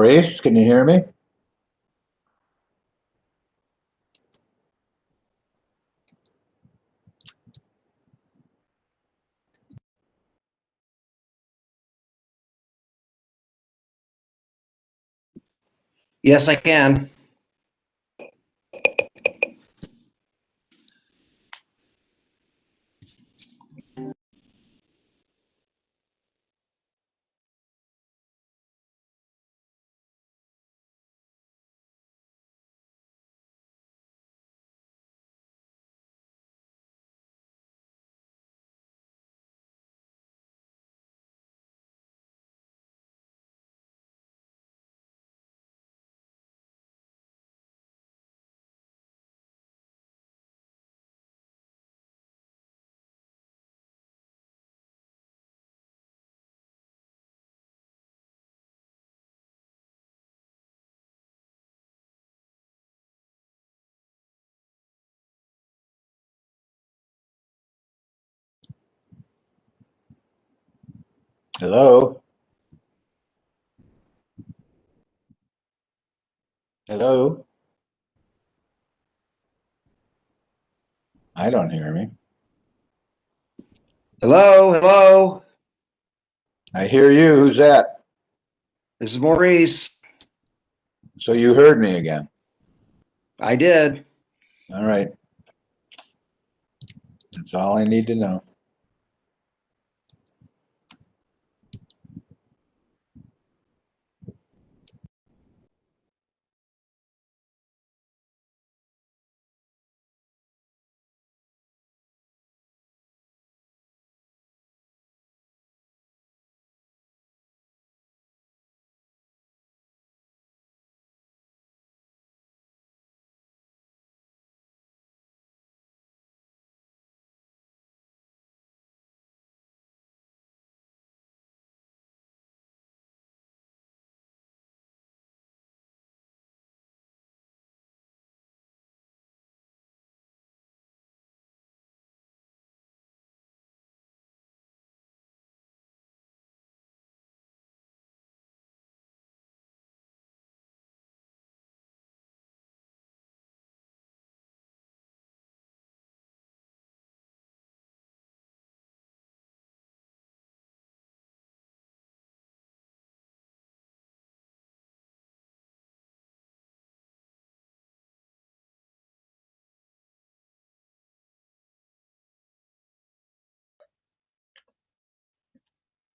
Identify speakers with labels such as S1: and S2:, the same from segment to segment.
S1: Maurice, can you hear me?
S2: Yes, I can.
S1: Hello? Hello? I don't hear me.
S2: Hello, hello.
S1: I hear you. Who's that?
S2: This is Maurice.
S1: So you heard me again.
S2: I did.
S1: All right. That's all I need to know.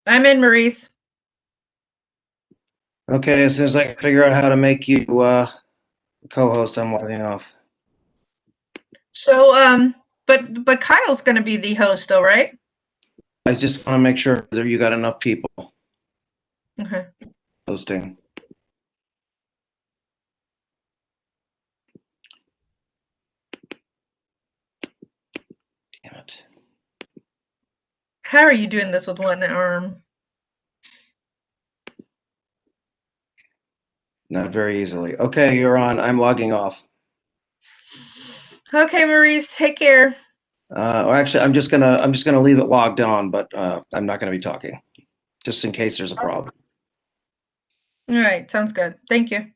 S3: I'm in, Maurice.
S2: Okay, as soon as I can figure out how to make you co-host, I'm logging off.
S3: So, but Kyle's going to be the host, though, right?
S2: I just want to make sure that you got enough people
S3: Okay.
S2: hosting. Damn it.
S3: How are you doing this with one arm?
S2: Not very easily. Okay, you're on. I'm logging off.
S3: Okay, Maurice, take care.
S2: Or actually, I'm just gonna leave it logged on, but I'm not gonna be talking, just in case there's a problem.
S3: All right, sounds good. Thank you.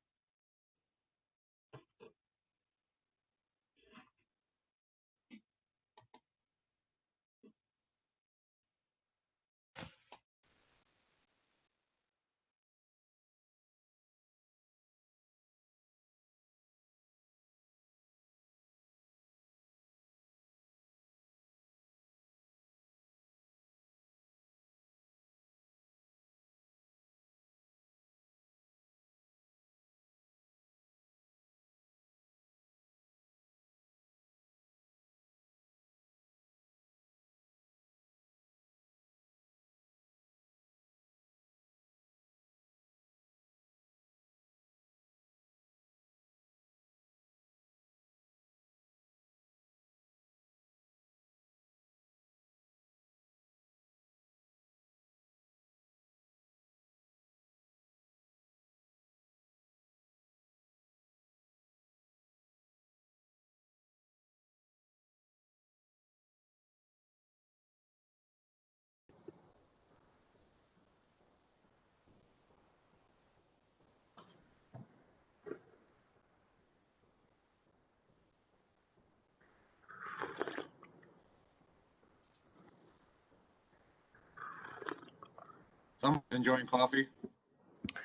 S4: Someone's enjoying coffee.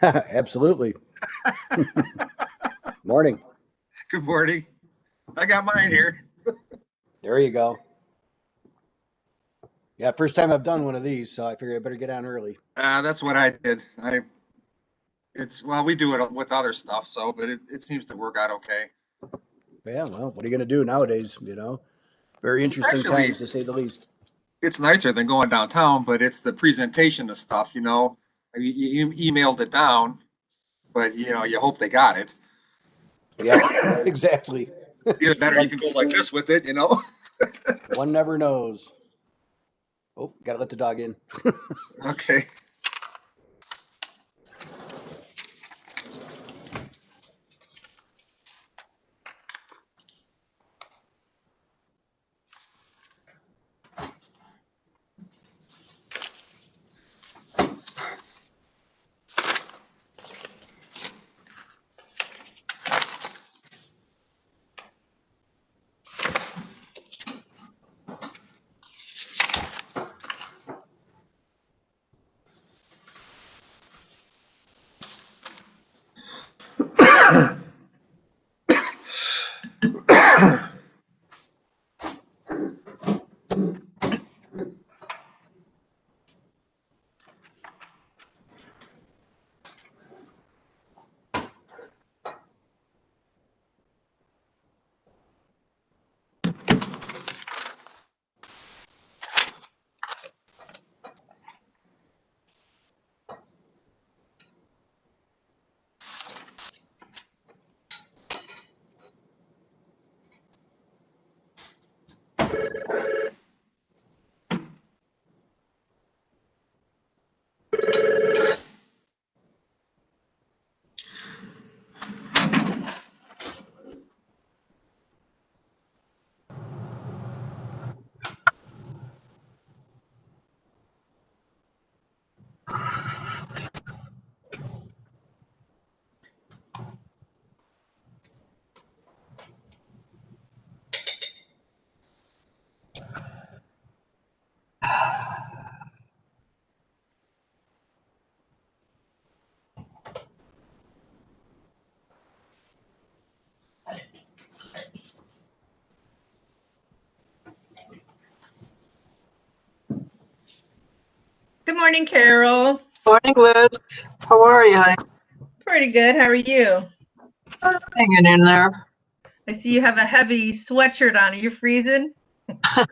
S5: Absolutely. Morning.
S4: Good morning. I got mine here.
S5: There you go. Yeah, first time I've done one of these, so I figure I better get on early.
S4: That's what I did. Well, we do it with other stuff, but it seems to work out okay.
S5: Yeah, well, what are you going to do nowadays? Very interesting
S4: actually-
S5: times to say the least.
S4: It's nicer than going downtown, but it's the presentation of stuff, You emailed it down, but you hope they got it.
S5: Yeah, exactly.
S4: Either that or you can go like this with it,
S5: One never knows. Oh, gotta let the dog in.
S4: Okay.
S3: Good morning, Carol.
S6: Morning, Liz. How are you?
S3: Pretty good. How are you?
S6: Hanging in there.
S3: I see you have a heavy sweatshirt on. Are you freezing?
S6: I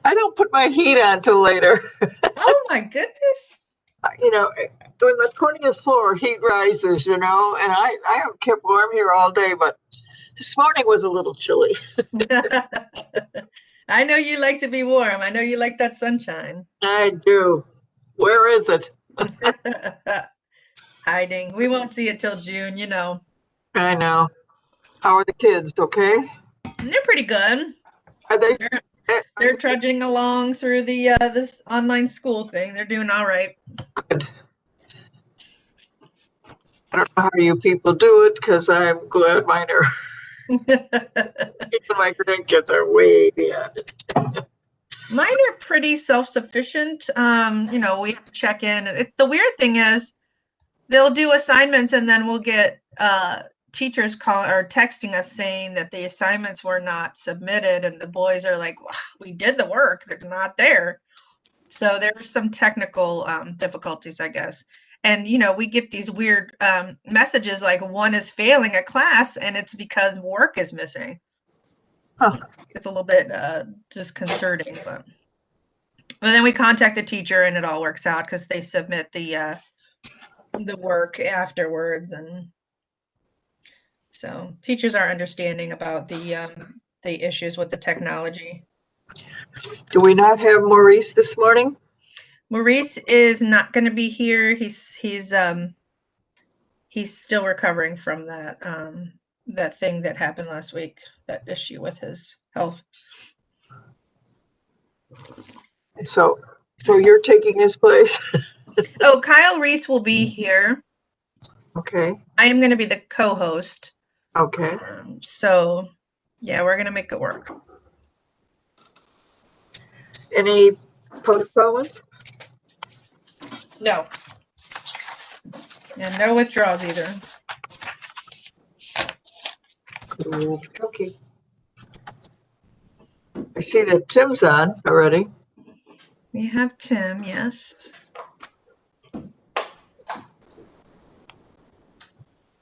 S6: don't put my heat on till later.
S3: Oh my goodness.
S6: When the 20th floor heat rises, and I have kept warm here all day, but this morning was a little chilly.
S3: I know you like to be warm. I know you like that sunshine.
S6: I do. Where is it?
S3: Hiding. We won't see it till June,
S6: I know. How are the kids? Okay?
S3: And they're pretty good.
S6: Are they?
S3: They're trudging along through the this online school thing. They're doing all right.
S6: Good. I don't know how you people do it because I'm glad mine are. Even my grandkids are way beyond it.
S3: Mine are pretty self-sufficient. We have to check in. The weird thing is they'll do assignments and then we'll get teachers calling or texting us saying that the assignments were not submitted, and the boys are like, well, we did the work, they're not there. So there are some technical difficulties, I guess. And we get these weird messages like one is failing a class and it's because work is missing.
S6: Huh.
S3: It's a little bit disconcerting, but then we contact the teacher and it all works out because they submit the work afterwards. And so teachers are understanding about the issues with the technology.
S6: Do we not have Maurice this morning?
S3: Maurice is not going to be here. He's still recovering from that thing that happened last week, that issue with his health.
S6: So you're taking his place?
S3: Oh, Kyle Reese will be here.
S6: Okay.
S3: I am going to be the co-host.
S6: Okay.
S3: So, yeah, we're going to make it work.
S6: Any postponements?
S3: No. And no withdrawals either.
S6: Okay. I see that Tim's on already.
S3: We have Tim, yes.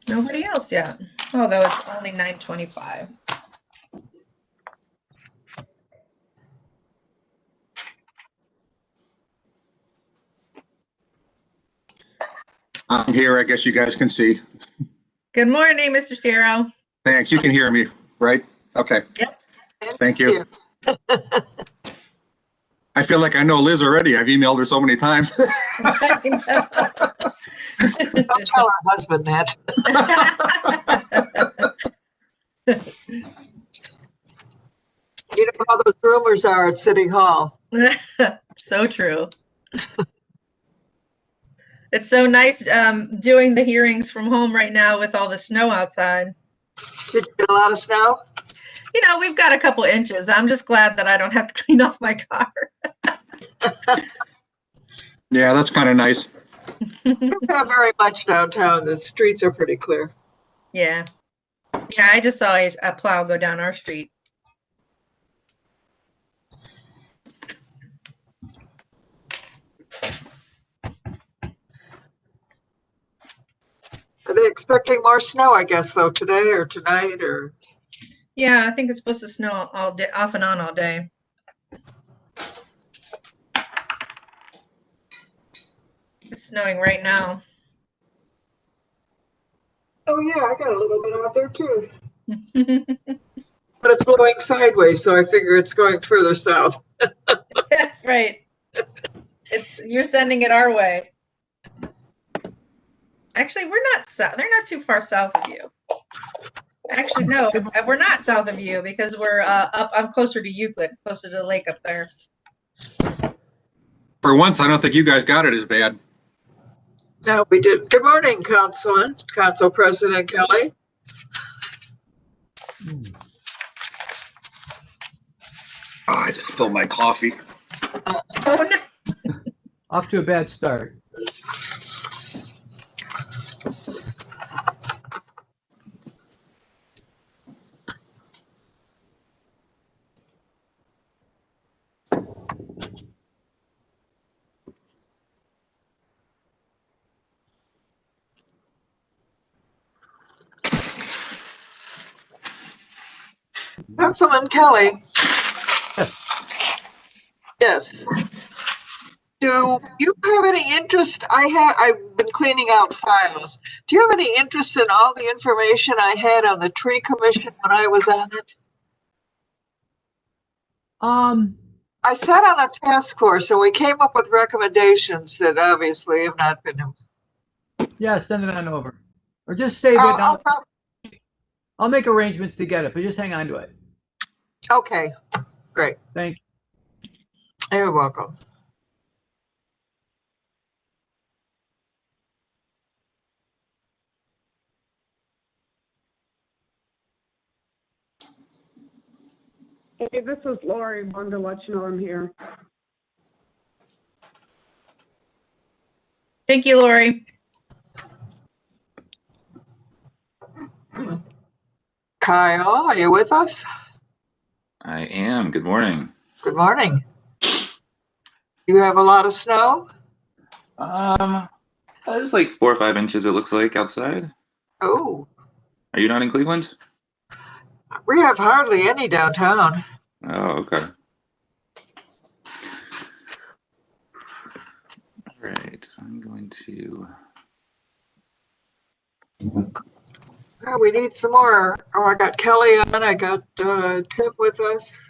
S3: Nobody else yet, although it's only 9:25.
S4: I'm here. I guess you guys can see.
S3: Good morning, Mr. Ciro.
S4: Thanks. You can hear me, right? Okay.
S3: Yep.
S4: Thank you. I feel like I know Liz already. I've emailed her so many times.
S6: Don't tell her husband that. You know how those rumors are at City Hall.
S3: So true. It's so nice doing the hearings from home right now with all the snow outside.
S6: Did you get a lot of snow?
S3: You know, we've got a couple inches. I'm just glad that I don't have to clean off my car.
S4: Yeah, that's kind of nice.
S6: Not very much downtown. The streets are pretty clear.
S3: Yeah. Yeah, I just saw a plow go down our street.
S6: Are they expecting more snow, I guess, though, today or tonight or?
S3: Yeah, I think it's supposed to snow all day, off and on all day. It's snowing right now.
S6: Oh, yeah, I got a little bit out there too. But it's blowing sideways, so I figure it's going further south.
S3: Right. You're sending it our way. Actually, we're not they're not too far south of you. Actually, no, we're not south of you because we're I'm closer to Euclid, closer to the lake up there.
S4: For once, I don't think you guys got it as bad.
S6: No, we did. Good morning, Council President Kelly.
S4: Oh, I just spilled my coffee.
S3: Oh, no.
S7: Off to a bad start.
S6: Councilman Kelly. Yes. Do you have any interest? I've been cleaning out files. Do you have any interest in all the information I had on the tree commission when I was on it? I sat on a task force and we came up with recommendations that obviously have not been.
S7: Yeah, send it on over. Or just save it. I'll make arrangements to get it, but just hang on to it.
S6: Okay, great.
S7: Thank you.
S6: You're welcome.
S8: Hey, this is Lori. Wanted to let you know I'm here.
S3: Thank you, Lori.
S6: Kyle, are you with us?
S9: I am. Good morning.
S6: Good morning. You have a lot of snow?
S9: There's like 4 or 5 inches, it looks like, outside.
S6: Oh,
S9: Are you not in Cleveland?
S6: we have hardly any downtown.
S9: Oh, okay. All right. I'm going to.
S6: Oh, we need some more. Oh, I got Kelly on. I got Tim with us.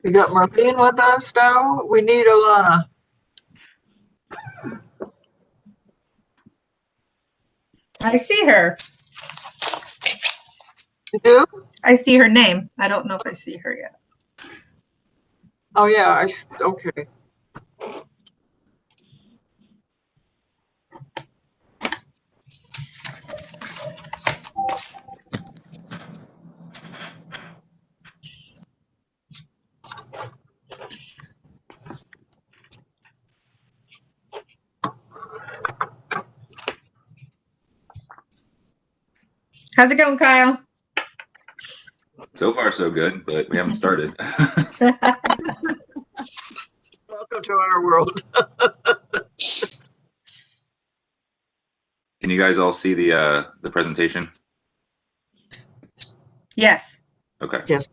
S6: We got Marlene with us now. We need Alana.
S3: I see her.
S6: You do?
S3: I see her name. I don't know if I see her yet.
S6: Oh, yeah, okay.
S3: How's it going, Kyle?
S9: So far, so good, but we haven't started.
S6: Welcome to our world.
S9: Can you guys all see the presentation?
S3: Yes.
S9: Okay.
S6: Yes.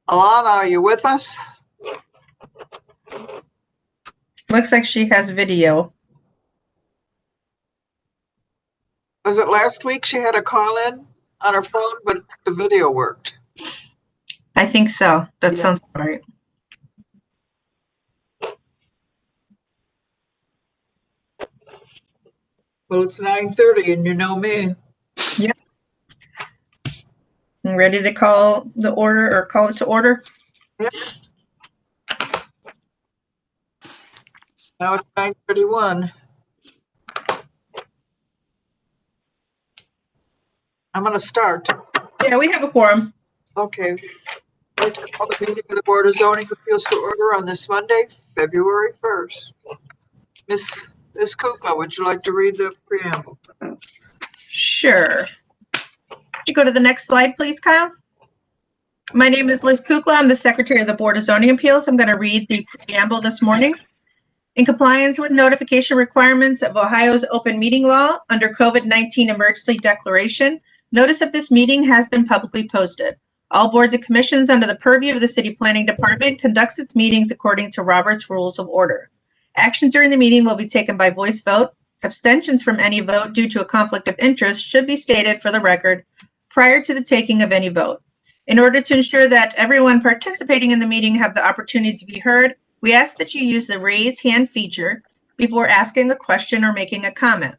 S6: Alana, are you with us?
S3: Looks like she has video.
S6: Was it last week she had a call in on her phone, but the video worked?
S3: I think so. That
S6: Yeah.
S3: sounds right.
S6: Well, it's 9:30 and you know me.
S3: I'm ready to call the order or call it to order.
S6: Yep. Now it's 9:31. I'm going to start.
S3: Yeah, we have a quorum.
S6: Okay. I'd like to call the meeting of the Board of Zoning Appeals to order on this Monday, February 1st. Ms. Kukla, would you like to read the preamble?
S3: Sure. You go to the next slide, please, Kyle. My name is Liz Kukla. I'm the Secretary of the Board of Zoning Appeals. I'm going to read the preamble this morning. In compliance with notification requirements of Ohio's open meeting law under COVID-19 emergency declaration, notice of this meeting has been publicly posted. All boards and commissions under the purview of the City Planning Department conducts its meetings according to Robert's Rules of Order. Action during the meeting will be taken by voice vote. Abstentions from any vote due to a conflict of interest should be stated for the record prior to the taking of any vote. In order to ensure that everyone participating in the meeting have the opportunity to be heard, we ask that you use the raise hand feature before asking a question or making a comment.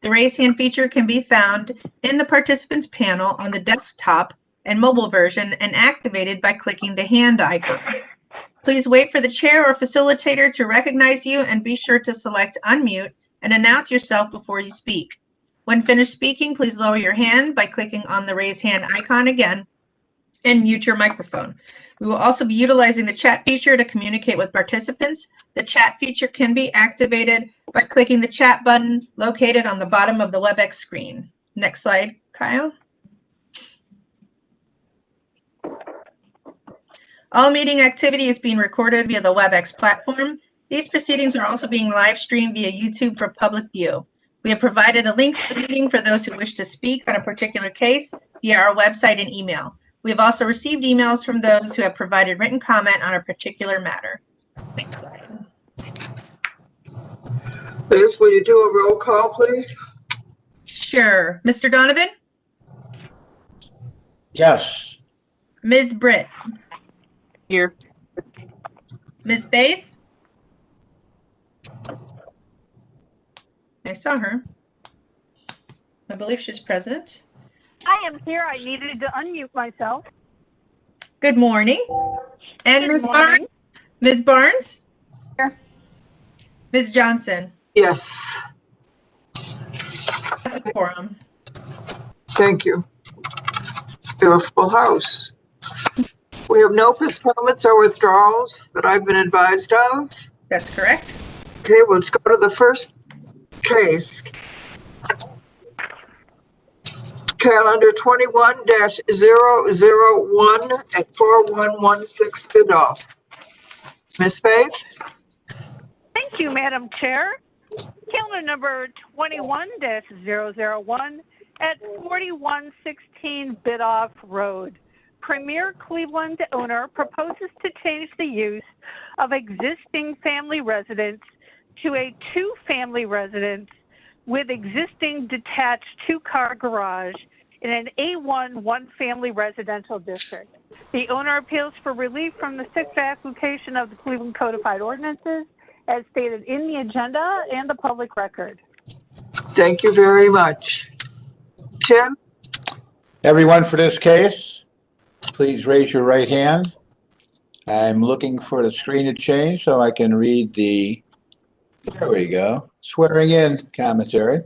S3: The raise hand feature can be found in the participants panel on the desktop and mobile version and activated by clicking the hand icon. Please wait for the chair or facilitator to recognize you and be sure to select unmute and announce yourself before you speak. When finished speaking, please lower your hand by clicking on the raise hand icon again and mute your microphone. We will also be utilizing the chat feature to communicate with participants. The chat feature can be activated by clicking the chat button located on the bottom of the WebEx screen. Next slide, Kyle. All meeting activity is being recorded via the WebEx platform. These proceedings are also being live streamed via YouTube for public view. We have provided a link to the meeting for those who wish to speak on a particular case via our website and email. We have also received emails from those who have provided written comment on a particular matter. Next slide.
S6: Liz, will you do a roll call, please?
S3: Sure. Mr. Donovan?
S1: Yes.
S3: Ms. Britt?
S10: Here.
S3: Ms. Faith? I saw her. I believe she's present.
S10: I am here. I needed to unmute myself.
S3: Good morning. And
S10: Good
S3: Ms.
S10: morning.
S3: Barnes? Ms. Barnes?
S10: Here.
S3: Ms. Johnson?
S6: Yes,
S3: At the quorum.
S6: thank you. We have a full house. We have no postponements or withdrawals that I've been advised of.
S3: That's correct.
S6: Okay, let's go to the first case. Calendar 21-001 at 4116 Bidoff. Ms. Faith?
S10: Thank you, Madam Chair. Calendar number 21-001 at 4116 Bidoff Road. Premier Cleveland owner proposes to change the use of existing family residence to a two-family residence with existing detached two-car garage in an A1 one-family residential district. The owner appeals for relief from the sixth application of the Cleveland Codified Ordinances as stated in the agenda and the public record.
S6: Thank you very much. Tim?
S1: Everyone for this case? please raise your right hand. I'm looking for the screen to change so I can read there we go, swearing in commentary.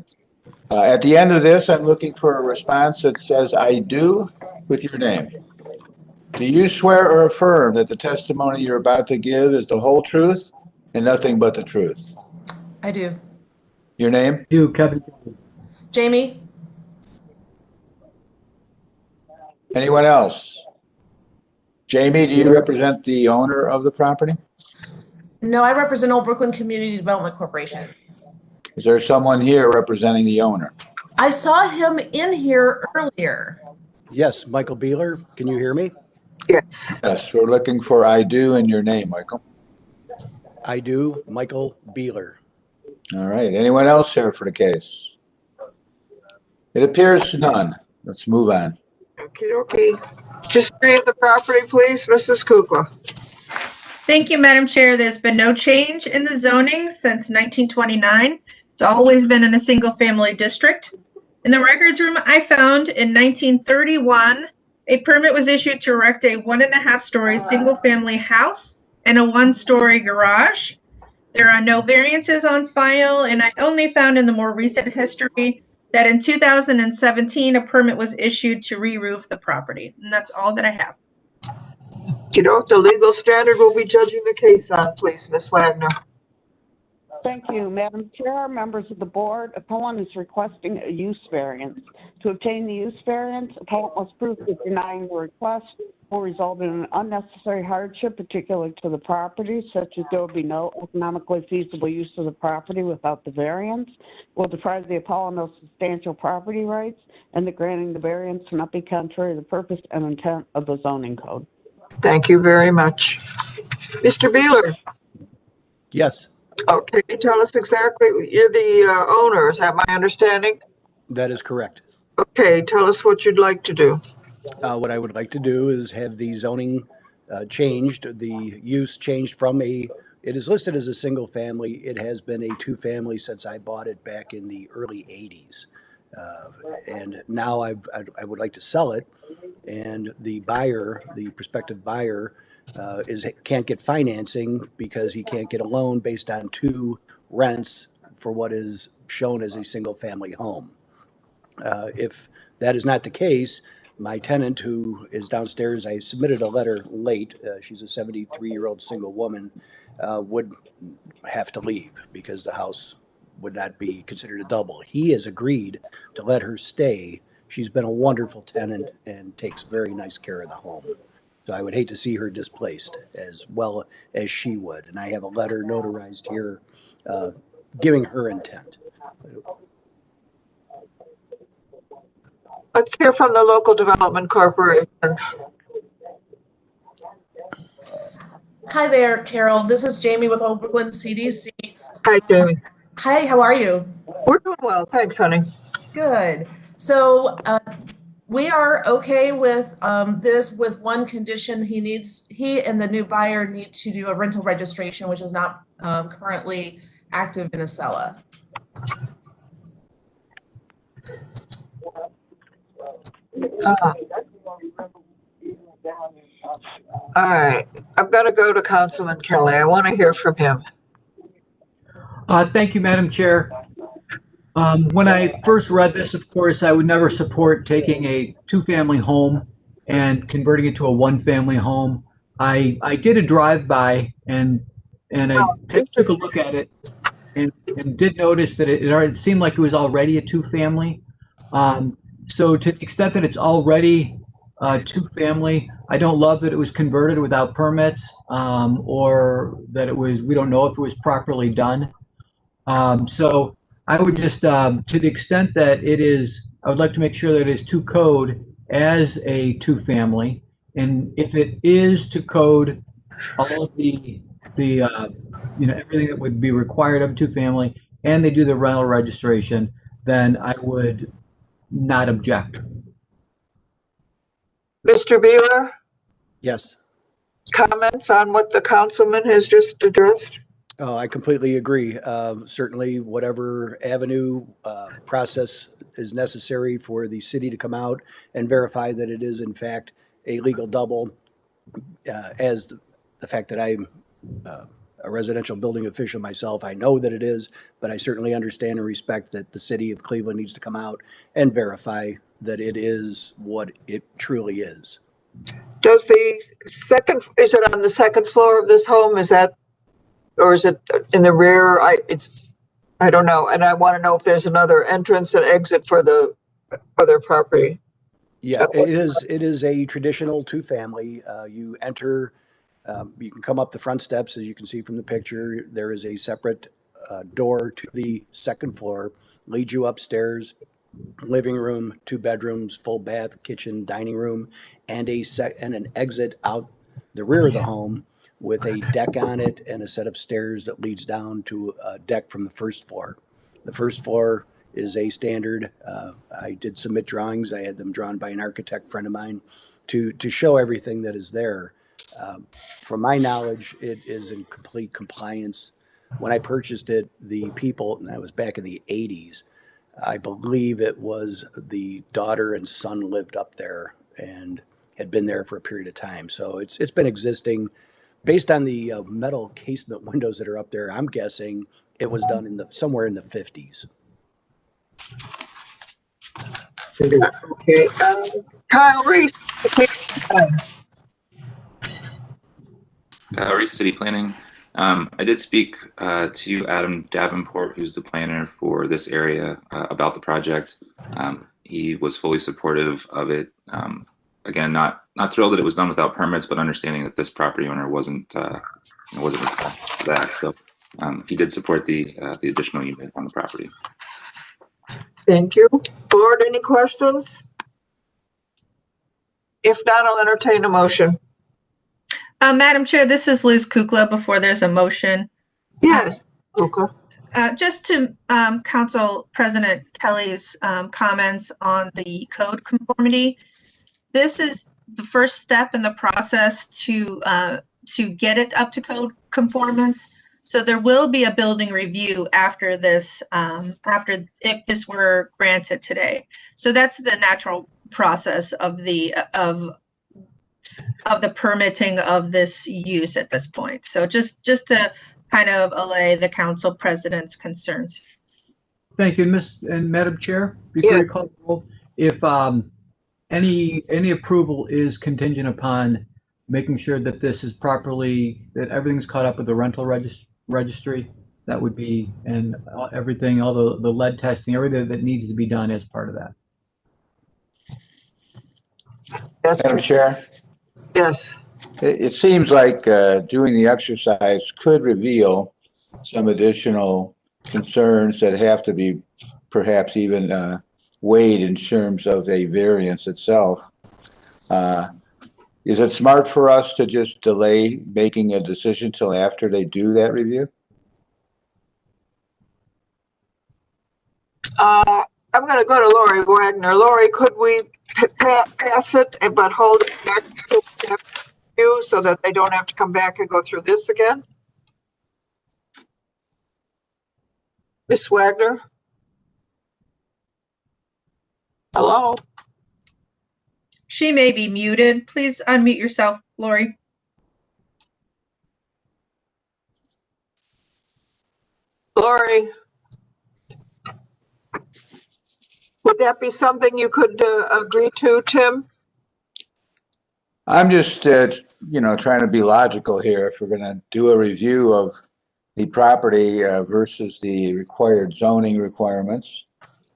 S1: At the end of this, I'm looking for a response that says, "I do," with your name. Do you swear or affirm that the testimony you're about to give is the whole truth and nothing but the truth?
S11: I do.
S1: Your name?
S7: Do Kevin.
S11: Jamie?
S1: Anyone else? Jamie, do you represent the owner of the property?
S11: No, I represent Old Brooklyn Community Development Corporation.
S1: Is there someone here representing the owner?
S11: I saw him in here earlier.
S5: Yes, Michael Beeler, can you hear me?
S6: Yes.
S1: Yes, we're looking for "I do" in your name, Michael.
S5: I do, Michael Beeler.
S1: All right. Anyone else here for the case? It appears none. Let's move on.
S6: Okay. History of the property, please, Mrs. Kukla.
S3: Thank you, Madam Chair. There's been no change in the zoning since 1929. It's always been in a single-family district. In the records room I found in 1931, a permit was issued to erect a 1.5-story single-family house and a 1-story garage. There are no variances on file, and I only found in the more recent history that in 2017, a permit was issued to re-roof the property. And that's all that I have.
S6: You know, the legal standard we'll be judging the case on, please, Ms. Wagner.
S8: Thank you, Madam Chair, members of the board. Appellant is requesting a use variance. To obtain the use variance, appellant must prove that denying the request will result in an unnecessary hardship, particularly to the property, such as there will be no economically feasible use of the property without the variance, will deprive the appellant of substantial property rights, and the granting the variance will not be contrary to the purpose and intent of the zoning code.
S6: Thank you very much. Mr. Beeler.
S5: Yes.
S6: Okay, tell us exactly, you're the owner, is that my understanding?
S5: That is correct.
S6: Okay, tell us what you'd like to do.
S5: What I would like to do is have the zoning changed, the use changed from it is listed as a single family. It has been a 2-family since I bought it back in the early 80s. And now I would like to sell it, and the buyer, the prospective buyer, can't get financing because he can't get a loan based on 2 rents for what is shown as a single family home. If that is not the case, my tenant, who is downstairs, I submitted a letter late, she's a 73-year-old single woman, would have to leave because the house would not be considered a double. He has agreed to let her stay. She's been a wonderful tenant and takes very nice care of the home. So I would hate to see her displaced as well as she would. And I have a letter notarized here giving her intent.
S6: Let's hear from the Local Development Corporation.
S11: Hi there, Carol. This is Jamie with Old Brooklyn CDC.
S6: Hi, Jamie.
S11: Hi, how are you?
S6: We're doing well. Thanks, honey.
S11: Good. So we are okay with this with one condition. He and the new buyer need to do a rental registration, which is not currently active in Acela.
S6: All right, I've got to go to Councilman Kelly. I want to hear from him.
S7: Thank you, Madam Chair. When I first read this, of course, I would never support taking a 2-family home and converting it to a 1-family home. I did a drive-by and I took a look at it and did notice that it seemed like it was already a 2-family. So to the extent that it's already 2-family, I don't love that it was converted without permits, or that we don't know if it was properly done. So I would just, to the extent that it is, I would like to make sure that it is to code as a 2-family. And if it is to code all of the everything that would be required of a 2-family, and they do the rental registration, then I would not object.
S6: Mr. Beeler?
S5: Yes.
S6: Comments on what the councilman has just addressed?
S5: Oh, I completely agree. Certainly, whatever avenue process is necessary for the city to come out and verify that it is in fact a legal double. As the fact that I'm a residential building official myself, I know that it is, but I certainly understand and respect that the city of Cleveland needs to come out and verify that it is what it truly is.
S6: Does the second, is it on the second floor of this home? Is that, or is it in the rear? I don't know. And I want to know if there's another entrance and exit for the other property.
S5: Yeah, it is a traditional two-family. You enter, you can come up the front steps, as you can see from the picture. There is a separate door to the second floor, leads you upstairs, living room, 2 bedrooms, full bath, kitchen, dining room, and an exit out the rear of the home with a deck on it and a set of stairs that leads down to a deck from the first floor. The first floor is a standard. I did submit drawings. I had them drawn by an architect friend of mine to show everything that is there. From my knowledge, it is in complete compliance. When I purchased it, the people, and that was back in the 80s, I believe it was the daughter and son lived up there and had been there for a period of time. So it's been existing. Based on the metal casement windows that are up there, I'm guessing it was done somewhere in the 50s.
S6: Okay. Kyle Reese.
S9: Kyle Reese, City Planning. I did speak to Adam Davenport, who's the planner for this area, about the project. He was fully supportive of it. Again, not thrilled that it was done without permits, but understanding that this property owner wasn't responsible for that. So he did support the additional unit on the property.
S6: Thank you. Board, any questions? If not, I'll entertain a motion.
S3: Madam Chair, this is Liz Kukla before there's a motion.
S6: Yes. Okay.
S3: Just to Council President Kelly's comments on the code conformity. This is the first step in the process to get it up to code conformance. So there will be a building review after this, if this were granted today. So that's the natural process of the permitting of this use at this point. So just to kind of allay the council president's concerns.
S7: Thank you, Madam Chair. Before you call the roll, if any approval is contingent upon making sure that this is properly, that everything's caught up with the rental registry, that would be, and everything, all the lead testing, everything that needs to be done as part of that.
S1: Madam Chair?
S6: Yes.
S1: It seems like doing the exercise could reveal some additional concerns that have to be perhaps even weighed in terms of a variance itself. Is it smart for us to just delay making a decision till after they do that review?
S6: I'm going to go to Lori Wagner. Lori, could we pass it but hold it back to you so that they don't have to come back and go through this again? Miss Wagner? Hello?
S3: She may be muted. Please unmute yourself, Lori.
S6: Lori? Would that be something you could agree to, Tim?
S1: I'm just, trying to be logical here. If we're going to do a review of the property versus the required zoning requirements,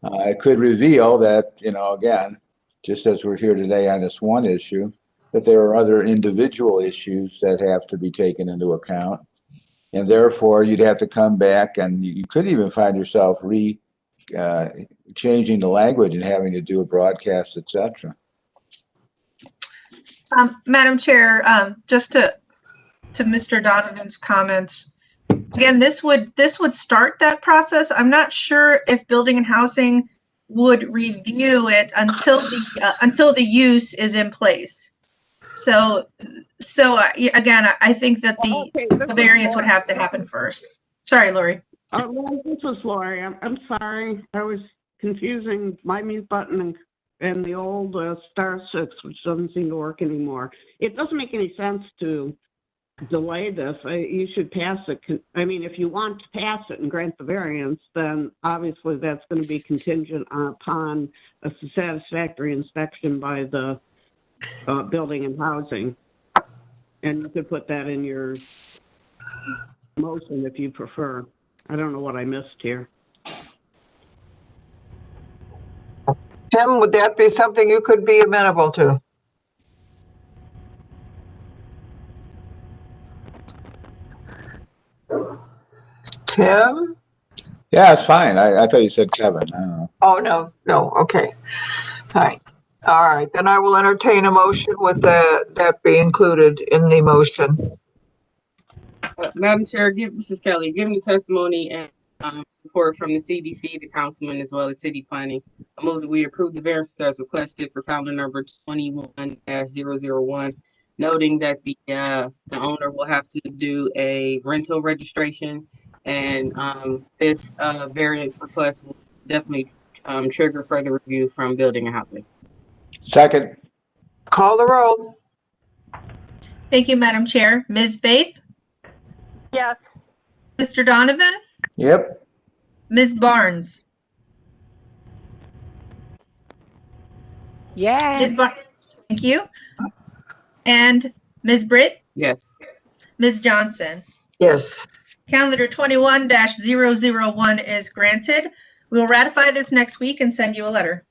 S1: it could reveal that, again, just as we're here today on this one issue, that there are other individual issues that have to be taken into account. And therefore, you'd have to come back and you could even find yourself changing the language and having to do a broadcast, etc.
S3: Madam Chair, just to Mr. Donovan's comments, again, this would start that process. I'm not sure if Building and Housing would review it until the use is in place. So again, I think that the variance would have to happen first. Sorry, Lori.
S8: This was Lori. I'm sorry. I was confusing my mute button and the old Star 6, which doesn't seem to work anymore. It doesn't make any sense to delay this. You should pass it. I mean, if you want to pass it and grant the variance, then obviously that's going to be contingent upon a satisfactory inspection by the Building and Housing. And you could put that in your motion if you prefer. I don't know what I missed here.
S6: Tim, would that be something you could be amenable to? Tim?
S1: Yeah, it's fine. I thought you said Kevin. I don't know.
S6: Oh, no, okay. Fine. All right, then I will entertain a motion with that be included in the motion.
S12: Madam Chair, this is Kelly. Given the testimony and report from the CDC, the councilman, as well as city planning, I move that we approve the variances as requested for calendar number 21-001, noting that the owner will have to do a rental registration, and this variance request will definitely trigger further review from Building and Housing.
S1: Second.
S6: Call the roll.
S3: Thank you, Madam Chair. Ms. Faith?
S10: Yes.
S3: Mr. Donovan?
S1: Yep.
S3: Ms. Barnes?
S10: Yes.
S3: Thank you. And Ms. Britt?
S12: Yes.
S3: Ms. Johnson?
S6: Yes.
S3: Calendar 21-001 is granted. We will ratify this next week and send you a letter.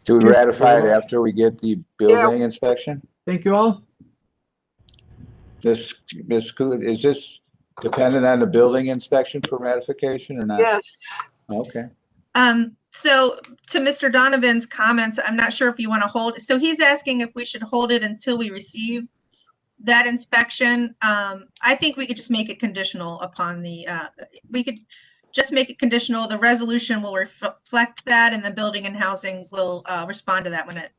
S1: Do we ratify it after we get the building inspection?
S7: Thank you all.
S1: Ms. Coot, is this dependent on the building inspection for ratification or not?
S6: Yes.
S1: Okay.
S3: So to Mr. Donovan's comments, I'm not sure if you want to hold, so he's asking if we should hold it until we receive that inspection. I think we could just make it conditional upon we could just make it conditional. The resolution will reflect that, and the Building and Housing will respond to that when it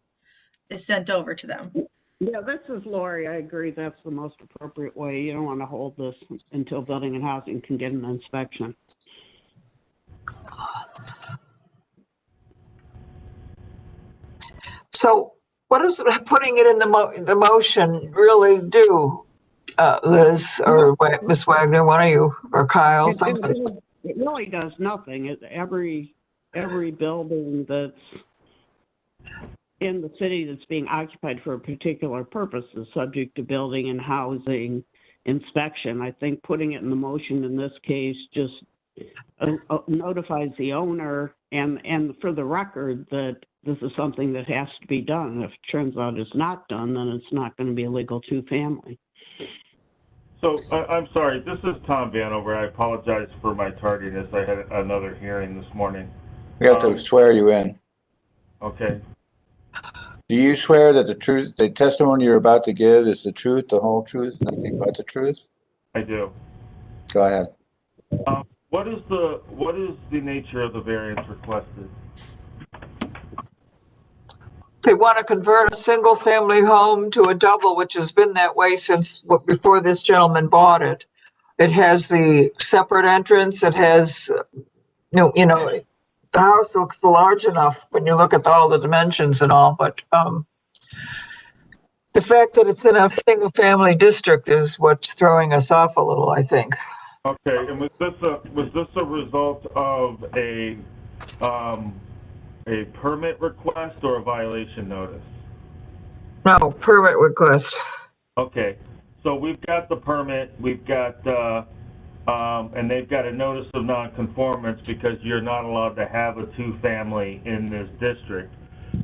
S3: is sent over to them.
S8: Yeah, this is Lori. I agree that's the most appropriate way. You don't want to hold this until Building and Housing can get an inspection.
S6: So what does putting it in the motion really do, Liz or Ms. Wagner, one of you, or Kyle?
S8: It really does nothing. Every building that's in the city that's being occupied for a particular purpose is subject to Building and Housing inspection. I think putting it in the motion in this case just notifies the owner and for the record that this is something that has to be done. If it turns out it's not done, then it's not going to be a legal two-family.
S13: So I'm sorry, this is Tom Vanover. I apologize for my tardiness. I had another hearing this morning.
S1: We have to swear you in.
S13: Okay.
S1: Do you swear that the testimony you're about to give is the truth, the whole truth, nothing but the truth?
S13: I do.
S1: Go ahead.
S13: What is the nature of the variance requested?
S6: They want to convert a single family home to a double, which has been that way since before this gentleman bought it. It has the separate entrance. It has, the house looks large enough when you look at all the dimensions and all, but the fact that it's in a single family district is what's throwing us off a little, I think.
S13: Okay, and was this a result of a permit request or a violation notice?
S6: No, permit request.
S13: Okay, so we've got the permit, we've got, and they've got a notice of nonconformance because you're not allowed to have a two-family in this district.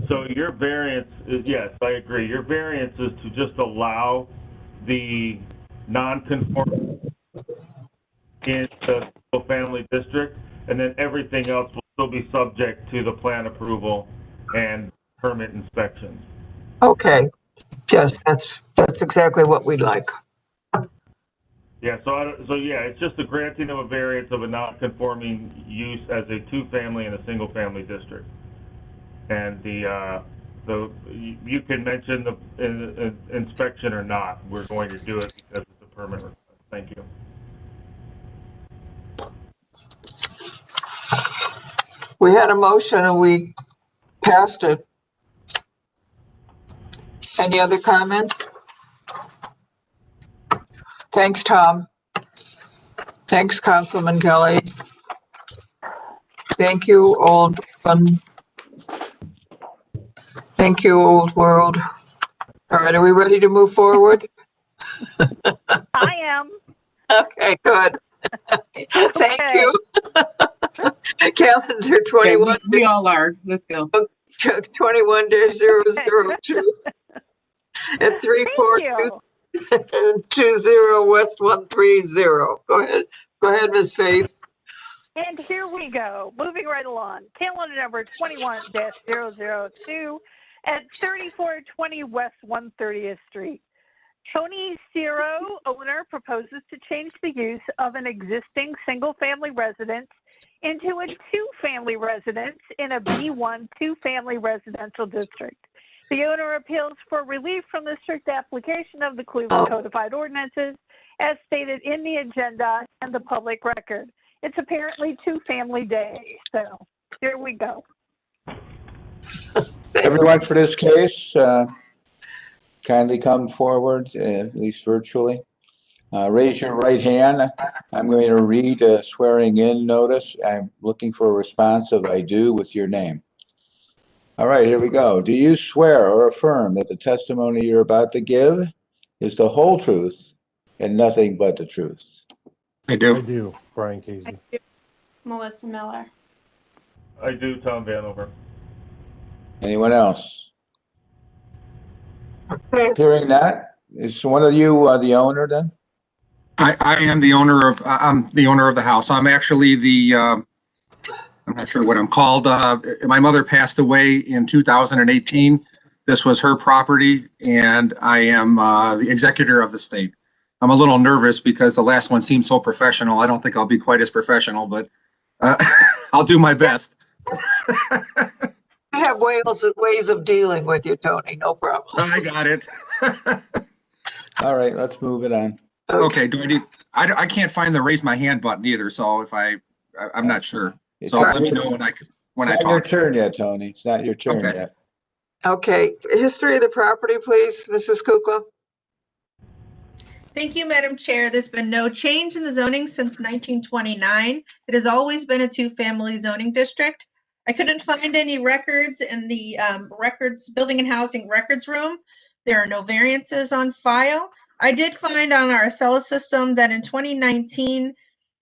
S13: So your variance is, yes, I agree, your variance is to just allow the nonconformance in the single-family district, and then everything else will still be subject to the plan approval and permit inspections.
S6: Okay, yes, that's exactly what we'd like.
S13: Yeah, so yeah, it's just the granting of a variance of a non-conforming use as a two-family in a single-family district. And you can mention the inspection or not. We're going to do it because it's a permit request. Thank you.
S6: We had a motion and we passed it Any other comments? Thanks, Tom. Thanks, Councilman Kelly. Thank you, old one. Thank you, old world. All right, are we ready to move forward?
S10: I am.
S6: Okay, good. Thank you. Calendar
S12: Yeah,
S6: 21.
S12: we all are. Let's go.
S6: 21-002 at 3420 West 130. Go ahead, Ms. Faith.
S10: And here we go. Moving right along. Calendar number 21-002 at 3420 West 130th Street. Tony Ciro, owner, proposes to change the use of an existing single-family residence into a two-family residence in a B1 two-family residential district. The owner appeals for relief from the strict application of the Cleveland Codified Ordinances as stated in the agenda and the public record. It's apparently two-family day, so here we go.
S1: Everyone for this case, kindly come forward, at least virtually. Raise your right hand. I'm going to read a swearing in notice. I'm looking for a response of I do with your name. All right, here we go. Do you swear or affirm that the testimony you're about to give is the whole truth and nothing but the truth?
S4: I do.
S14: I do, Brian Casey.
S15: Melissa Miller.
S13: I do, Tom Vanover.
S1: Anyone else? Hearing that, is one of you the owner then?
S4: I am the owner of, I'm the owner of the house. I'm actually the, I'm not sure what I'm called. My mother passed away in 2018. This was her property and I am the executor of the estate. I'm a little nervous because the last one seemed so professional. I don't think I'll be quite as professional, but I'll do my best.
S6: I have ways of dealing with you, Tony. No problem.
S4: I got it.
S1: All right, let's move it on.
S4: Okay, do I need, I can't find the raise my hand button either, so if I'm not sure. So let me know when I
S1: It's not your
S4: talk.
S1: turn yet, Tony. It's not your turn
S4: Okay.
S1: yet.
S6: Okay, history of the property, please, Mrs. Kukla.
S3: Thank you, Madam Chair. There's been no change in the zoning since 1929. It has always been a two-family zoning district. I couldn't find any records in the building and housing records room. There are no variances on file. I did find on our Acela system that in 2019,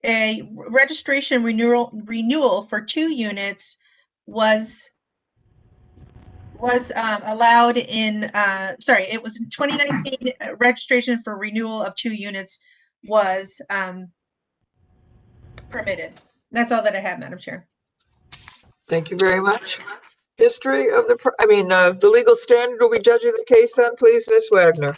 S3: a registration renewal for 2 units was allowed in, it was in 2019, registration for renewal of 2 units was permitted. That's all that I have, Madam Chair.
S6: Thank you very much. History of the legal standard will be judging the case on, please, Ms. Wagner.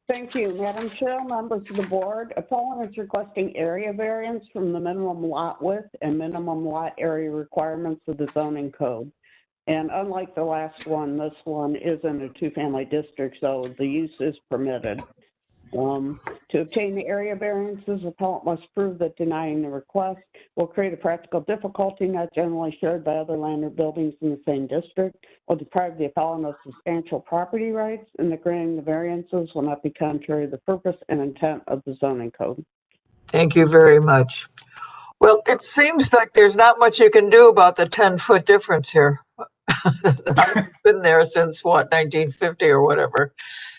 S8: Thank you, Madam Chair, members of the board. Appellant is requesting area variance from the minimum lot width and minimum lot area requirements of the zoning code. And unlike the last one, this one is in a two-family district, so the use is permitted. To obtain the area variances, appellant must prove that denying the request will create a practical difficulty not generally shared by other land or buildings in the same district, or deprive the appellant of substantial property rights, and that granting the variances will not be contrary to the purpose and intent of the zoning code.
S6: Thank you very much. Well, it seems like there's not much you can do about the 10-foot difference here. I've been there since, 1950 or whatever.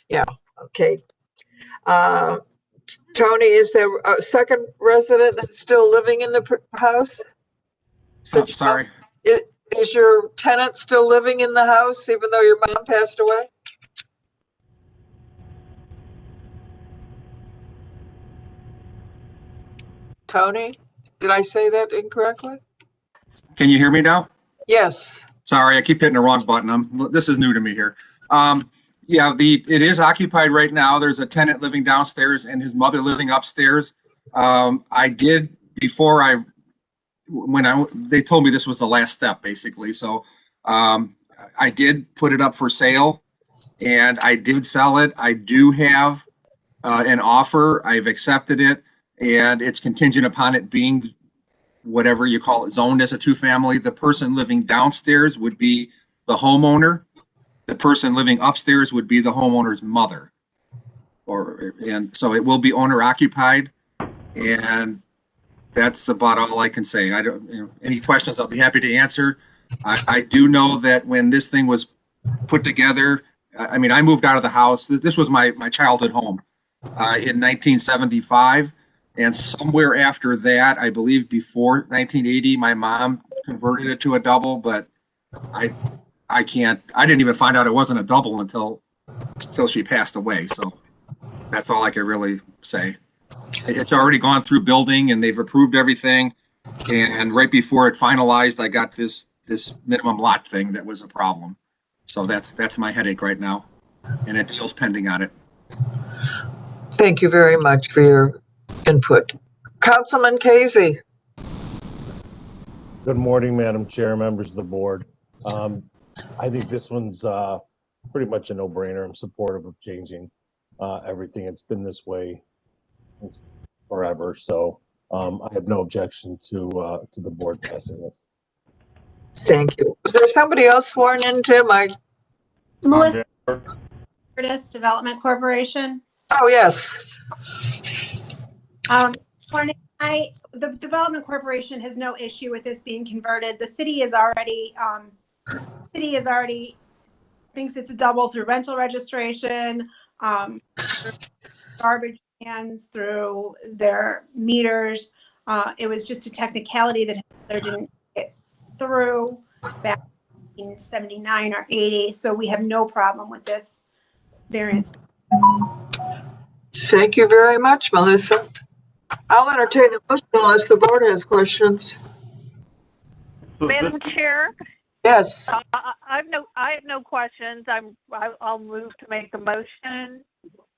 S6: Yeah, okay. Tony, is there a second resident that's still living in the house?
S4: Sorry.
S6: Is your tenant still living in the house even though your mom passed away? Tony, did I say that incorrectly?
S4: Can you hear me now?
S6: Yes.
S4: Sorry, I keep hitting the wrong button. This is new to me here. Yeah, it is occupied right now. There's a tenant living downstairs and his mother living upstairs. I did before they told me this was the last step basically. So I did put it up for sale and I did sell it. I do have an offer. I've accepted it and it's contingent upon it being whatever you call it, zoned as a two-family. The person living downstairs would be the homeowner. the person living upstairs would be the homeowner's mother. And so it will be owner occupied, and that's about all I can say. I don't, any questions I'll be happy to answer. I do know that when this thing was put together, I mean, I moved out of the house. This was my childhood home in 1975. And somewhere after that, I believe before 1980, my mom converted it to a double, but I didn't even find out it wasn't a double until she passed away. So that's all I can really say. It's already gone through building and they've approved everything. And right before it finalized, I got this minimum lot thing that was a problem. So that's my headache right now. And a deal's pending on it.
S6: Thank you very much for your input. Councilman Casey.
S14: Good morning, Madam Chair, members of the board. I think this one's pretty much a no-brainer. I'm supportive of changing everything. It's been this way since forever, so I have no objection to the board passing this.
S6: Thank you. Was there somebody else sworn in, Tim?
S15: Melissa Curtis, Development Corporation.
S6: Oh, yes.
S15: Morning. The Development Corporation has no issue with this being converted. The city is already thinks it's a double through rental registration, garbage cans, through their meters. It was just a technicality that they didn't get through back in 79 or 80. So we have no problem with this variance.
S6: Thank you very much, Melissa. I'll entertain a motion unless the board has questions.
S10: Madam Chair?
S6: Yes.
S10: I have no questions. I'll move to make the motion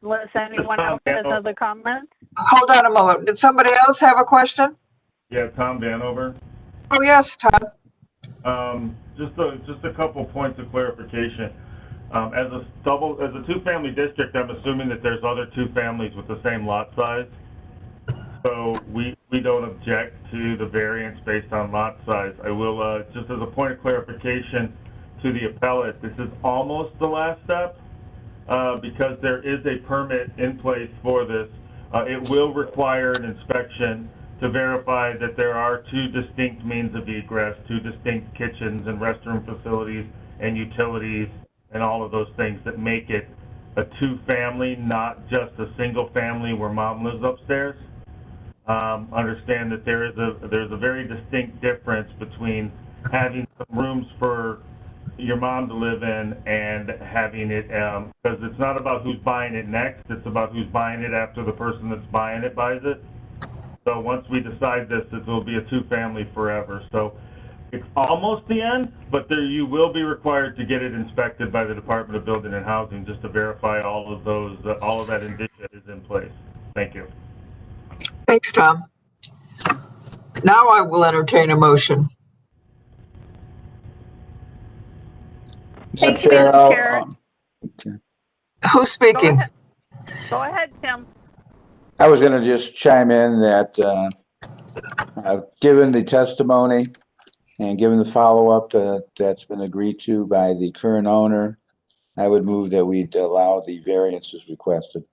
S10: unless anyone else has other comments.
S6: Hold on a moment. Did somebody else have a question?
S13: Yeah, Tom Vanover.
S6: Oh, yes, Tom.
S13: Just a couple points of clarification. As a two-family district, I'm assuming that there's other two families with the same lot size. So we don't object to the variance based on lot size. I will, just as a point of clarification to the appellate, this is almost the last step because there is a permit in place for this. It will require an inspection to verify that there are two distinct means of egress, two distinct kitchens and restroom facilities and utilities and all of those things that make it a two-family, not just a single family where mom lives upstairs. Understand that there's a very distinct difference between having some rooms for your mom to live in and having it, because it's not about who's buying it next, it's about who's buying it after the person that's buying it buys it. So once we decide this, it will be a two-family forever. So it's almost the end, but you will be required to get it inspected by the Department of Building and Housing just to verify all of that indicia is in place. Thank you.
S6: Thanks, Tom. Now I will entertain a motion.
S10: Thank you, Madam Chair.
S6: Who's speaking?
S10: Go ahead, Tim.
S1: I was going to just chime in that given the testimony and given the follow-up that's been agreed to by the current owner, I would move that we'd allow the variances requested.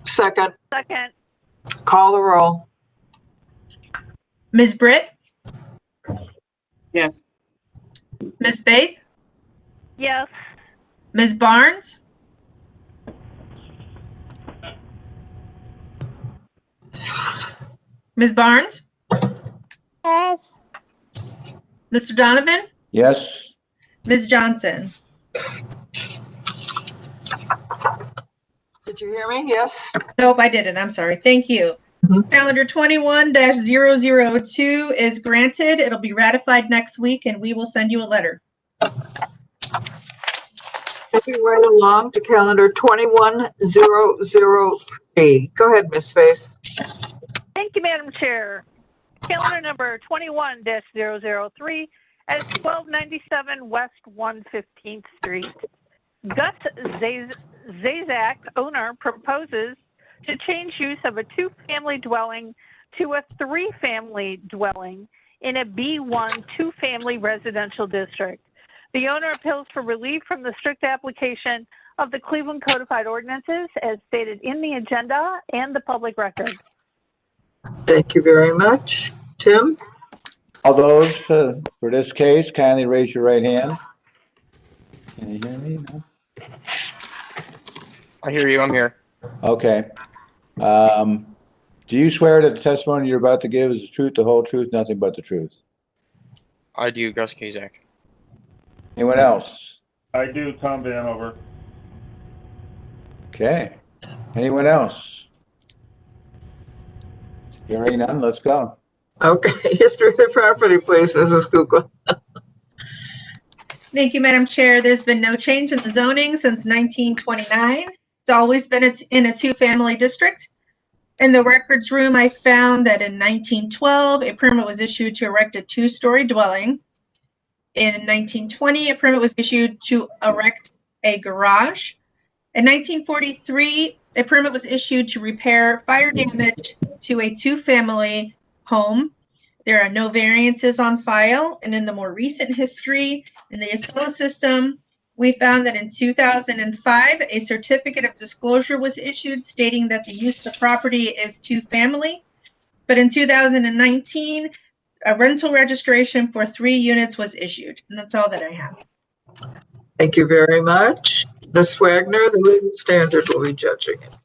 S6: Second.
S10: Second.
S6: Call the roll.
S3: Ms. Britt,
S12: Yes.
S3: Ms. Faith,
S10: Yes.
S3: Ms. Barnes, Ms. Barnes,
S15: Yes.
S3: Mr. Donovan,
S1: Yes.
S3: Ms. Johnson.
S6: Did you hear me? Yes.
S3: Nope, I didn't. I'm sorry. Thank you. Calendar 21-002 is granted. It'll be ratified next week and we will send you a letter.
S6: Moving right along to calendar 21003. Go ahead, Ms. Faith.
S10: Thank you, Madam Chair. Calendar number 21-003 at 1297 West 115th Street. Gus Zazak, owner, proposes to change use of a two-family dwelling to a three-family dwelling in a B1 two-family residential district. The owner appeals for relief from the strict application of the Cleveland Codified Ordinances as stated in the agenda and the public record.
S6: Thank you very much. Tim?
S1: All those for this case, kindly raise your right hand. Can you hear me? No?
S16: I hear you. I'm here.
S1: Okay. Do you swear that the testimony you're about to give is the truth, the whole truth, nothing but the truth?
S16: I do, Gus Kazak.
S1: Anyone else?
S13: I do, Tom Vanover.
S1: Okay. Anyone else? Hearing none, let's go.
S6: Okay, history of the property, please, Mrs. Kukla.
S3: Thank you, Madam Chair. There's been no change in the zoning since 1929. It's always been in a two-family district. In the records room, I found that in 1912, a permit was issued to erect a two-story dwelling. In 1920, a permit was issued to erect a garage. In 1943, a permit was issued to repair fire damage to a two-family home. There are no variances on file, and in the more recent history in the Acela system, we found that in 2005, a certificate of disclosure was issued stating that the use of the property is two-family. But in 2019, a rental registration for 3 units was issued, and that's all that I have.
S6: Thank you very much. Ms. Wagner, the legal standard will be judging it.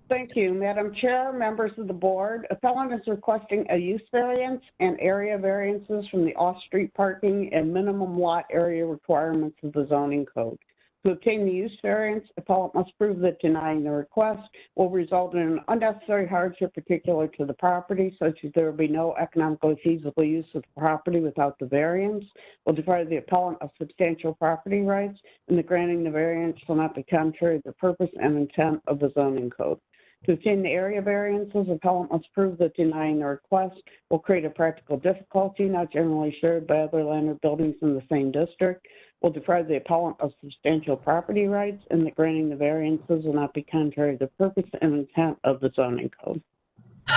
S8: Thank you, Madam Chair, members of the board. Appellant is requesting a use variance and area variances from the off-street parking and minimum lot area requirements of the zoning code. To obtain the use variance, appellant must prove that denying the request will result in an unnecessary hardship particular to the property, such as there will be no economically feasible use of the property without the variance, will deprive the appellant of substantial property rights, and the granting the variance shall not be contrary to the purpose and intent of the zoning code. To obtain the area variances, appellant must prove that denying the request will create a practical difficulty not generally shared by other land or buildings in the same district, will deprive the appellant of substantial property rights, and that granting the variances will not be contrary to the purpose and intent of the zoning code.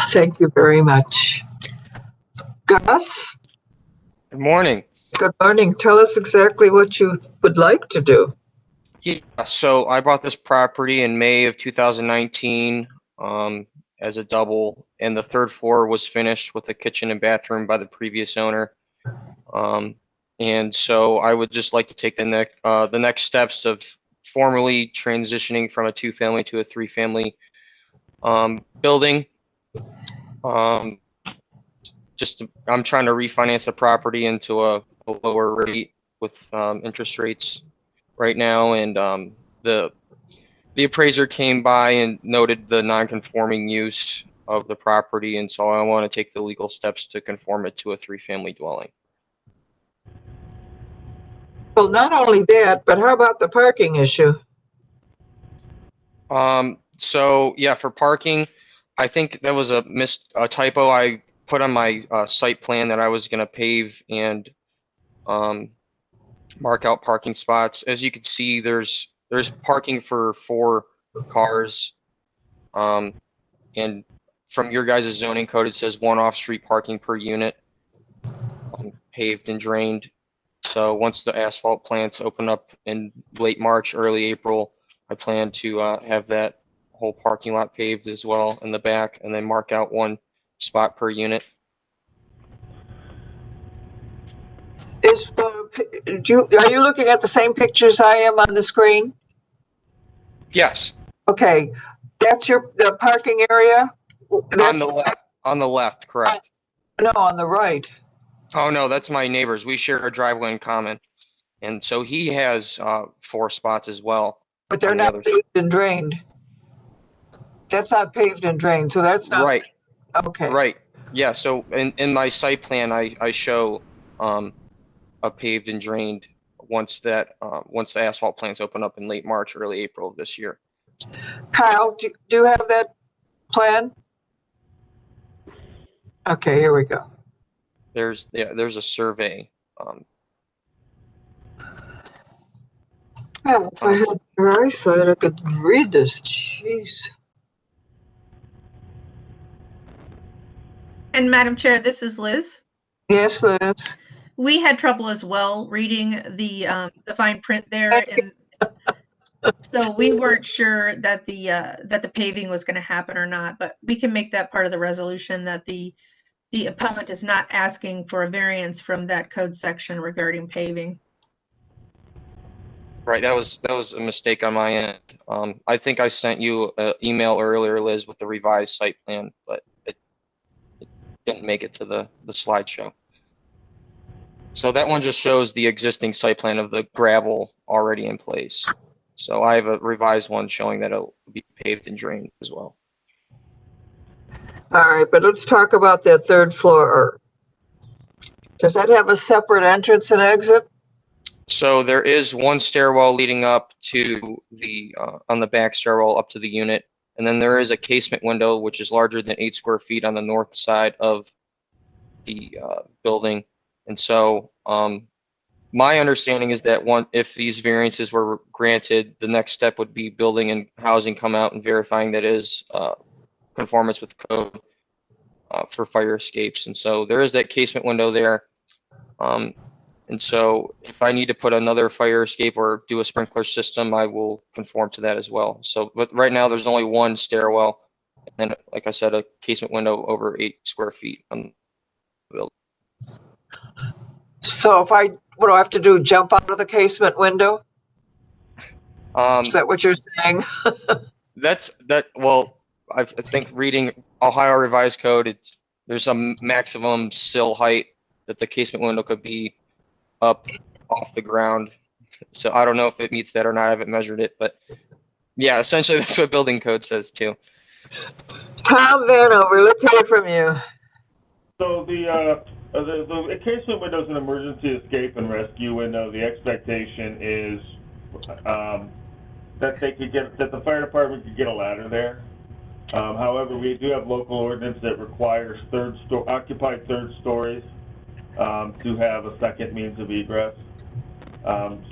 S6: Thank you very much. Gus?
S16: Good morning.
S6: Good morning. Tell us exactly what you would like to do.
S16: Yeah, so I bought this property in May of 2019 as a double, and the third floor was finished with a kitchen and bathroom by the previous owner. And so I would just like to take the next steps of formally transitioning from a two-family to a three-family building. I'm trying to refinance the property into a lower rate with interest rates right now, and the appraiser came by and noted the non-conforming use of the property, and so I want to take the legal steps to conform it to a three-family dwelling.
S6: Well, not only that, but how about the parking issue?
S16: So yeah, for parking, I think that was a typo. I put on my site plan that I was going to pave and mark out parking spots. As you can see, there's parking for 4 cars, and from your guys' zoning code, it says 1 off-street parking per unit, paved and drained. So once the asphalt plants open up in late March, early April, I plan to have that whole parking lot paved as well in the back, and then mark out 1 spot per unit.
S6: Are you looking at the same pictures I am on the screen?
S16: Yes.
S6: Okay, that's the parking area?
S16: On the left, correct.
S6: No, on the right.
S16: Oh no, that's my neighbor's. We share a driveway in common, and so he has 4 spots as well.
S6: But they're not paved and drained. That's not paved and drained, so that's not
S16: right.
S6: Okay.
S16: Right. Yeah. So in my site plan, I show a paved and drained once the asphalt plants open up in late March, early April of this year.
S6: Kyle, do you have that plan? Okay, here we go.
S16: There's a survey.
S6: Well, if I had your eyesight, I could read this. Jeez.
S3: And Madam Chair, this is Liz.
S6: Yes, Liz.
S3: We had trouble as well reading the fine print there, and so we weren't sure that the paving was going to happen or not. But we can make that part of the resolution that the appellant is not asking for a variance from that code section regarding paving.
S16: Right, that was a mistake on my end. I think I sent you an email earlier, Liz, with the revised site plan, but it didn't make it to the slideshow. So that one just shows the existing site plan of the gravel already in place. So I have a revised one showing that it'll be paved and drained as well.
S6: All right, but let's talk about that third floor. Does that have a separate entrance and exit?
S16: So there is one stairwell leading up to the, on the back stairwell up to the unit. And then there is a casement window, which is larger than 8 square feet on the north side of the building. And so my understanding is that if these variances were granted, the next step would be building and housing come out and verifying that is conformance with code for fire escapes. And so there is that casement window there. And so if I need to put another fire escape or do a sprinkler system, I will conform to that as well. So, but right now there's only one stairwell. And then, like I said, a casement window over 8 square feet on the building.
S6: So what do I have to do? Jump out of the casement window? Is that what you're saying?
S16: Well, I think reading Ohio Revised Code, there's a maximum sill height that the casement window could be up off the ground. So I don't know if it meets that or not. I haven't measured it, but yeah, essentially that's what building code says too.
S6: Tom Vanover, let's hear from you.
S13: So the casement window is an emergency escape and rescue window. The expectation is that the fire department could get a ladder there. However, we do have local ordinance that requires occupied third stories to have a second means of egress.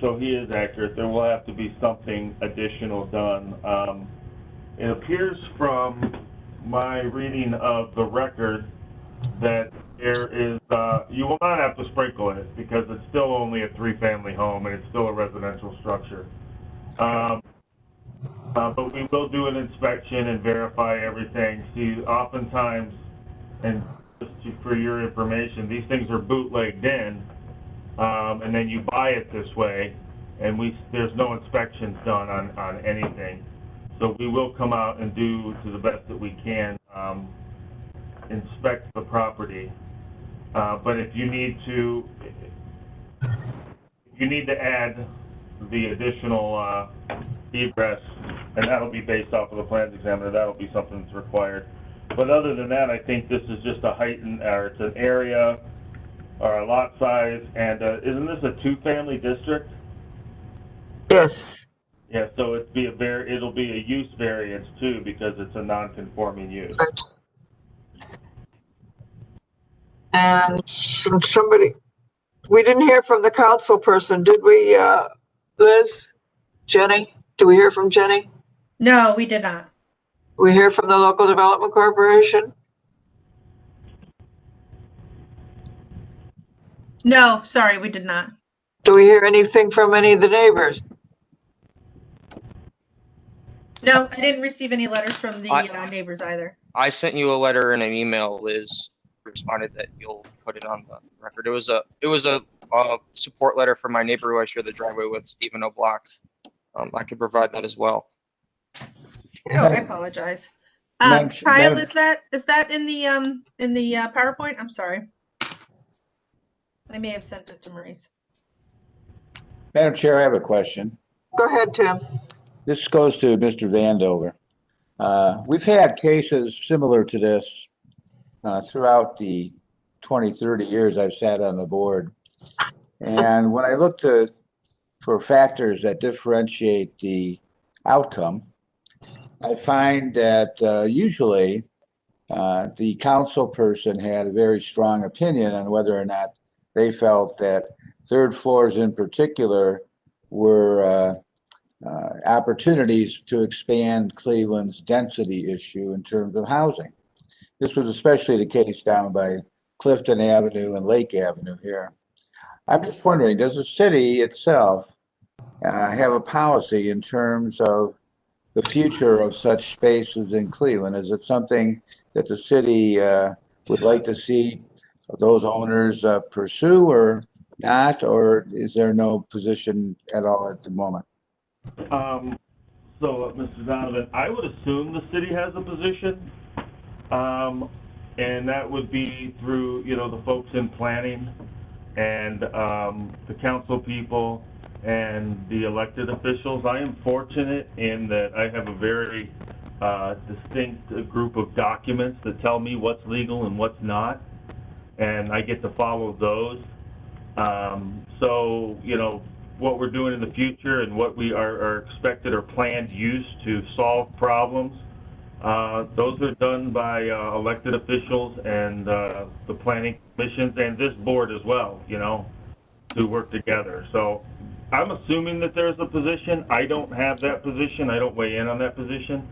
S13: So he is accurate. There will have to be something additional done. It appears from my reading of the record that there is, you will not have to sprinkle it because it's still only a 3-family home and it's still a residential structure. But we will do an inspection and verify everything. See, oftentimes, and just for your information, these things are bootlegged in, and then you buy it this way, and there's no inspections done on anything. So we will come out and do, to the best that we can, inspect the property. But if you need to add the additional egress, and that'll be based off of the plans examiner, that'll be something that's required. But other than that, I think this is just a heightened, or it's an area or a lot size, and isn't this a 2-family district?
S6: Yes.
S13: Yeah, so it'll be a use variance too because it's a non-conforming use.
S6: Right. And somebody, we didn't hear from the council person, did we, Liz? Jenny? Did we hear from Jenny?
S3: No, we did not.
S6: We hear from the Local Development Corporation?
S3: No, sorry, we did not.
S6: Do we hear anything from any of the neighbors?
S3: No, I didn't receive any letters from the neighbors either.
S16: I sent you a letter and an email. Liz responded that you'll put it on the record. It was a support letter from my neighbor who I share the driveway with, Stephen O'Block. I could provide that as well.
S3: Oh, I apologize. Kyle, is that in the PowerPoint? I'm sorry. I may have sent it to Maurice.
S1: Madam Chair, I have a question.
S6: Go ahead, Tim.
S1: This goes to Mr. Vandover. We've had cases similar to this throughout the 20, 30 years I've sat on the board. And when I look for factors that differentiate the outcome, I find that usually the council person had a very strong opinion on whether or not they felt that third floors in particular were opportunities to expand Cleveland's density issue in terms of housing. This was especially the case down by Clifton Avenue and Lake Avenue here. I'm just wondering, does the city itself have a policy in terms of the future of such spaces in Cleveland? Is it something that the city would like to see those owners pursue or not, or is there no position at all at the moment?
S13: Mr. Donovan, I would assume the city has a position, and that would be through, the folks in planning and the council people and the elected officials. I am fortunate in that I have a very distinct group of documents that tell me what's legal and what's not, and I get to follow those. What we're doing in the future and what we are expected or planned use to solve problems, those are done by elected officials and the planning commissions and this board as well, to work together. So I'm assuming that there's a position. I don't have that position. I don't weigh in on that position.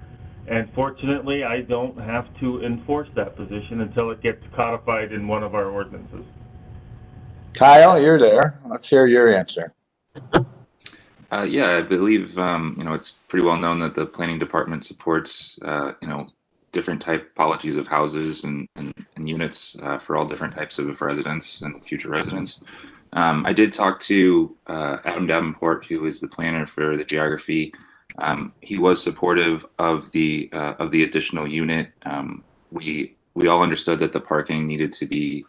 S13: And fortunately, I don't have to enforce that position until it gets codified in one of our ordinances.
S1: Kyle, you're there. Let's hear your answer.
S9: Yeah, I believe, it's pretty well known that the planning department supports, different typologies of houses and units for all different types of residents and future residents. I did talk to Adam Davenport, who is the planner for the geography. He was supportive of the additional unit. We all understood that the parking needed to be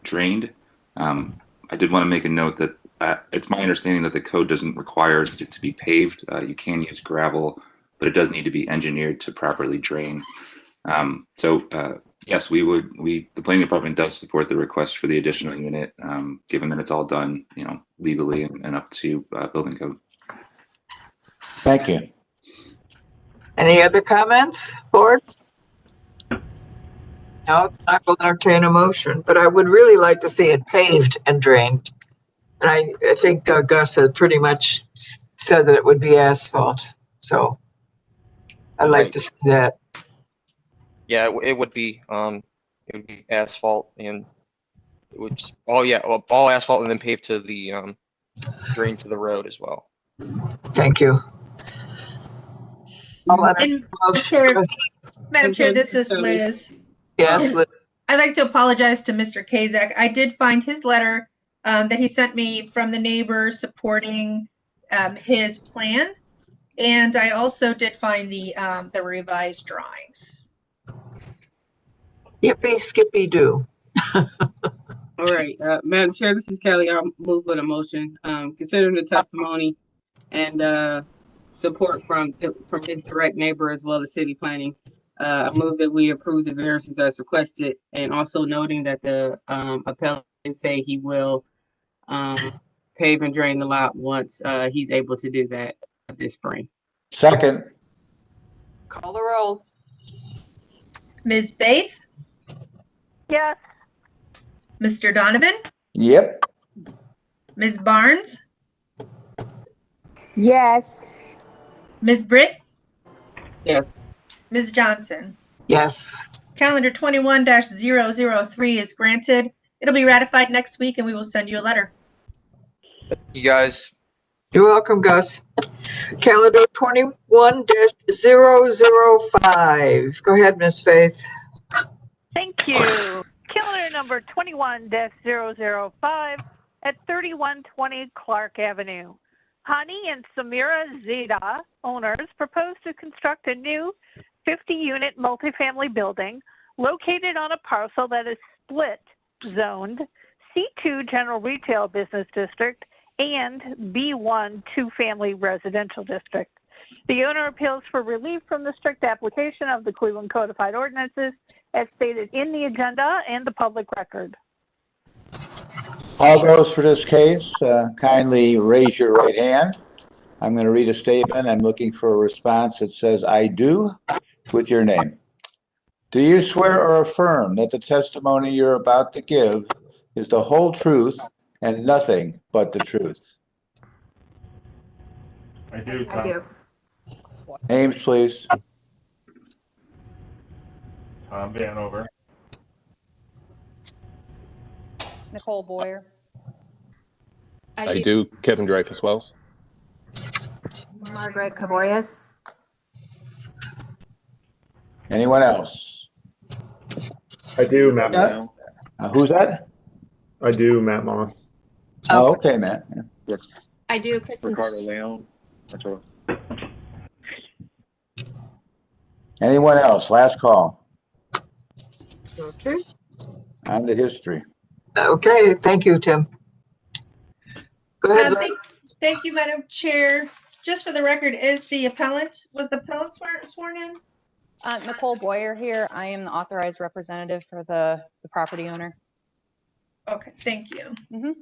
S9: drained. I did want to make a note that it's my understanding that the code doesn't require it to be paved. You can use gravel, but it does need to be engineered to properly drain. Yes, the planning department does support the request for the additional unit, given that it's all done, legally and up to building code.
S1: Thank you.
S6: Any other comments, board? No, I will entertain a motion, but I would really like to see it paved and drained. And I think Gus has pretty much said that it would be asphalt. So I'd like to see that.
S16: Yeah, it would be asphalt, and it would just, all asphalt and then paved to the drain to the road as well.
S6: Thank you.
S3: Madam Chair, this is Liz.
S6: Yes, Liz.
S3: I'd like to apologize to Mr. Kazak. I did find his letter that he sent me from the neighbor supporting his plan. And I also did find the revised drawings.
S6: Yippee, skippy, do.
S12: All right, Madam Chair, this is Kelly. I'll move with a motion. Considering the testimony and support from his direct neighbor as well as city planning, I move that we approve the variances as requested, and also noting that the appellant say he will pave and drain the lot once he's able to do that this spring.
S1: Second.
S6: Call the roll.
S3: Ms. Faith?
S10: Yes.
S3: Mr. Donovan?
S1: Yep.
S3: Ms. Barnes?
S17: Yes.
S3: Ms. Britt?
S12: Yes.
S3: Ms. Johnson?
S6: Yes.
S3: Calendar 21-003 is granted. It'll be ratified next week and we will send you a letter.
S16: You guys.
S6: You're welcome, Gus. Calendar 21-005. Go ahead, Ms. Faith.
S10: Thank you. Calendar number 21-005 at 3120 Clark Avenue. Hani and Samira Zeda, owners, propose to construct a new 50-unit multifamily building located on a parcel that is split zoned C2 General Retail Business District and B1 Two-Family Residential District. The owner appeals for relief from the strict application of the Cleveland Codified Ordinances as stated in the agenda and the public record.
S1: All those for this case, kindly raise your right hand. I'm going to read a statement. I'm looking for a response that says, I do, with your name. Do you swear or affirm that the testimony you're about to give is the whole truth and nothing but the truth?
S13: I do, Tom.
S17: I do.
S1: Names, please.
S13: Tom Vanover.
S17: Nicole Boyer. I do. Kevin Dreyfus Wells.
S18: Margaret Caborius.
S1: Anyone else?
S19: I do, Matt
S1: Yes.
S19: Moss.
S1: Who's that?
S19: I do, Matt Moss.
S1: Oh, okay, Matt. Yeah.
S18: I do, Kristen.
S19: Ricardo Leon.
S1: Anyone else? Last call.
S6: Okay.
S1: On to history.
S6: Okay, thank you, Tim. Go ahead. Lynn.
S3: Thank you, Madam Chair. Just for the record, was the appellant sworn in?
S20: Nicole Boyer here. I am the authorized representative for the property owner.
S3: Okay, thank you.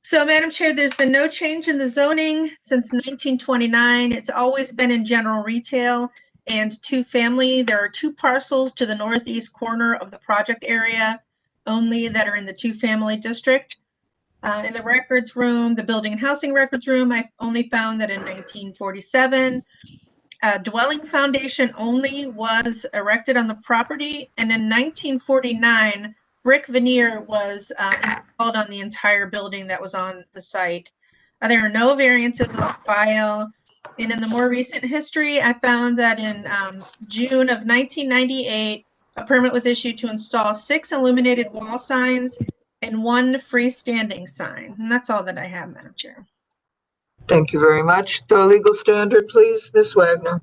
S3: So, Madam Chair, there's been no change in the zoning since 1929. It's always been in general retail and two-family. There are 2 parcels to the northeast corner of the project area only that are in the two-family district. In the records room, the building and housing records room, I only found that in 1947, a dwelling foundation only was erected on the property, and in 1949, brick veneer was installed on the entire building that was on the site. There are no variances in the file. And in the more recent history, I found that in June of 1998, a permit was issued to install 6 illuminated wall signs and 1 freestanding sign. And that's all that I have, Madam Chair.
S6: Thank you very much. The legal standard, please, Ms. Wagner.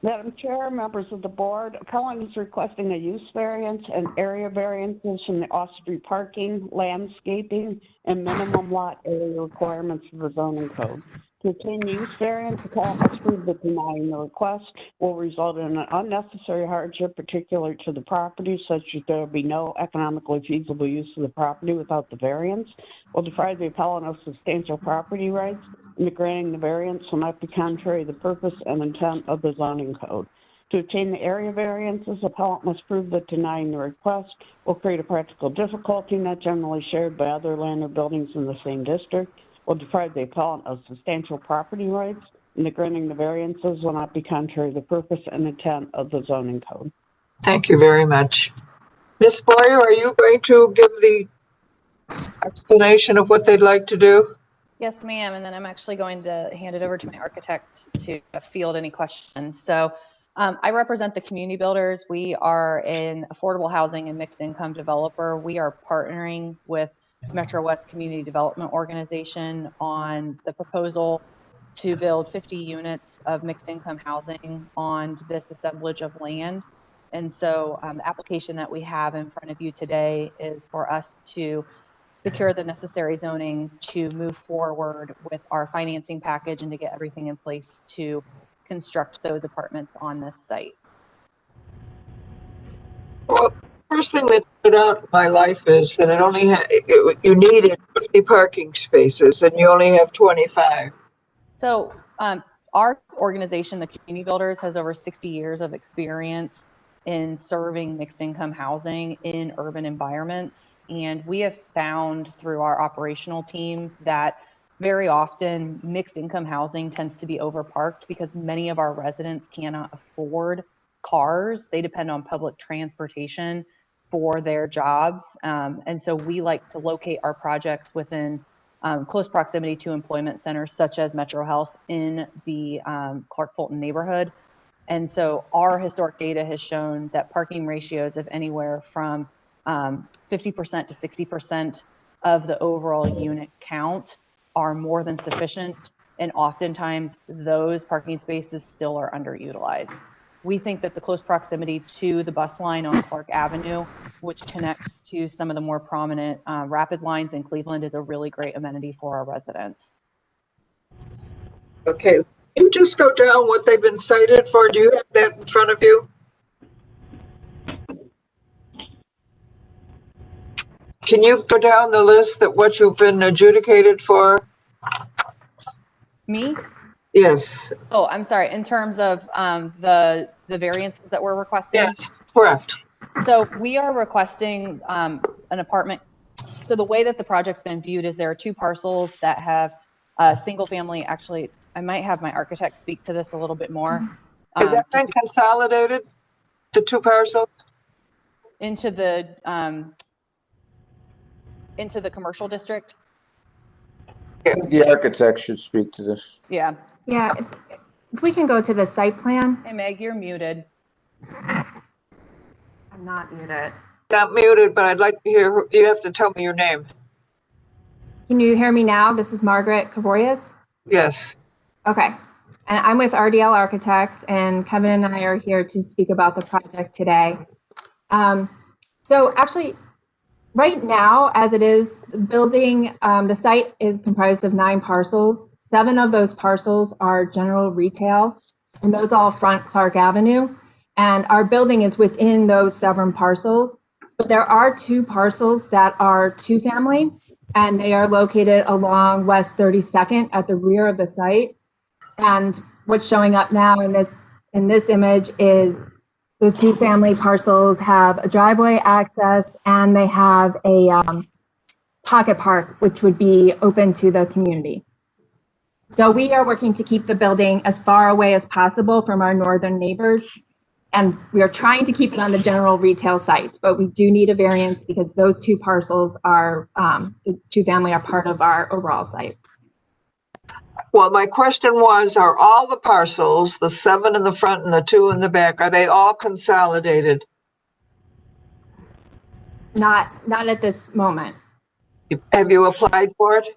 S8: Madam Chair, members of the board, appellant is requesting a use variance and area variances from the off-street parking, landscaping, and minimum lot area requirements of the zoning code. To obtain the use variance, appellant must prove that denying the request will result in an unnecessary hardship particular to the property, such that there will be no economically feasible use of the property without the variance, will deprive the appellant of substantial property rights, and the granting the variance will not be contrary to the purpose and intent of the zoning code. To obtain the area variances, appellant must prove that denying the request will create a practical difficulty not generally shared by other land or buildings in the same district, will deprive the appellant of substantial property rights, and the granting the variances will not be contrary to the purpose and intent of the zoning code.
S6: Thank you very much. Ms. Boyer, are you going to give the explanation of what they'd like to do?
S20: Yes, ma'am. And then I'm actually going to hand it over to my architect to field any questions. So I represent the community builders. We are an affordable housing and mixed income developer. We are partnering with Metro West Community Development Organization on the proposal to build 50 units of mixed income housing on this assemblage of land. And so the application that we have in front of you today is for us to secure the necessary zoning to move forward with our financing package and to get everything in place to construct those apartments on this site.
S6: Well, first thing that stood out in my life is that you needed 50 parking spaces and you only have 25.
S20: So our organization, the Community Builders, has over 60 years of experience in serving mixed income housing in urban environments. And we have found through our operational team that very often mixed income housing tends to be overparked because many of our residents cannot afford cars. They depend on public transportation for their jobs. And so we like to locate our projects within close proximity to employment centers such as Metro Health in the Clark Fulton neighborhood. And so our historic data has shown that parking ratios of anywhere from 50% to 60% of the overall unit count are more than sufficient. And oftentimes those parking spaces still are underutilized. We think that the close proximity to the bus line on Clark Avenue, which connects to some of the more prominent rapid lines in Cleveland, is a really great amenity for our residents.
S6: Okay, you just go down what they've been cited for. Do you have that in front of you? Can you go down the list that what you've been adjudicated for?
S20: Me?
S6: Yes.
S20: Oh, I'm sorry. In terms of the variances that we're requesting?
S6: Yes, correct.
S20: So we are requesting an apartment. So the way that the project's been viewed is there are 2 parcels that have a single family. Actually, I might have my architect speak to this a little bit more.
S6: Has that been consolidated, the 2 parcels?
S20: Into the commercial district?
S1: I think the architect should speak to this.
S20: Yeah.
S18: Yeah, if we can go to the site plan.
S20: Hey, Meg, you're muted.
S18: I'm not muted.
S6: Not muted, but I'd like to hear, you have to tell me your name.
S18: Can you hear me now? This is Margaret Cavorius.
S6: Yes.
S18: Okay. And I'm with RDL Architects, and Kevin and I are here to speak about the project today. So actually, right now, as it is, building, the site is comprised of 9 parcels. 7 of those parcels are general retail, and those all front Clark Avenue. And our building is within those 7 parcels. But there are 2 parcels that are 2-family, and they are located along West 32nd at the rear of the site. And what's showing up now in this image is those 2-family parcels have a driveway access, and they have a pocket park, which would be open to the community. So we are working to keep the building as far away as possible from our northern neighbors. And we are trying to keep it on the general retail sites, but we do need a variance because those 2 parcels are, the 2-family are part of our overall site.
S6: Well, my question was, are all the parcels, the 7 in the front and the 2 in the back, are they all consolidated?
S18: Not at this moment.
S6: Have you applied for it?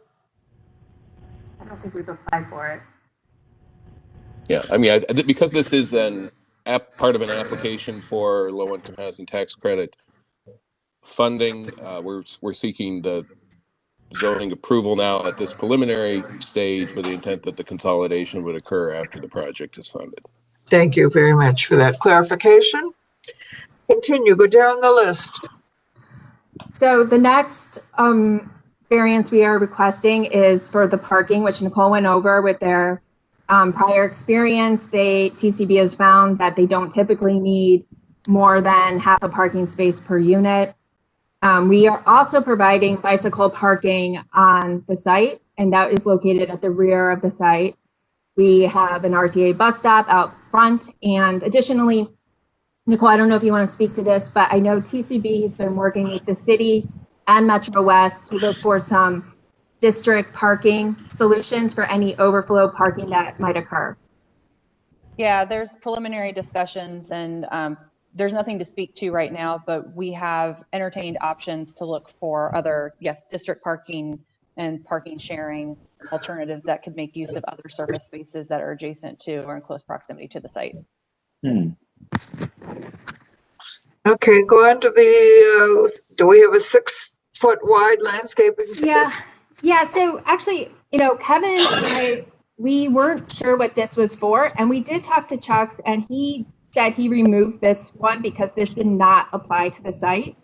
S18: I don't think we've applied for it.
S17: Yeah, I mean, because this is part of an application for low-income housing tax credit funding, we're seeking the zoning approval now at this preliminary stage with the intent that the consolidation would occur after the project is funded.
S6: Thank you very much for that clarification. Continue, go down the list.
S18: So the next variance we are requesting is for the parking, which Nicole went over with their prior experience. TCB has found that they don't typically need more than half a parking space per unit. We are also providing bicycle parking on the site, and that is located at the rear of the site. We have an RTA bus stop out front, and additionally, Nicole, I don't know if you want to speak to this, but I know TCB has been working with the city and Metro West to look for some district parking solutions for any overflow parking that might occur.
S20: Yeah, there's preliminary discussions, and there's nothing to speak to right now, but we have entertained options to look for other, district parking and parking sharing alternatives that could make use of other surface spaces that are adjacent to or in close proximity to the site.
S6: Okay, go on to the, do we have a 6-foot wide landscaping?
S18: Yeah. So actually, Kevin and I, we weren't sure what this was for, and we did talk to Chuck's, and he said he removed this one because this did not apply to the site.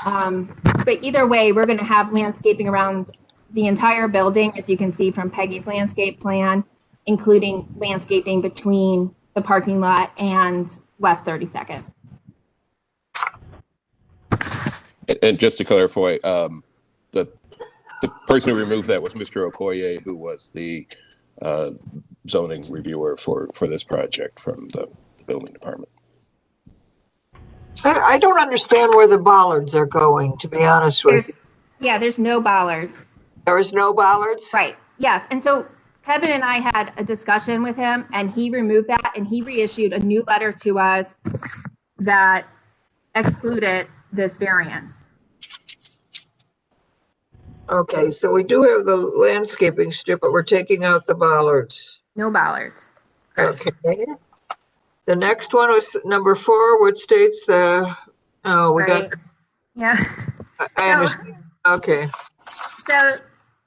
S18: But either way, we're going to have landscaping around the entire building, as you can see from Peggy's landscape plan, including landscaping between the parking lot and West 32nd.
S17: And just to clarify, the person who removed that was Mr. Okoye, who was the zoning reviewer for this project from the building department.
S6: I don't understand where the bollards are going, to be honest with you.
S18: Yeah, there's no bollards.
S6: There is no bollards?
S18: Right, yes. And so Kevin and I had a discussion with him, and he removed that, and he reissued a new letter to us that excluded this variance.
S6: Okay, so we do have the landscaping strip, but we're taking out the bollards.
S18: No bollards.
S6: Okay. The next one was number 4, which states the,
S18: Yeah.
S6: I understand. Okay.
S18: So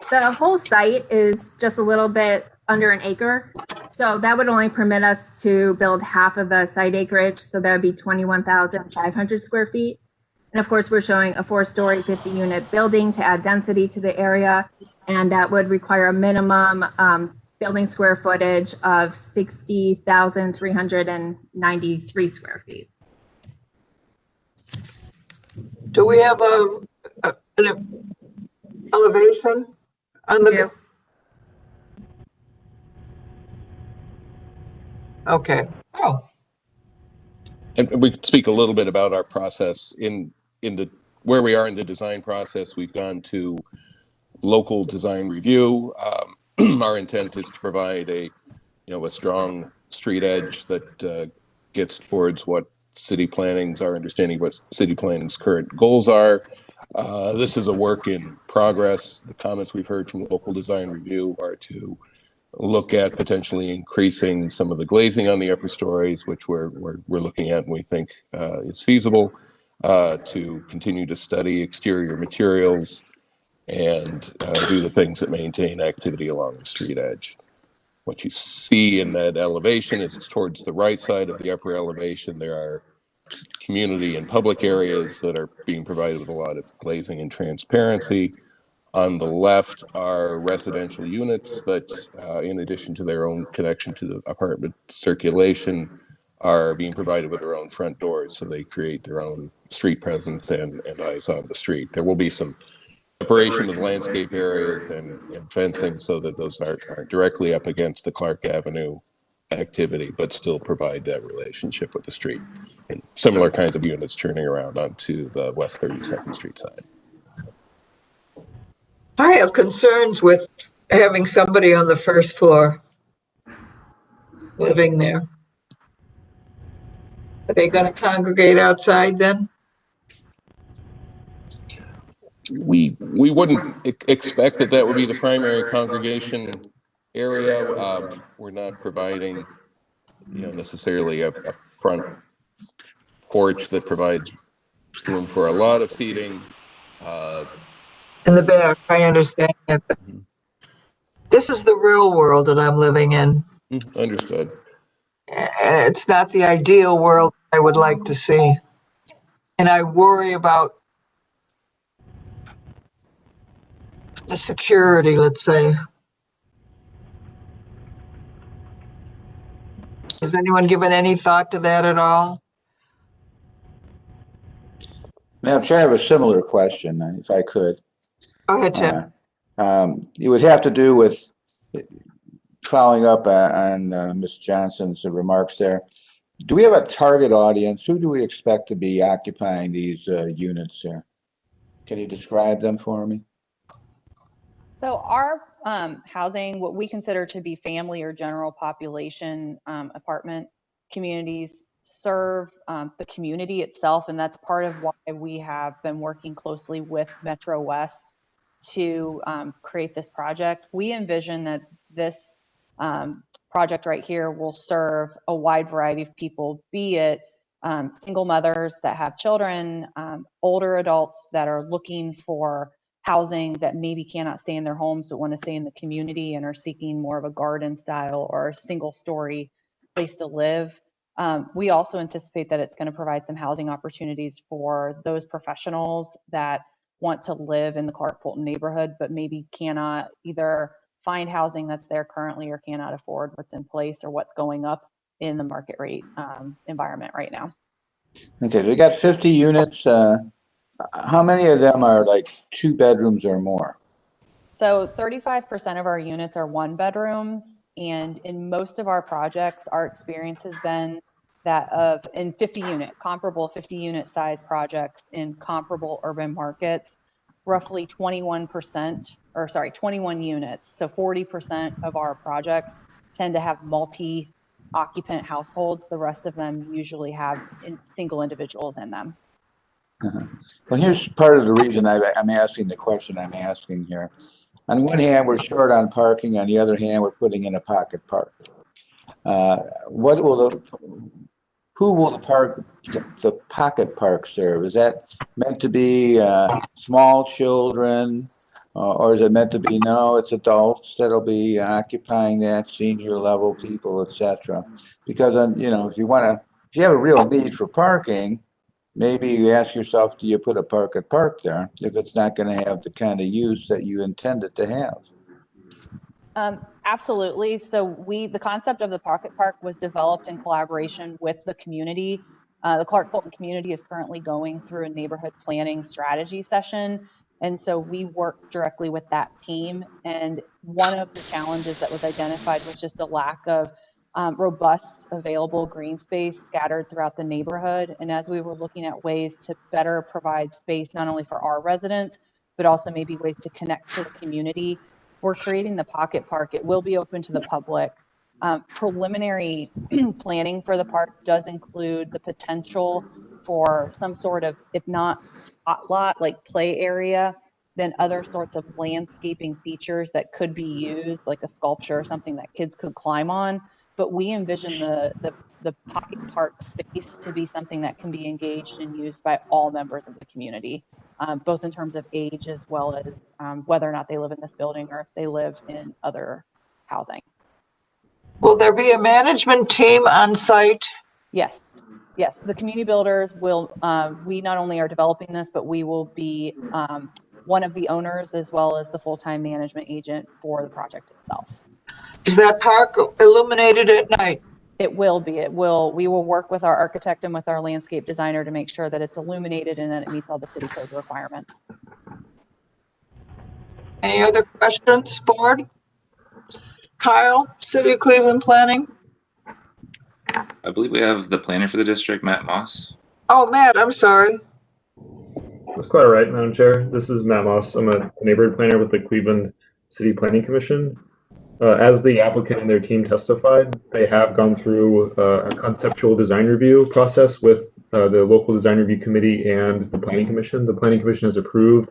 S18: the whole site is just a little bit under an acre. So that would only permit us to build half of the site acreage. So that would be 21,500 square feet. And of course, we're showing a 4-story, 50-unit building to add density to the area. And that would require a minimum building square footage of 60,393 square feet.
S6: Do we have an elevation on the? Okay. Oh.
S17: And we could speak a little bit about our process in the where we are in the design process. We've gone to local design review. Our intent is to provide a strong street edge that gets towards what city planning's, our understanding what city planning's current goals are. This is a work in progress. The comments we've heard from local design review are to look at potentially increasing some of the glazing on the upper stories, which we're looking at and we think is feasible, to continue to study exterior materials and do the things that maintain activity along the street edge. What you see in that elevation is towards the right side of the upper elevation. There are community and public areas that are being provided with a lot of glazing and transparency. On the left are residential units that, in addition to their own connection to the apartment circulation, are being provided with their own front doors, so they create their own street presence and eyes on the street. There will be some separation of landscape areas and fencing so that those aren't directly up against the Clark Avenue activity, but still provide that relationship with the street. And similar kinds of units turning around onto the West 32nd Street side.
S6: I have concerns with having somebody on the first floor living there. Are they going to congregate outside then?
S17: We wouldn't expect that would be the primary congregation area. We're not providing, necessarily a front porch that provides room for a lot of seating.
S6: In the back, I understand that. This is the real world that I'm living in.
S17: Understood.
S6: And it's not the ideal world I would like to see. And I worry about the security, let's say. Has anyone given any thought to that at all?
S1: Madam Chair, I have a similar question, if I could.
S6: Go ahead, Tim.
S1: It would have to do with following up on Ms. Johnson's remarks there. Do we have a target audience? Who do we expect to be occupying these units here? Can you describe them for me?
S20: So our housing, what we consider to be family or general population apartment communities, serve the community itself, and that's part of why we have been working closely with Metro West to create this project. We envision that this project right here will serve a wide variety of people, be it single mothers that have children, older adults that are looking for housing that maybe cannot stay in their homes but want to stay in the community and are seeking more of a garden style or single story place to live. We also anticipate that it's going to provide some housing opportunities for those professionals that want to live in the Clark Fulton neighborhood, but maybe cannot either find housing that's there currently or cannot afford what's in place or what's going up in the market rate environment right now.
S1: Okay, we got 50 units. How many of them are like 2 bedrooms or more?
S20: So 35% of our units are 1 bedrooms, and in most of our projects, our experience has been that in 50 unit, comparable 50 unit size projects in comparable urban markets, roughly 21 units. So 40% of our projects tend to have multi-occupant households. The rest of them usually have single individuals in them.
S1: Well, here's part of the reason I'm asking the question I'm asking here. On one hand, we're short on parking. On the other hand, we're putting in a pocket park. Who will the pocket park serve? Is that meant to be small children, or is it meant to be, no, it's adults that'll be occupying that, senior level people, etc.? Because if you have a real need for parking, maybe you ask yourself, do you put a pocket park there if it's not going to have the kind of use that you intend it to have?
S20: Absolutely. So the concept of the pocket park was developed in collaboration with the community. The Clark Fulton community is currently going through a neighborhood planning strategy session. And so we work directly with that team. And one of the challenges that was identified was just a lack of robust available green space scattered throughout the neighborhood. And as we were looking at ways to better provide space, not only for our residents, but also maybe ways to connect to the community. We're creating the Pocket Park. It will be open to the public. Preliminary planning for the park does include the potential for some sort of, if not hot lot, like play area, then other sorts of landscaping features that could be used, like a sculpture or something that kids could climb on. But we envision the Pocket Park space to be something that can be engaged and used by all members of the community, both in terms of age as well as whether or not they live in this building or if they live in other housing.
S6: Will there be a management team on site?
S20: Yes. Yes, the community builders will, we not only are developing this, but we will be one of the owners as well as the full-time management agent for the project itself.
S6: Is that park illuminated at night?
S20: It will be. We will work with our architect and with our landscape designer to make sure that it's illuminated and that it meets all the city code requirements.
S6: Any other questions, board? Kyle, City of Cleveland Planning?
S9: I believe we have the planner for the district, Matt Moss.
S6: Oh, Matt, I'm sorry.
S19: That's quite all right, Madam Chair. This is Matt Moss. I'm a neighborhood planner with the Cleveland City Planning Commission. As the applicant and their team testified, they have gone through a conceptual design review process with the local design review committee and the Planning Commission. The Planning Commission has approved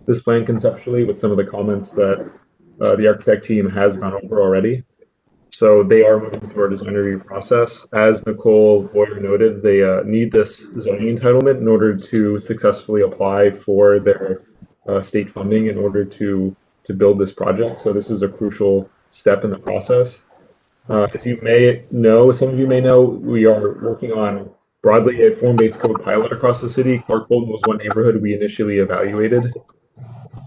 S19: this plan conceptually with some of the comments that the architect team has gone over already. So they are moving through our design review process. As Nicole Boyer noted, they need this zoning entitlement in order to successfully apply for their state funding in order to build this project. So this is a crucial step in the process. As you may know, some of you may know, we are working on broadly a form-based code pilot across the city. Clark Fulton was one neighborhood we initially evaluated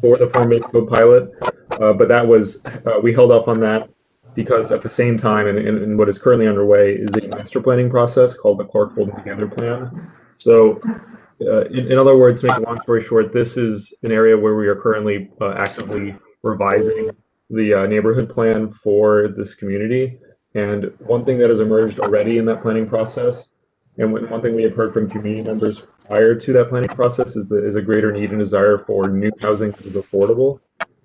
S19: for the form-based code pilot, but that was, we held off on that because at the same time, and what is currently underway is a master planning process called the Clark Fulton Together Plan. So in other words, to make a long story short, this is an area where we are currently actively revising the neighborhood plan for this community. And one thing that has emerged already in that planning process, and one thing we have heard from community members prior to that planning process is a greater need and desire for new housing that is affordable.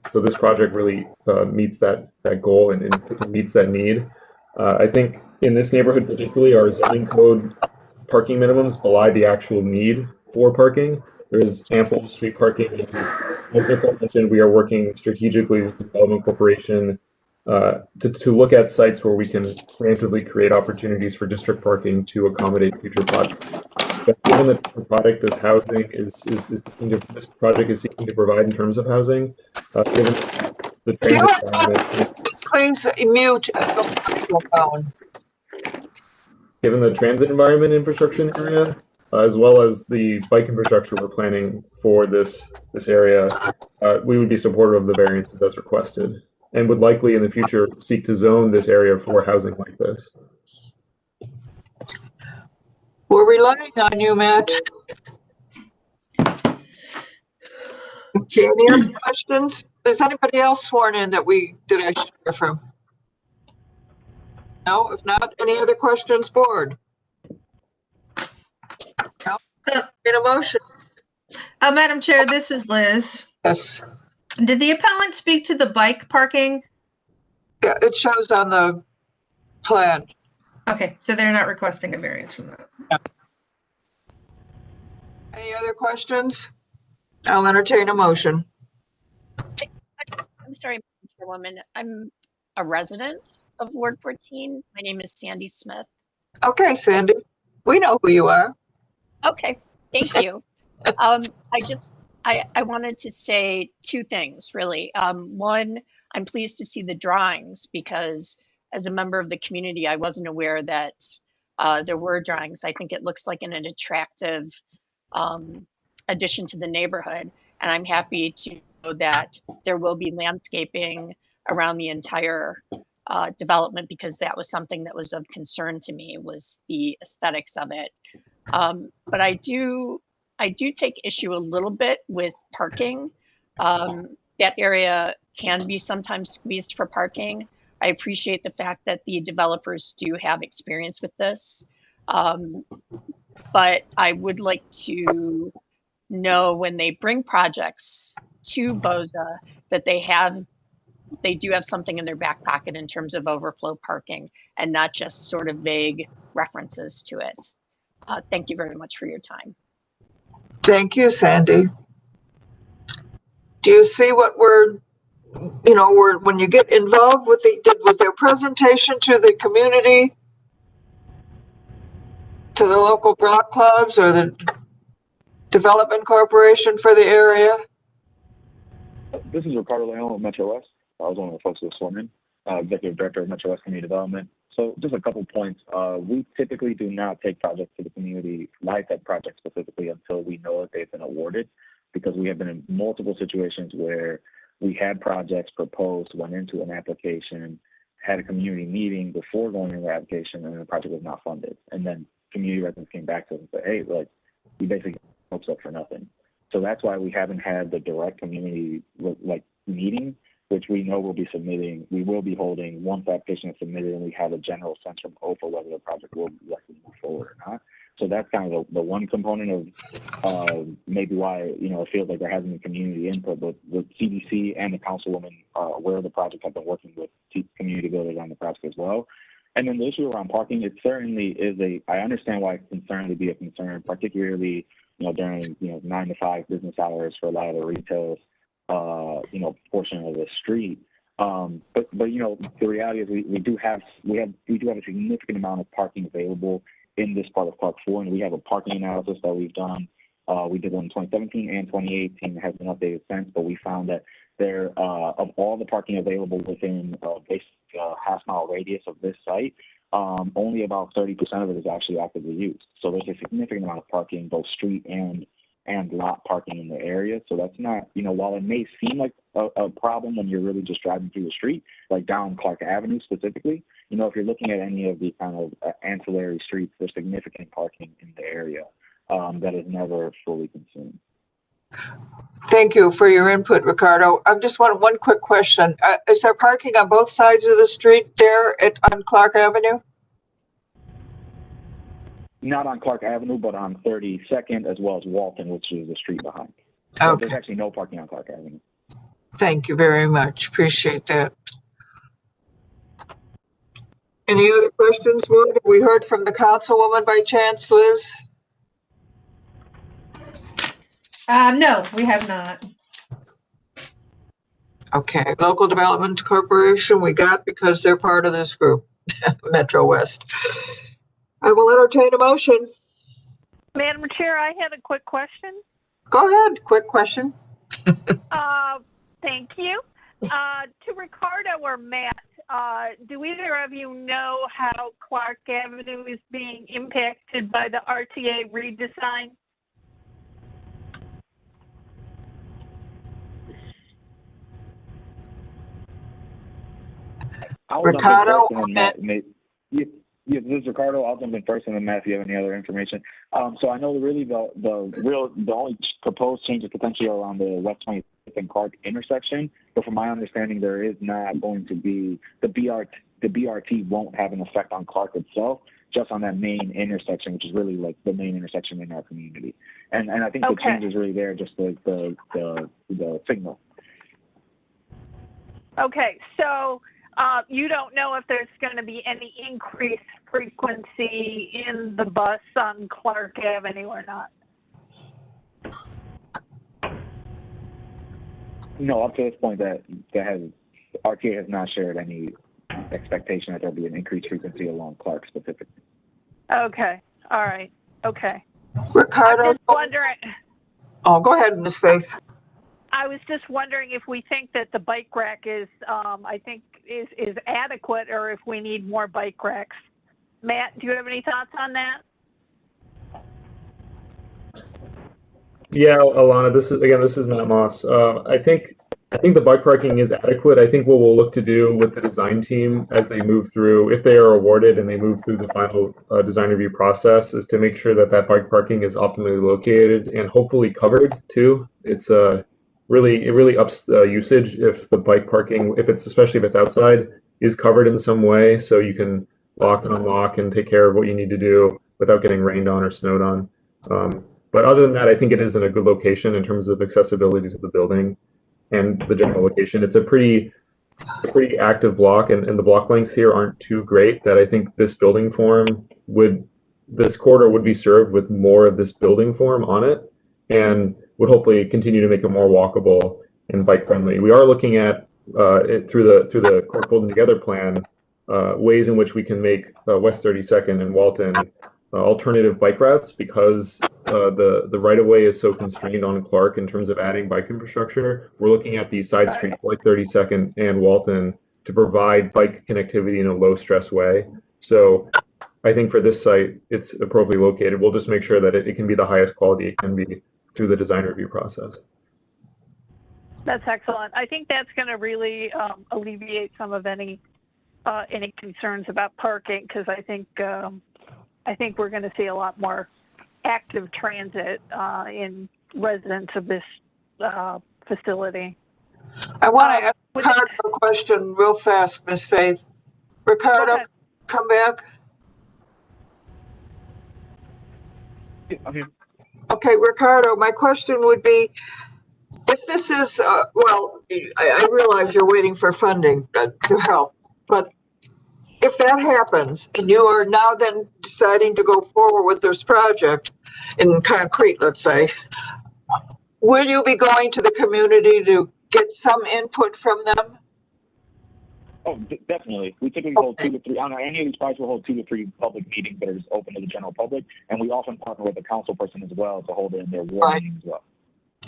S19: So this project really meets that goal and meets that need. I think in this neighborhood particularly, our zoning code parking minimums belie the actual need for parking. There is ample street parking. As Nicole mentioned, we are working strategically with the Development Corporation to look at sites where we can preemptively create opportunities for district parking to accommodate future projects. But given the type of product this housing this project is seeking to provide in terms of housing, given the transit environment,
S6: Please mute your phone.
S19: given the transit environment infrastructure in the area, as well as the bike infrastructure we're planning for this area, we would be supportive of the variance that's requested and would likely in the future seek to zone this area for housing like this.
S6: We're relying on you, Matt. Okay, any other questions? Is anybody else sworn in that I should hear from? No, if not, any other questions, board? No? In a motion.
S3: Madam Chair, this is Liz.
S6: Yes.
S3: Did the appellant speak to the bike parking?
S6: Yeah, it shows on the plan.
S3: Okay, so they're not requesting a variance from that.
S6: No. Any other questions? I'll entertain a motion.
S21: I'm sorry, Chairwoman. I'm a resident of Ward 14. My name is Sandy Smith.
S6: Okay, Sandy. We know who you are.
S21: Okay, thank you. I wanted to say two things, really. One, I'm pleased to see the drawings because as a member of the community, I wasn't aware that there were drawings. I think it looks like an attractive addition to the neighborhood. And I'm happy to know that there will be landscaping around the entire development because that was something that was of concern to me, was the aesthetics of it. But I do take issue a little bit with parking. That area can be sometimes squeezed for parking. I appreciate the fact that the developers do have experience with this. But I would like to know when they bring projects to BOZA that they do have something in their back pocket in terms of overflow parking and not just sort of vague references to it. Thank you very much for your time.
S6: Thank you, Sandy. Do you see what when you get involved with with their presentation to the community, to the local block clubs or the development corporation for the area?
S2: This is Ricardo Leon with Metro West. I was one of the folks who was sworn in, Executive Director of Metro West Community Development. So just a couple points. We typically do not take projects to the community, LIHTC projects specifically, until we know that they've been awarded, because we have been in multiple situations where we had projects proposed, went into an application, had a community meeting before going into the application, and the project was not funded. And then community residents came back to us and said, hey, like, we basically hopes up for nothing. So that's why we haven't had the direct community meeting, which we know we'll be submitting. We will be holding once the application is submitted and we have a general sense from OFA whether the project will likely move forward or not. So that's kind of the one component of maybe why it feels like there hasn't been community input. But the CDC and the councilwoman are aware of the project, have been working with community builders on the project as well. And then the issue around parking, it certainly is I understand why it's concerned to be a concern, particularly during 9 to 5 business hours for a lot of the retail portion of the street. But the reality is we do have a significant amount of parking available in this part of Clark 4, and we have a parking analysis that we've done. We did one in 2017 and 2018. It has been updated since, but we found that there of all the parking available within half-mile radius of this site, only about 30% of it is actually actively used. So there's a significant amount of parking, both street and lot parking in the area. So that's not, while it may seem like a problem when you're really just driving through the street, like down Clark Avenue specifically, if you're looking at any of the kind of ancillary streets, there's significant parking in the area that is never fully consumed.
S6: Thank you for your input, Ricardo. I just want one quick question. Is there parking on both sides of the street there on Clark Avenue?
S2: Not on Clark Avenue, but on 32nd as well as Walton, which is the street behind. So
S6: Okay.
S2: there's actually no parking on Clark Avenue.
S6: Thank you very much. Appreciate that. Any other questions, Wood? Have we heard from the councilwoman by chance, Liz?
S3: No, we have not.
S6: Okay, Local Development Corporation, we got because they're part of this group, Metro West. I will entertain a motion.
S10: Madam Chair, I had a quick question.
S6: Go ahead, quick question.
S10: Thank you. To Ricardo or Matt, do either of you know how Clark Avenue is being impacted by the RTA redesign?
S6: Ricardo,
S2: this is Ricardo. I'll jump in first, and then Matt, if you have any other information. So I know the only proposed changes potentially are around the West 25th and Clark intersection. But from my understanding, there is not going to be the BRT won't have an effect on Clark itself, just on that main intersection, which is really like the main intersection in our community. And I think the change is really there, just the signal.
S10: Okay, so you don't know if there's going to be any increased frequency in the bus on Clark Avenue or not?
S2: No, up to this point, RTA has not shared any expectation that there'll be an increased frequency along Clark specifically.
S10: Okay, all right, okay.
S6: Ricardo,
S10: I'm just wondering.
S6: Oh, go ahead, Ms. Faith.
S10: I was just wondering if we think that the bike rack is adequate, or if we need more bike racks. Matt, do you have any thoughts on that?
S19: Yeah, Alana, this is Matt Moss. I think the bike parking is adequate. I think what we'll look to do with the design team as they move through, if they are awarded and they move through the final design review process, is to make sure that bike parking is optimally located and hopefully covered too. It's it really ups usage if the bike parking, especially if it's outside, is covered in some way, so you can lock and unlock and take care of what you need to do without getting rained on or snowed on. But other than that, I think it is in a good location in terms of accessibility to the building. and the general location. It's a pretty active block, and the block lengths here aren't too great that I think this corridor would be served with more of this building form on it, and would hopefully continue to make it more walkable and bike friendly. We are looking at through the Core Folding Together plan ways in which we can make West 32nd and Walton alternative bike routes, because the right of way is so constrained on Clark in terms of adding bike infrastructure. We're looking at these side streets like 32nd and Walton to provide bike connectivity in a low stress way. So I think for this site, it's appropriately located. We'll just make sure that it can be the highest quality it can be through the design review process.
S10: That's excellent. I think that's going to really alleviate some of any concerns about parking, because I think we're going to see a lot more active transit in residents of this facility.
S6: I want to ask Ricardo a question real fast, Ms. Faith. Ricardo, come back. Okay, Ricardo, my question would be, if this is, well, I realize you're waiting for funding to help, but if that happens and you are now then deciding to go forward with this project in concrete, let's say, will you be going to the community to get some input from them?
S2: Oh, definitely. We typically hold 2 to 3, on any of these projects, we'll hold 2 to 3 public meetings that are just open to the general public. And we often partner with a council person as well to hold in their ward meetings as well.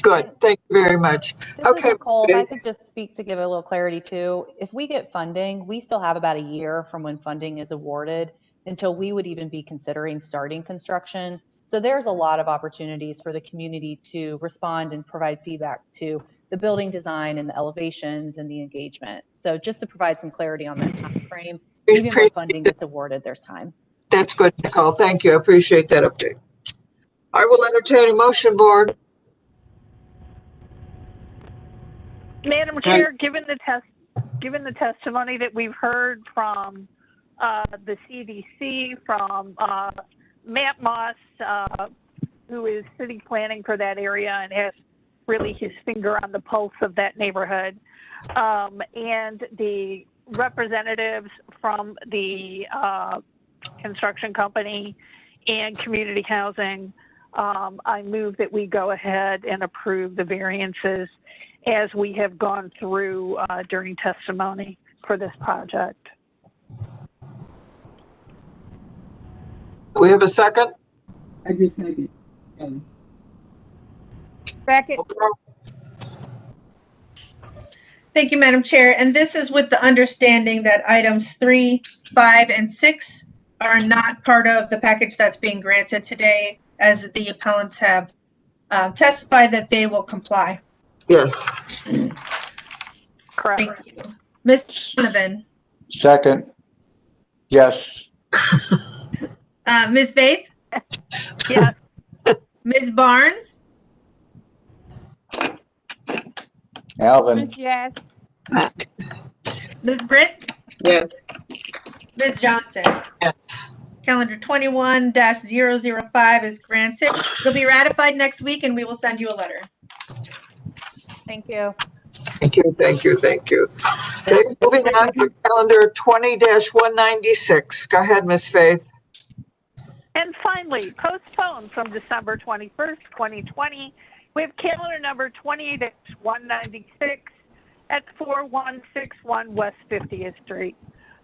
S6: Good, thank you very much.
S20: Okay, Nicole, if I could just speak to give a little clarity too. If we get funding, we still have about a year from when funding is awarded until we would even be considering starting construction. So there's a lot of opportunities for the community to respond and provide feedback to the building design and the elevations and the engagement. So just to provide some clarity on that time frame, even when funding gets awarded, there's time.
S6: That's good, Nicole. Thank you. I appreciate that update. I will entertain a motion, board.
S10: Madam Chair, given the testimony that we've heard from the CDC, from Matt Moss, who is city planning for that area and has really his finger on the pulse of that neighborhood, and the representatives from the construction company and community housing, I move that we go ahead and approve the variances as we have gone through during testimony for this project.
S6: We have a second?
S12: I just second.
S15: Second.
S3: Thank you, Madam Chair. And this is with the understanding that items 3, 5, and 6 are not part of the package that's being granted today, as the appellants have testified that they will comply.
S6: Yes.
S10: Correct.
S3: Thank you. Ms. Donovan.
S1: Second. Yes.
S3: Ms. Faith?
S10: Yes.
S3: Ms. Barnes?
S1: Alvin?
S15: Yes.
S3: Ms. Britt?
S12: Yes.
S3: Ms. Johnson?
S6: Yes.
S3: Calendar 21-005 is granted. It'll be ratified next week and we will send you a letter.
S20: Thank you.
S6: Thank you, thank you, thank you. Okay, moving on to calendar 20-196. Go ahead, Ms. Faith.
S10: And finally, postponed from December 21st, 2020, we have calendar number 20-196 at 4161 West 50th Street.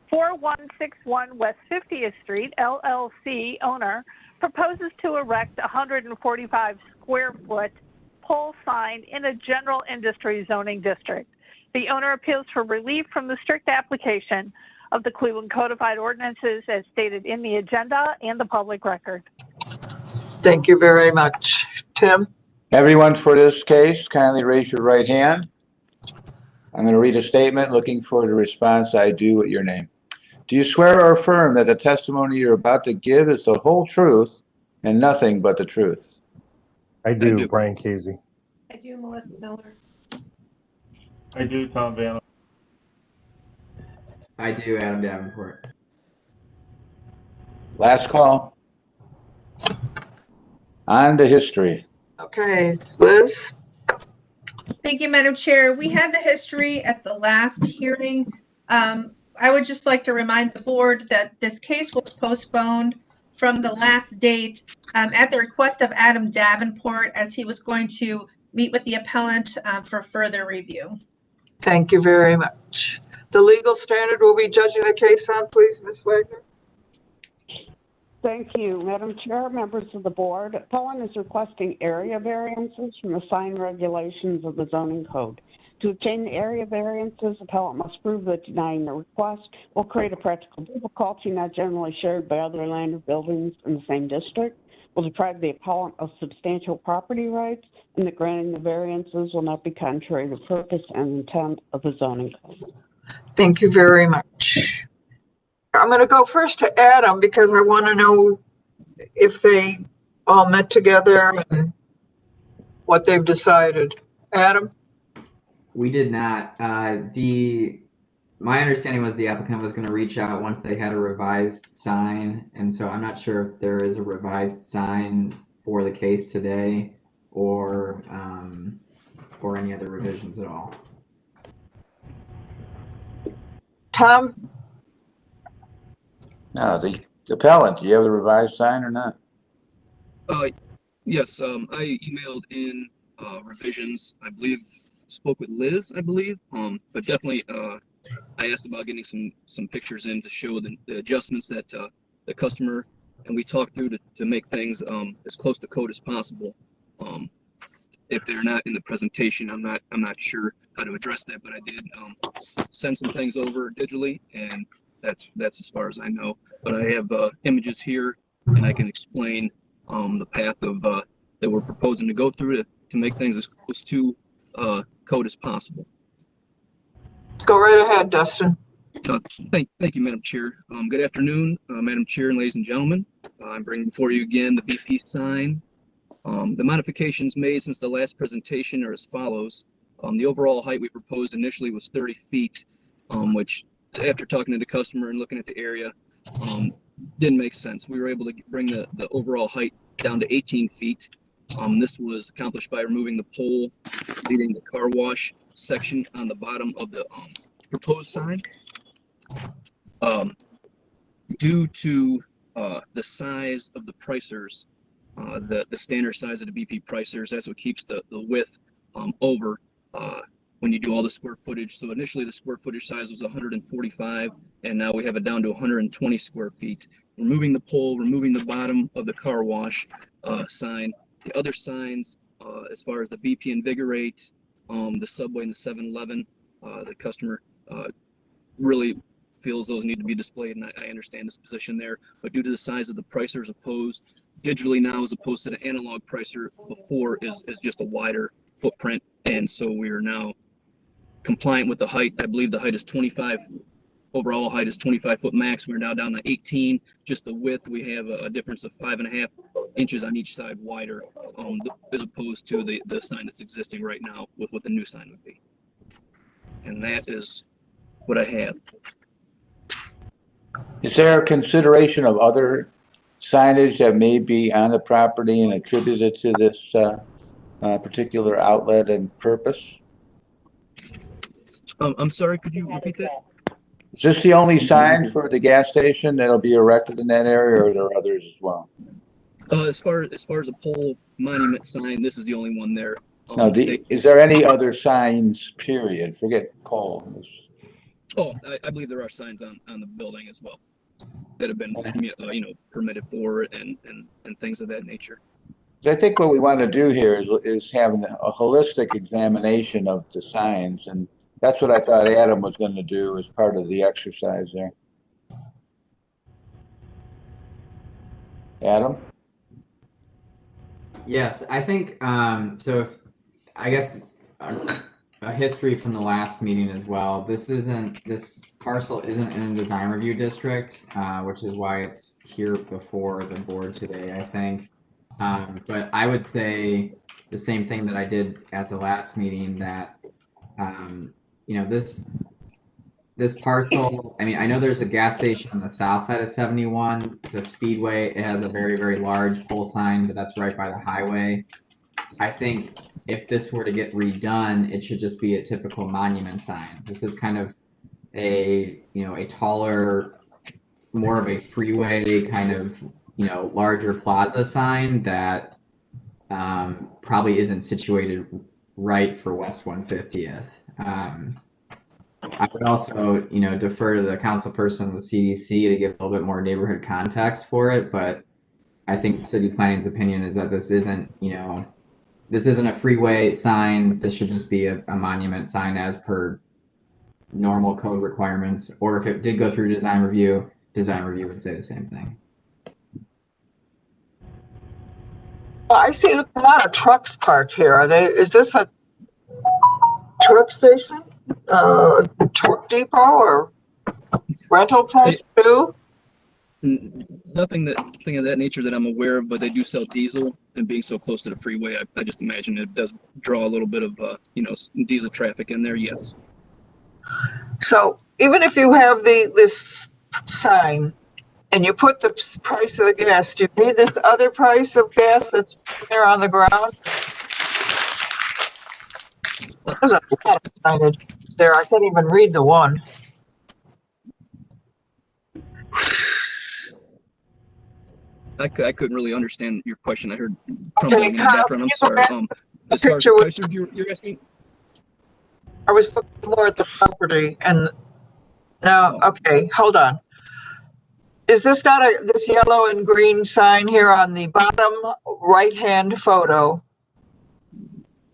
S10: 4161 West 50th Street, LLC owner proposes to erect a 145 square foot pole sign in a general industry zoning district. The owner appeals for relief from the strict application of the Cleveland Codified Ordinances as stated in the agenda and the public record.
S6: Thank you very much. Tim?
S1: Everyone for this case, kindly raise your right hand. I'm going to read a statement looking for the response. I do at your name. Do you swear or affirm that the testimony you're about to give is the whole truth and nothing but the truth?
S14: I do, Brian Casey.
S15: I do, Melissa Miller.
S13: I do, Tom Vanna.
S11: I do, Adam Davenport.
S1: Last call. On to history.
S6: Okay, Liz?
S3: Thank you, Madam Chair. We had the history at the last hearing. I would just like to remind the board that this case was postponed from the last date at the request of Adam Davenport, as he was going to meet with the appellant for further review.
S6: Thank you very much. The legal standard we'll be judging the case on, please, Ms. Wagner.
S8: Thank you, Madam Chair, members of the board. Appellant is requesting area variances from the sign regulations of the zoning code. To obtain the area variances, appellant must prove that denying the request will create a practical difficulty not generally shared by other land or buildings in the same district, will deprive the appellant of substantial property rights, and that granting the variances will not be contrary to purpose and intent of the zoning code.
S6: Thank you very much. I'm going to go first to Adam because I want to know if they all met together and what they've decided. Adam?
S11: We did not. My understanding was the applicant was going to reach out once they had a revised sign, and so I'm not sure if there is a revised sign for the case today, or any other revisions at all.
S6: Tom?
S1: No, the appellant, do you have the revised sign or not?
S5: Yes, I emailed in revisions. I believe spoke with Liz, I believe, but definitely I asked about getting some pictures in to show the adjustments that the customer, and we talked through to make things as close to code as possible. If they're not in the presentation, I'm not sure how to address that, but I did send some things over digitally, and that's as far as I know. But I have images here, and I can explain the path of that we're proposing to go through to make things as close to code as possible.
S6: Go right ahead, Dustin.
S5: Thank you, Madam Chair. Good afternoon, Madam Chair and ladies and gentlemen. I'm bringing before you again the BP sign. The modifications made since the last presentation are as follows. The overall height we proposed initially was 30 feet, which after talking to the customer and looking at the area, didn't make sense. We were able to bring the overall height down to 18 feet. This was accomplished by removing the pole leading the car wash section on the bottom of the proposed sign. Due to the size of the pricers, the standard size of the BP pricers, that's what keeps the width over when you do all the square footage. So initially the square footage size was 145, and now we have it down to 120 square feet. Removing the pole, removing the bottom of the car wash sign. The other signs, as far as the BP Invigorate, the Subway and the 7-Eleven, the customer really feels those need to be displayed, and I understand this position there. But due to the size of the pricers opposed digitally now, as opposed to the analog pricer before, is just a wider footprint, and so we are now compliant with the height. I believe the height is 25. Overall height is 25 foot max. We're now down to 18. Just the width, we have a difference of 5.5 inches on each side wider, as opposed to the sign that's existing right now with what the new sign would be. And that is what I have.
S1: Is there a consideration of other signage that may be on the property and attributed to this particular outlet and purpose?
S5: I'm sorry, could you repeat that?
S1: Is this the only sign for the gas station that'll be erected in that area, or are there others as well?
S5: As far as a pole monument sign, this is the only one there.
S1: No, is there any other signs, period? Forget poles.
S5: Oh, I believe there are signs on the building as well that have been permitted for it and things of that nature.
S1: So I think what we want to do here is have a holistic examination of the signs, and that's what I thought Adam was going to do as part of the exercise there. Adam?
S11: Yes, I think so. If I guess a history from the last meeting as well. This parcel isn't in a design review district, which is why it's here before the board today, I think. But I would say the same thing that I did at the last meeting, that this parcel, I mean, I know there's a gas station on the south side of 71. It's a speedway. It has a very, very large pole sign, but that's right by the highway. I think if this were to get redone, it should just be a typical monument sign. This is kind of a, a taller, more of a freeway kind of, larger plaza sign that probably isn't situated right for West 150th. I would also, defer to the council person with CDC to give a little bit more neighborhood context for it, but I think city planning's opinion is that this isn't, this isn't a freeway sign. This should just be a monument sign as per normal code requirements. Or if it did go through design review would say the same thing.
S6: Well, I see a lot of trucks parked here. Is this a truck station? Truck depot or rental place too?
S5: Nothing of that nature that I'm aware of, but they do sell diesel, and being so close to the freeway, I just imagine it does draw a little bit of diesel traffic in there. Yes.
S6: So even if you have this sign and you put the price of the gas, do you need this other price of gas that's there on the ground? There's a lot of signage there. I can't even read the one.
S5: I couldn't really understand your question. I heard
S6: Okay,
S5: crumbling in the
S6: Tom,
S5: background. I'm
S6: can you go
S5: sorry.
S6: back
S5: As
S6: the
S5: far as
S6: picture with-
S5: prices you're asking?
S6: I was looking more at the property and now, okay, hold on. Is this not this yellow and green sign here on the bottom right-hand photo?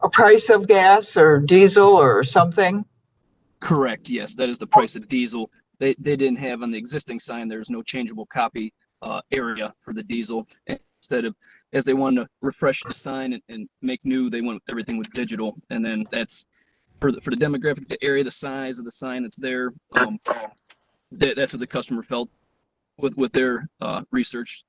S6: A price of gas or diesel or something?
S5: Correct. Yes, that is the price of diesel. They didn't have on the existing sign. There's no changeable copy area for the diesel. Instead of, as they wanted to refresh the sign and make new, they want everything with digital. And then that's for the demographic, the area, the size of the sign that's there. That's what the customer felt with their research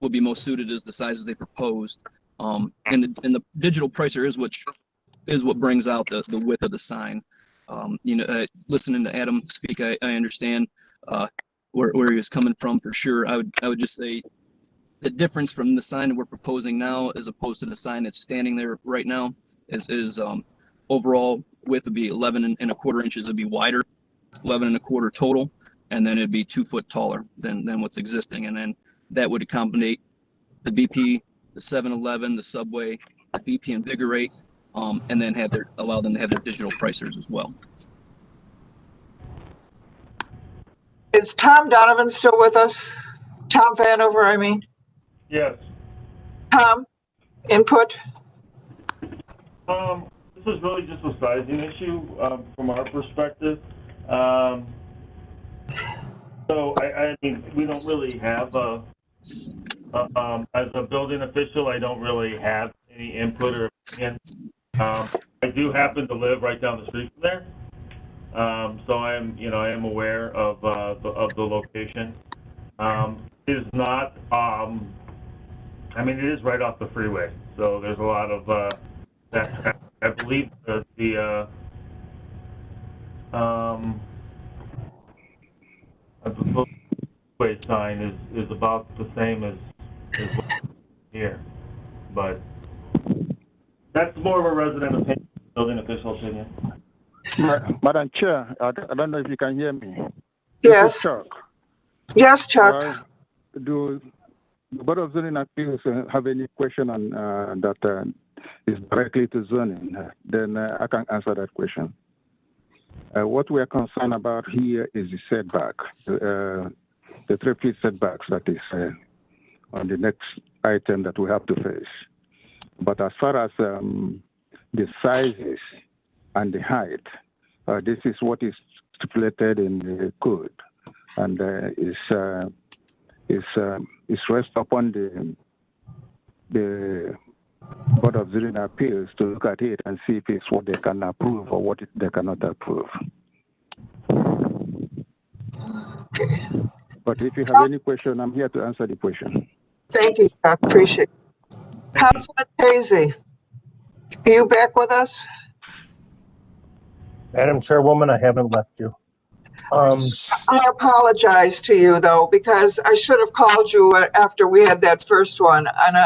S5: would be most suited as the sizes they proposed. And the digital pricer is what brings out the width of the sign. Listening to Adam speak, I understand where he was coming from for sure. I would just say the difference from the sign that we're proposing now as opposed to the sign that's standing there right now is overall width would be 11.25 inches. It'd be wider, 11.25 total, and then it'd be 2 foot taller than what's existing. And then that would accommodate the BP, the 7-Eleven, the Subway, the BP Invigorate, and then allow them to have their digital pricers as well.
S6: Is Tom Donovan still with us? Tom Vanover, I mean?
S13: Yes.
S6: Tom, input?
S13: This is really just a sizing issue from our perspective. So I mean, we don't really have as a building official, I don't really have any input or opinion. I do happen to live right down the street from there. So I am aware of the location. It is not, I mean, it is right off the freeway. So there's a lot of, that, I believe that the freeway sign is about the same as here. But that's more of a resident opinion, building official opinion.
S7: Madam Chair, I don't know if you can hear me.
S6: Yes.
S7: Chuck.
S6: Yes, Chuck.
S7: Do the Board of Zoning Appeals have any question on that is directly to zoning? Then I can answer that question. What we are concerned about here is the setback, the 3 feet setbacks that is on the next item that we have to face. But as far as the sizes and the height, this is what is stipulated in the code, and is rest upon the Board of Zoning Appeals to look at it and see if it's what they can approve or what they cannot approve. But if you have any question, I'm here to answer the question.
S6: Thank you, Chuck. Appreciate it. Councilman Casey, are you back with us?
S14: Madam Chairwoman, I haven't left you.
S6: I apologize to you though, because I should have called you after we had that first one. And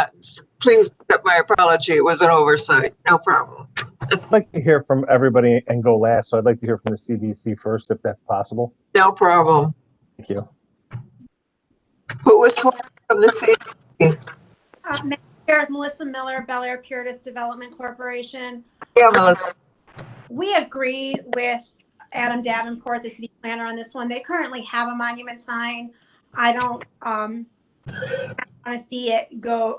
S6: please accept my apology. It was an oversight. No problem.
S14: I'd like to hear from everybody and go last, so I'd like to hear from the CDC first, if that's possible.
S6: No problem.
S14: Thank you.
S6: Who was sworn from the CDC?
S15: Madam Chair, Melissa Miller, Bel Air Puritas Development Corporation.
S6: Yeah, Melissa.
S15: We agree with Adam Davenport, the city planner, on this one. They currently have a monument sign. I don't want to see it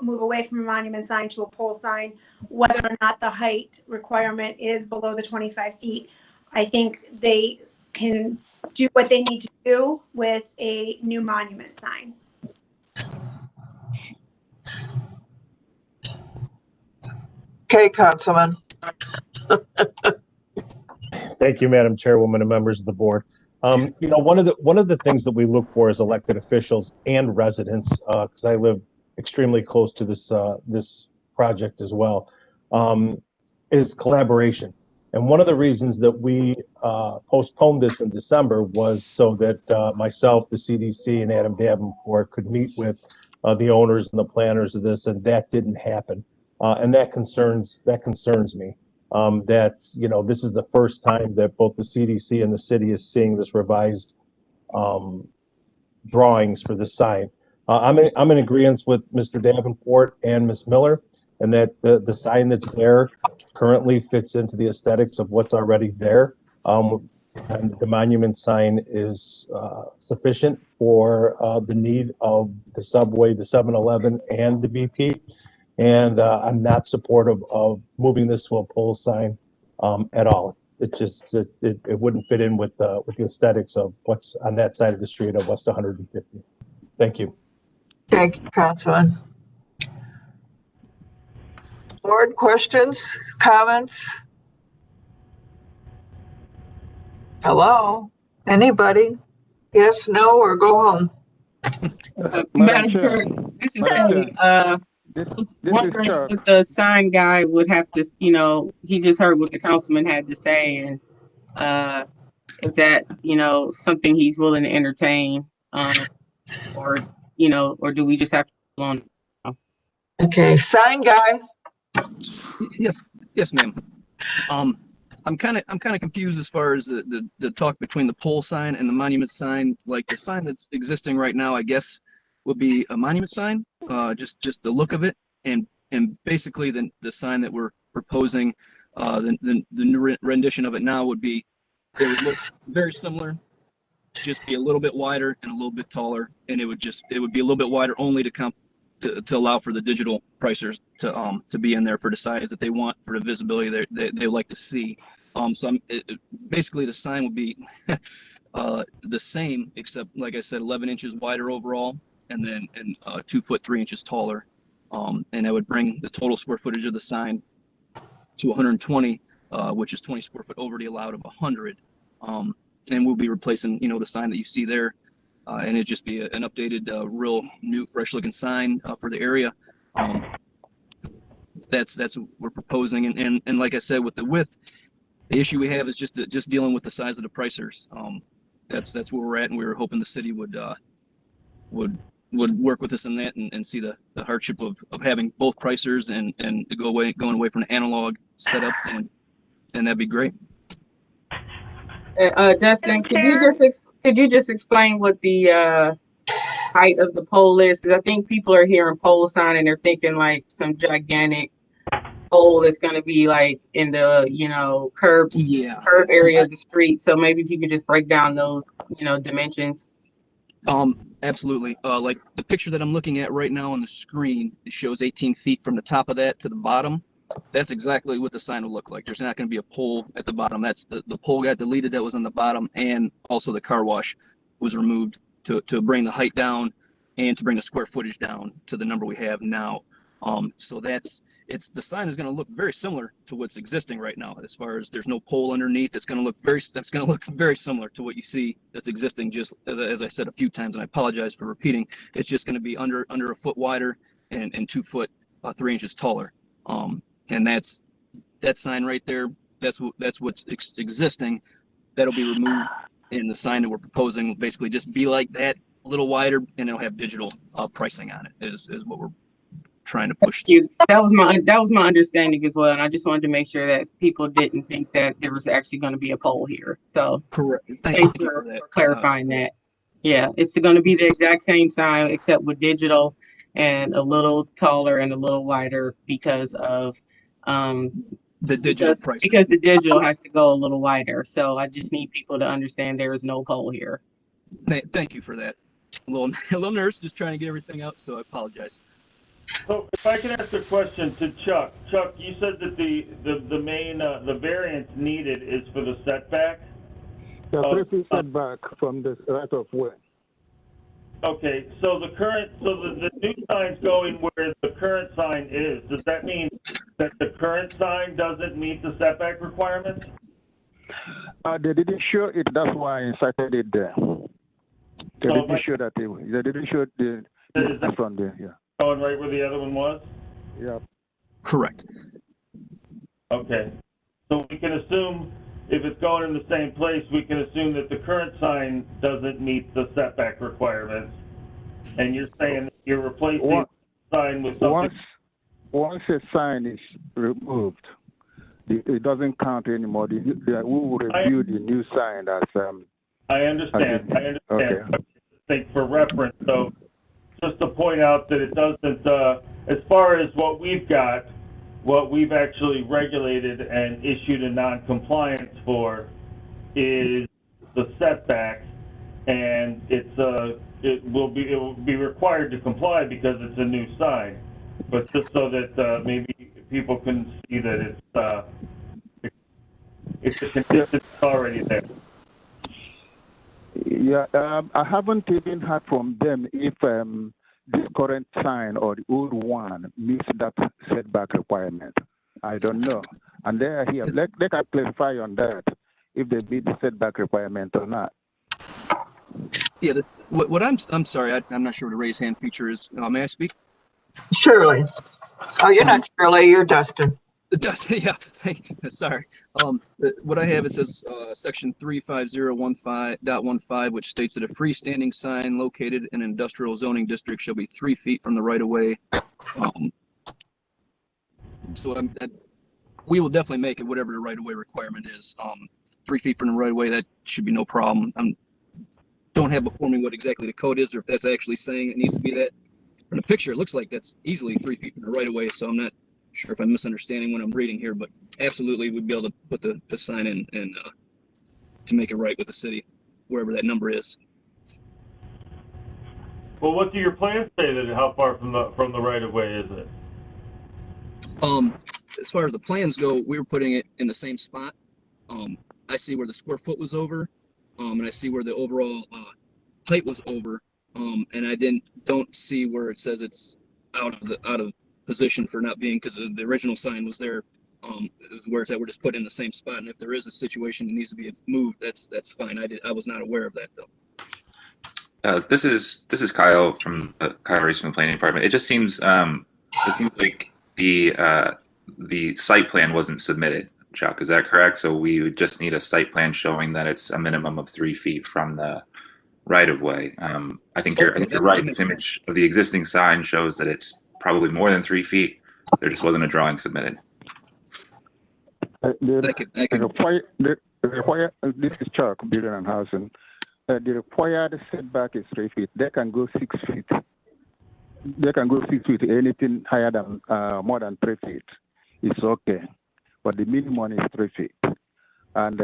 S15: move away from a monument sign to a pole sign, whether or not the height requirement is below the 25 feet. I think they can do what they need to do with a new monument sign.
S6: Okay, Councilman.
S14: Thank you, Madam Chairwoman and members of the board. You know, one of the things that we look for as elected officials and residents, because I live extremely close to this project as well, is collaboration. And one of the reasons that we postponed this in December was so that myself, the CDC, and Adam Davenport could meet with the owners and the planners of this, and that didn't happen. And that concerns me. That, you know, this is the first time that both the CDC and the city is seeing this revised drawings for the sign. I'm in agreement with Mr. Davenport and Ms. Miller, and that the sign that's there currently fits into the aesthetics of what's already there. And the monument sign is sufficient for the need of the subway, the 7-Eleven, and the BP. And I'm not supportive of moving this to a pole sign at all. It just it wouldn't fit in with the aesthetics of what's on that side of the street of West 150. Thank you.
S6: Thank you, Councilman. Board questions, comments? Hello? Anybody? Yes, no, or go home?
S12: Madam Chair, this is Kelly. Wondering what the sign guy would have to, you know, he just heard what the councilman had to say, and is that, you know, something he's willing to entertain, or, you know, or do we just have to go on?
S6: Okay, sign guy.
S5: Yes, ma'am. I'm kind of confused as far as the talk between the pole sign and the monument sign. Like the sign that's existing right now, I guess, would be a monument sign, just the look of it, and basically the sign that we're proposing, the new rendition of it now would be, it would look very similar, just be a little bit wider and a little bit taller, and it would be a little bit wider only to allow for the digital pricers to be in there for the size that they want, for the visibility they like to see. So basically the sign would be the same, except, like I said, 11 inches wider overall, and then 2 foot 3 inches taller, and that would bring the total square footage of the sign to 120, which is 20 square foot over the allowed of 100. And we'll be replacing, you know, the sign that you see there, and it'd just be an updated, real new, fresh looking sign for the area. That's what we're proposing, and like I said, with the width, the issue we have is just dealing with the size of the pricers. That's where we're at, and we were hoping the city would work with us in that, and see the hardship of having both pricers and going away from the analog setup, and that'd be great.
S12: Dustin, could you just explain what the height of the pole is? Because I think people are hearing pole sign and they're thinking like some gigantic pole that's going to be like in the, you know, curved area of the street. So maybe if you could just break down those, you know, dimensions.
S5: Absolutely. Like the picture that I'm looking at right now on the screen, it shows 18 feet from the top of that to the bottom. That's exactly what the sign will look like. There's not going to be a pole at the bottom. That's the pole got deleted that was on the bottom, and also the car wash was removed to bring the height down and to bring the square footage down to the number we have now. So the sign is going to look very similar to what's existing right now. As far as there's no pole underneath, that's going to look very similar to what you see that's existing. Just as I said a few times, and I apologize for repeating, it's just going to be under a foot wider and 2 foot 3 inches taller. And that sign right there, that's what's existing. That'll be removed, and the sign that we're proposing will basically just be like that, a little wider, and it'll have digital pricing on it, is what we're trying to push.
S12: That was my understanding as well, and I just wanted to make sure that people didn't think that there was actually going to be a pole here. So
S5: correct.
S12: Thanks for clarifying that. Yeah, it's going to be the exact same sign except with digital and a little taller and a little wider because of
S5: the digital price.
S12: Because the digital has to go a little wider. So I just need people to understand there is no pole here.
S5: Thank you for that. A little nervous, just trying to get everything out, so I apologize.
S13: So if I can ask a question to Chuck. Chuck, you said that the main the variance needed is for the setback.
S7: The 3 feet setback from the right of way.
S13: Okay, so the new sign's going where the current sign is. Does that mean that the current sign doesn't meet the setback requirements?
S7: They didn't show it. That's why I cited it there. They didn't show that. They didn't show the this one there. Yeah.
S13: Going right where the other one was?
S7: Yeah.
S5: Correct.
S13: Okay. So we can assume if it's going in the same place, we can assume that the current sign doesn't meet the setback requirements. And you're saying that you're replacing the sign with something.
S7: Once a sign is removed, it doesn't count anymore. We will review the new sign as.
S13: I understand. I understand.
S7: Okay.
S13: I think for reference, so just to point out that it doesn't. As far as what we've got. What we've actually regulated and issued a non-compliance for is the setbacks, and it will be required to comply because it's a new sign. But just so that maybe people can see that it's a condition that's already there.
S7: Yeah, I haven't even heard from them if this current sign or the old one meets that setback requirement. I don't know. And they are here. They can clarify on that, if they meet the setback requirement or not.
S5: Yeah, what I'm sorry, I'm not sure what a raise hand feature is. May I speak?
S6: Shirley. Oh, you're not Shirley, you're Dustin.
S5: Dustin, yeah, thank you. Sorry. What I have, it says section 35015.15, which states that a freestanding sign located in an industrial zoning district shall be 3 feet from the right of way. So we will definitely make it whatever the right of way requirement is. 3 feet from the right of way, that should be no problem. Don't have before me what exactly the code is or if that's actually saying it needs to be that. From the picture, it looks like that's easily 3 feet from the right of way, so I'm not sure if I'm misunderstanding what I'm reading here, but absolutely we'd be able to put the sign in and to make it right with the city, wherever that number is.
S13: Well, what do your plans say that how far from the right of way is it?
S5: As far as the plans go, we were putting it in the same spot. I see where the square foot was over, and I see where the overall height was over, and I don't see where it says it's out of position for not being, because the original sign was there. Is where it's at. We're just put in the same spot, and if there is a situation that needs to be moved, that's fine. I was not aware of that though.
S9: This is Kyle from Kyle Reese from the planning department. It just seems like the site plan wasn't submitted. Chuck, is that correct? So we would just need a site plan showing that it's a minimum of 3 feet from the right of way. I think you're right. This image of the existing sign shows that it's probably more than 3 feet. There just wasn't a drawing submitted.
S7: This is Chuck, Building and Housing. The required setback is 3 feet. They can go 6 feet. They can go 6 feet. Anything higher than more than 3 feet is okay, but the minimum is 3 feet. And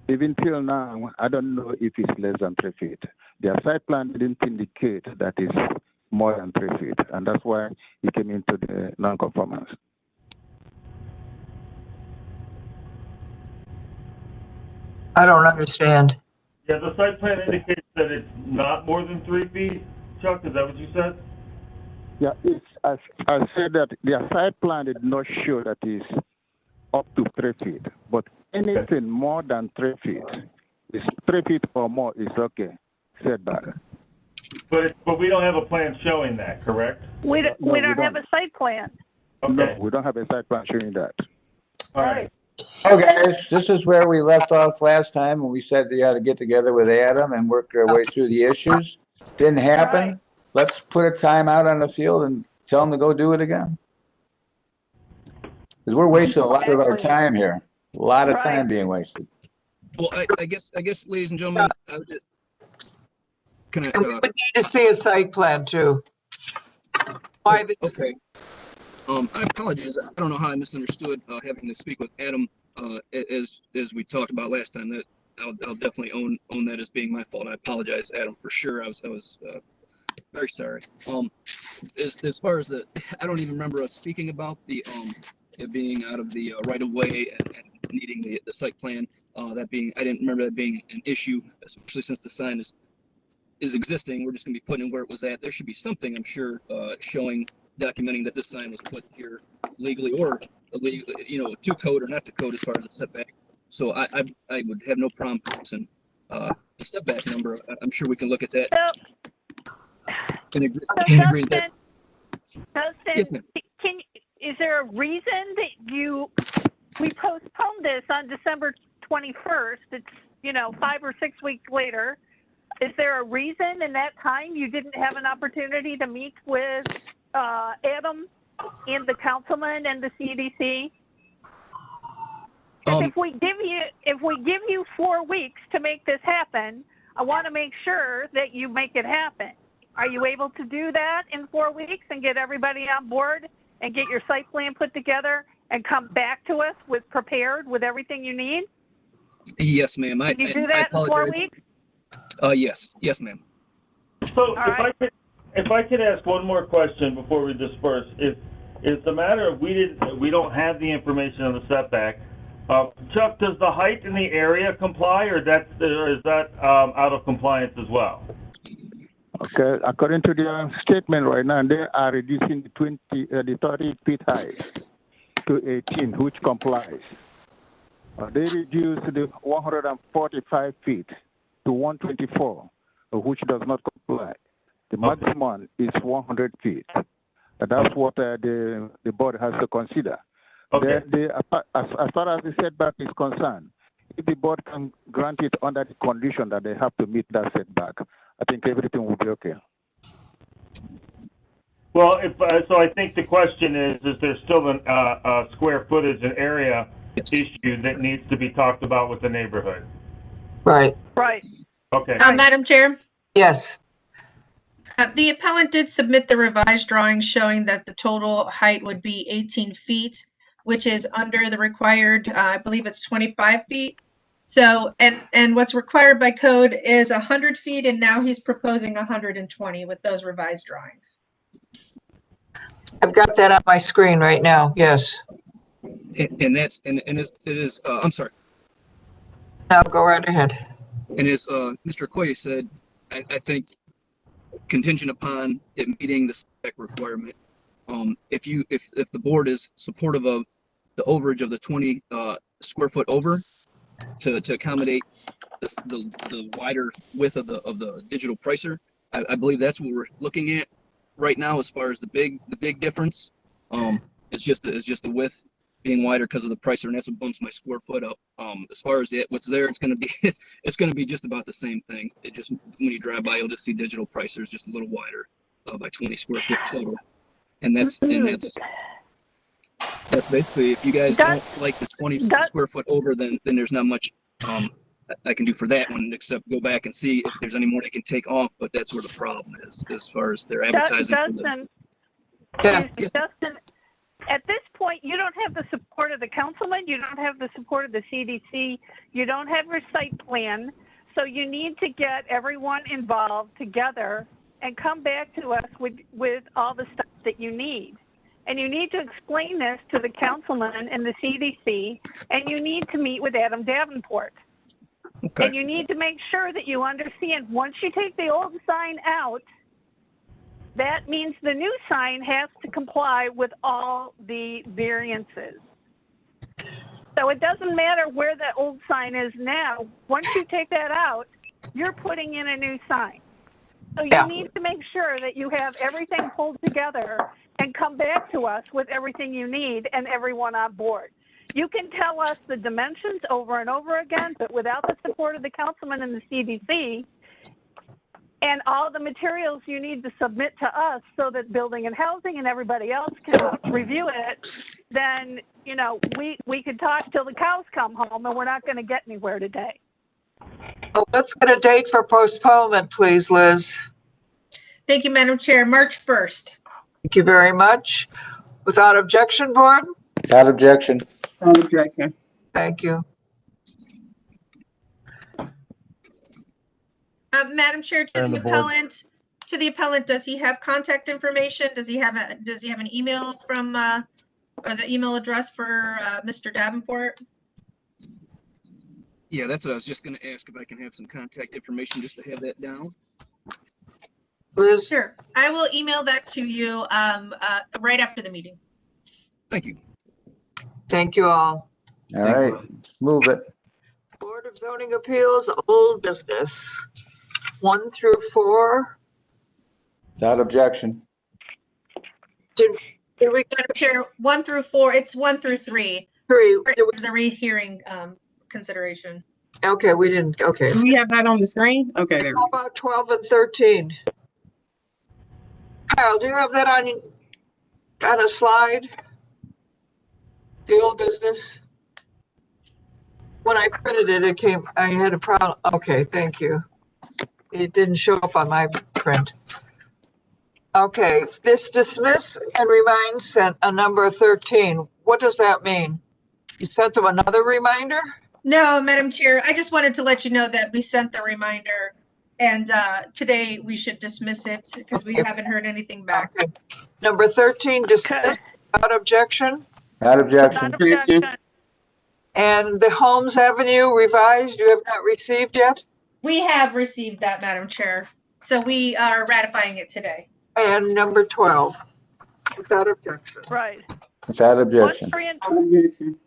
S7: even till now, I don't know if it's less than 3 feet. Their site plan didn't indicate that it's more than 3 feet, and that's why it came into the non-conformance.
S6: I don't understand.
S13: Yeah, the site plan indicates that it's not more than 3 feet. Chuck, is that what you said?
S7: Yeah, I said that their site plan did not show that it's up to 3 feet, but anything more than 3 feet, is 3 feet or more is okay, setback.
S13: But we don't have a plan showing that, correct?
S10: We don't have a site plan.
S13: Okay.
S7: No, we don't have a site plan showing that.
S13: All right.
S1: Okay, guys, this is where we left off last time when we said they ought to get together with Adam and work our way through the issues. Didn't happen. Let's put a time out on the field and tell them to go do it again. Because we're wasting a lot of our time here. A lot of time being wasted.
S5: Well, I guess, ladies and gentlemen, can I?
S6: And we would need to see a site plan too. Why this?
S5: Okay. I apologize. I don't know how I misunderstood having to speak with Adam as we talked about last time. That I'll definitely own that as being my fault. I apologize, Adam, for sure. I was very sorry. As far as I don't even remember us speaking about the it being out of the right of way and needing the site plan. I didn't remember that being an issue, especially since the sign is existing. We're just gonna be putting it where it was at. There should be something, I'm sure, documenting that this sign was put here legally or illegally, to code or not to code as far as the setback. So I would have no problem fixing the setback number. I'm sure we can look at that.
S10: Dustin,
S5: Yes, ma'am.
S10: Is there a reason that we postponed this on December 21st? It's 5 or 6 weeks later. Is there a reason in that time you didn't have an opportunity to meet with Adam and the councilman and the CDC? If we give you 4 weeks to make this happen, I want to make sure that you make it happen. Are you able to do that in 4 weeks and get everybody on board and get your site plan put together and come back to us prepared with everything you need?
S5: Yes, ma'am.
S10: Can you do that in 4 weeks?
S5: Yes, ma'am.
S13: So if I could ask one more question before we disperse, it's a matter of we don't have the information on the setback. Chuck, does the height in the area comply, or is that out of compliance as well?
S7: Okay, according to their statement right now, they are reducing the 30 feet high to 18, which complies. They reduced the 145 feet to 124, which does not comply. The maximum is 100 feet. That's what the board has to consider.
S13: Okay.
S7: As far as the setback is concerned, if the board can grant it under the condition that they have to meet that setback, I think everything will be okay.
S13: Well, so I think the question is there still a square footage and area issue that needs to be talked about with the neighborhood?
S6: Right.
S10: Right.
S13: Okay.
S3: Madam Chair?
S6: Yes.
S3: The appellant did submit the revised drawings showing that the total height would be 18 feet, which is under the required, I believe it's 25 feet. So, and what's required by code is 100 feet, and now he's proposing 120 with those revised drawings.
S6: I've got that on my screen right now. Yes.
S5: And it is. I'm sorry.
S6: Now go right ahead.
S5: And as Mr. Okoye said, I think contingent upon it meeting the spec requirement, if the board is supportive of the overage of the 20 square foot over to accommodate the wider width of the digital pricer, I believe that's what we're looking at right now as far as the big difference. It's just the width being wider because of the pricer, and that's what bumps my square foot up. As far as what's there, it's gonna be just about the same thing. It just, when you drive by, you'll just see digital pricers just a little wider by 20 square foot total, and that's basically, if you guys don't like the 20 square foot over, then there's not much I can do for that one except go back and see if there's any more they can take off. But that's where the problem is as far as their advertising.
S10: Dustin, at this point, you don't have the support of the councilman, you don't have the support of the CDC, you don't have your site plan, so you need to get everyone involved together and come back to us with all the stuff that you need. And you need to explain this to the councilman and the CDC, and you need to meet with Adam Davenport. Okay. And you need to make sure that you understand, once you take the old sign out, that means the new sign has to comply with all the variances. So it doesn't matter where the old sign is now. Once you take that out, you're putting in a new sign. So you need to make sure that you have everything pulled together and come back to us with everything you need and everyone on board. You can tell us the dimensions over and over again, but without the support of the councilman and the CDC, and all the materials you need to submit to us so that building and housing and everybody else can review it, then, you know, we could talk till the cows come home, and we're not going to get anywhere today.
S6: Well, let's get a date for postponement, please, Liz.
S3: Thank you, Madam Chair. March 1st.
S6: Thank you very much. Without objection, board?
S1: Without objection.
S12: Without objection.
S6: Thank you.
S3: Madam Chair, to
S14: And
S3: the
S14: the board.
S3: appellant, does he have contact information? Does he have an email from, or the email address for Mr. Davenport?
S5: Yeah, that's what I was just going to ask, if I can have some contact information just to have that down.
S6: Liz?
S3: Sure. I will email that to you right after the meeting.
S5: Thank you.
S6: Thank you all.
S1: All right, let's move it.
S6: Board of Zoning Appeals, old business. 1 through 4.
S1: Without objection.
S6: Did we?
S3: Madam Chair, 1 through 4, it's 1 through 3.
S6: 3.
S3: The rehearing consideration.
S6: Okay, we didn't, okay.
S12: Do we have that on the screen? Okay, there.
S6: How about 12 and 13? Kyle, do you have that on a slide? The old business? When I printed it, it came, I had a problem. Okay, thank you. It didn't show up on my print. Okay, this dismiss and remind sent a number 13. What does that mean? You sent them another reminder?
S3: No, Madam Chair, I just wanted to let you know that we sent the reminder, and today we should dismiss it because we haven't heard anything back.
S6: Okay. Number 13, dismiss without objection.
S1: Without objection.
S10: Without objection.
S6: And the Holmes Avenue revised, you have not received yet?
S3: We have received that, Madam Chair. So we are ratifying it today.
S6: And number 12, without objection.
S10: Right.
S1: Without objection.
S10: 1, 3, and 2.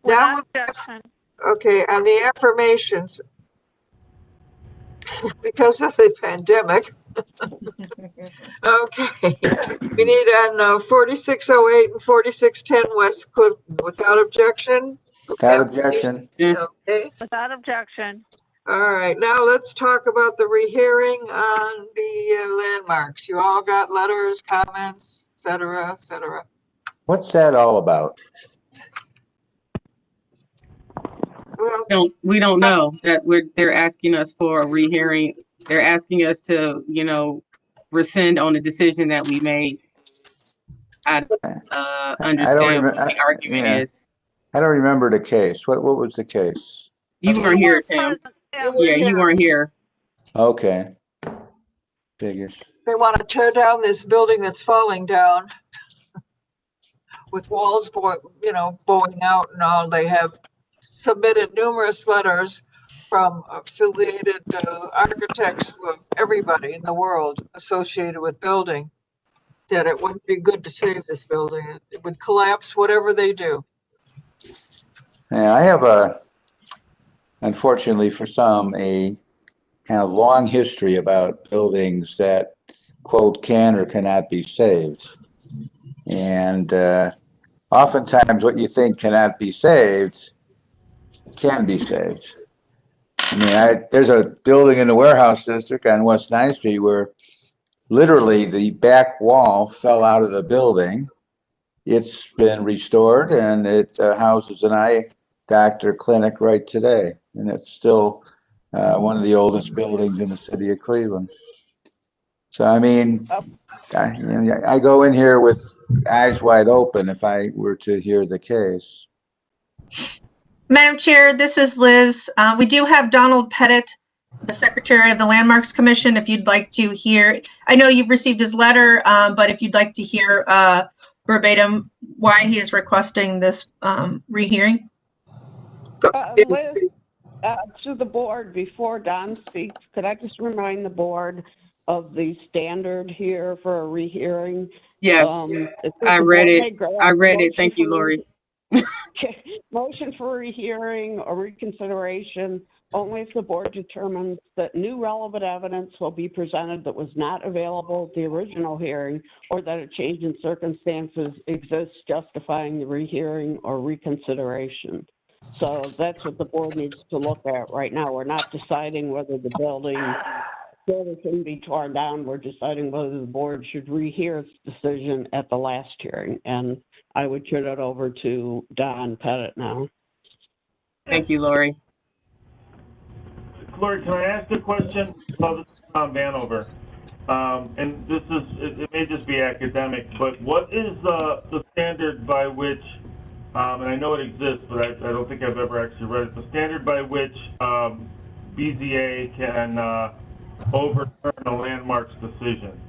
S6: Now,
S10: Without objection.
S6: okay, on the affirmations, because of the pandemic, okay, we need on 4608 and 4610 West Clinton, without objection.
S1: Without objection.
S6: Okay.
S10: Without objection.
S6: All right, now let's talk about the rehearing on the landmarks. You all got letters, comments, et cetera, et cetera.
S1: What's that all about?
S6: Well,
S12: We don't know that they're asking us for a rehearing. They're asking us to, you know, rescind on a decision that we made. I understand what the argument is.
S1: I don't remember the case. What was the case?
S12: You weren't here, Tim. Yeah, you weren't here.
S1: Okay. Figures.
S6: they want to tear down this building that's falling down with walls, bowing out and all. They have submitted numerous letters from affiliated architects, everybody in the world associated with building, that it wouldn't be good to save this building. It would collapse whatever they do.
S1: Yeah, I have unfortunately for some, a kind of long history about buildings that, quote, can or cannot be saved. And oftentimes what you think cannot be saved can be saved. I mean, there's a building in the warehouse district on West 9th Street where literally the back wall fell out of the building. It's been restored and it houses an eye doctor clinic right today. And it's still one of the oldest buildings in the city of Cleveland. So, I mean, I go in here with eyes wide open if I were to hear the case.
S3: Madam Chair, this is Liz. We do have Donald Pettit, the Secretary of the Landmarks Commission, if you'd like to hear. I know you've received his letter, but if you'd like to hear verbatim why he is requesting this rehearing.
S8: Liz, to the board, before Don speaks, could I just remind the board of the standard here for a rehearing?
S12: Yes, I read it. I read it. Thank you, Lori.
S8: Motion for rehearing or reconsideration only if the board determines that new relevant evidence will be presented that was not available at the original hearing, or that a change in circumstances exists justifying the rehearing or reconsideration. So that's what the board needs to look at right now. We're not deciding whether the building building shouldn't be torn down. We're deciding whether the board should rehear its decision at the last hearing. And I would turn it over to Don Pettit now.
S12: Thank you, Lori.
S13: Lori, can I ask a question? So this is Tom Vanover. And this is, it may just be academic, but what is the standard by which, and I know it exists, but I don't think I've ever actually read it, the standard by which BZA can overturn a landmarks decision?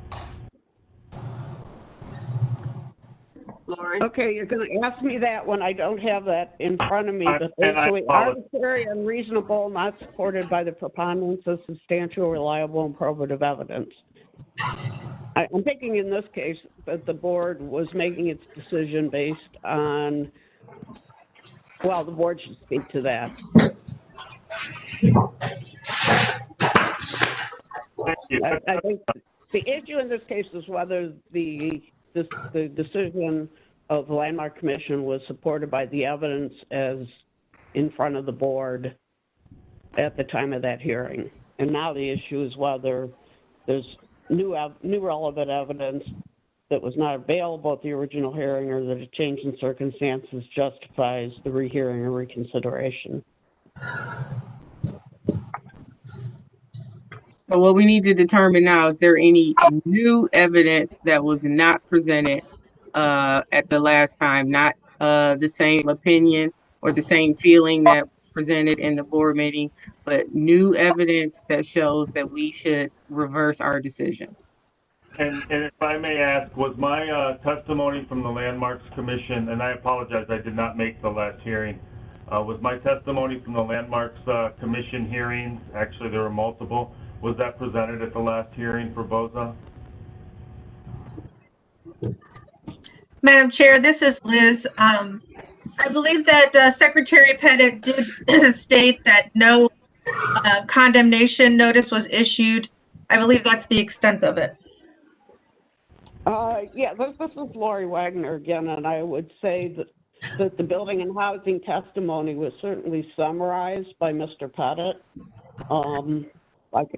S8: Lori? Okay, you're going to ask me that when I don't have that in front of me. But
S13: And I
S8: basically,
S13: apologize.
S8: arbitrary, unreasonable, not supported by the preponderance of substantial, reliable, and probative evidence. I'm thinking in this case that the board was making its decision based on, well, the board should speak to that.
S13: Thank you.
S8: I think the issue in this case is whether the decision of the Landmark Commission was supported by the evidence as in front of the board at the time of that hearing. And now the issue is whether there's new relevant evidence that was not available at the original hearing, or that a change in circumstances justifies the rehearing or reconsideration.
S12: So what we need to determine now, is there any new evidence that was not presented at the last time, not the same opinion or the same feeling that presented in the board meeting, but new evidence that shows that we should reverse our decision?
S13: And if I may ask, was my testimony from the Landmarks Commission, and I apologize, I did not make the last hearing, was my testimony from the Landmarks Commission hearings, actually there were multiple, was that presented at the last hearing for BOZA?
S3: Madam Chair, this is Liz. I believe that Secretary Pettit did state that no condemnation notice was issued. I believe that's the extent of it.
S8: Yeah, this is Lori Wagner again, and I would say that the building and housing testimony was certainly summarized by Mr. Pettit.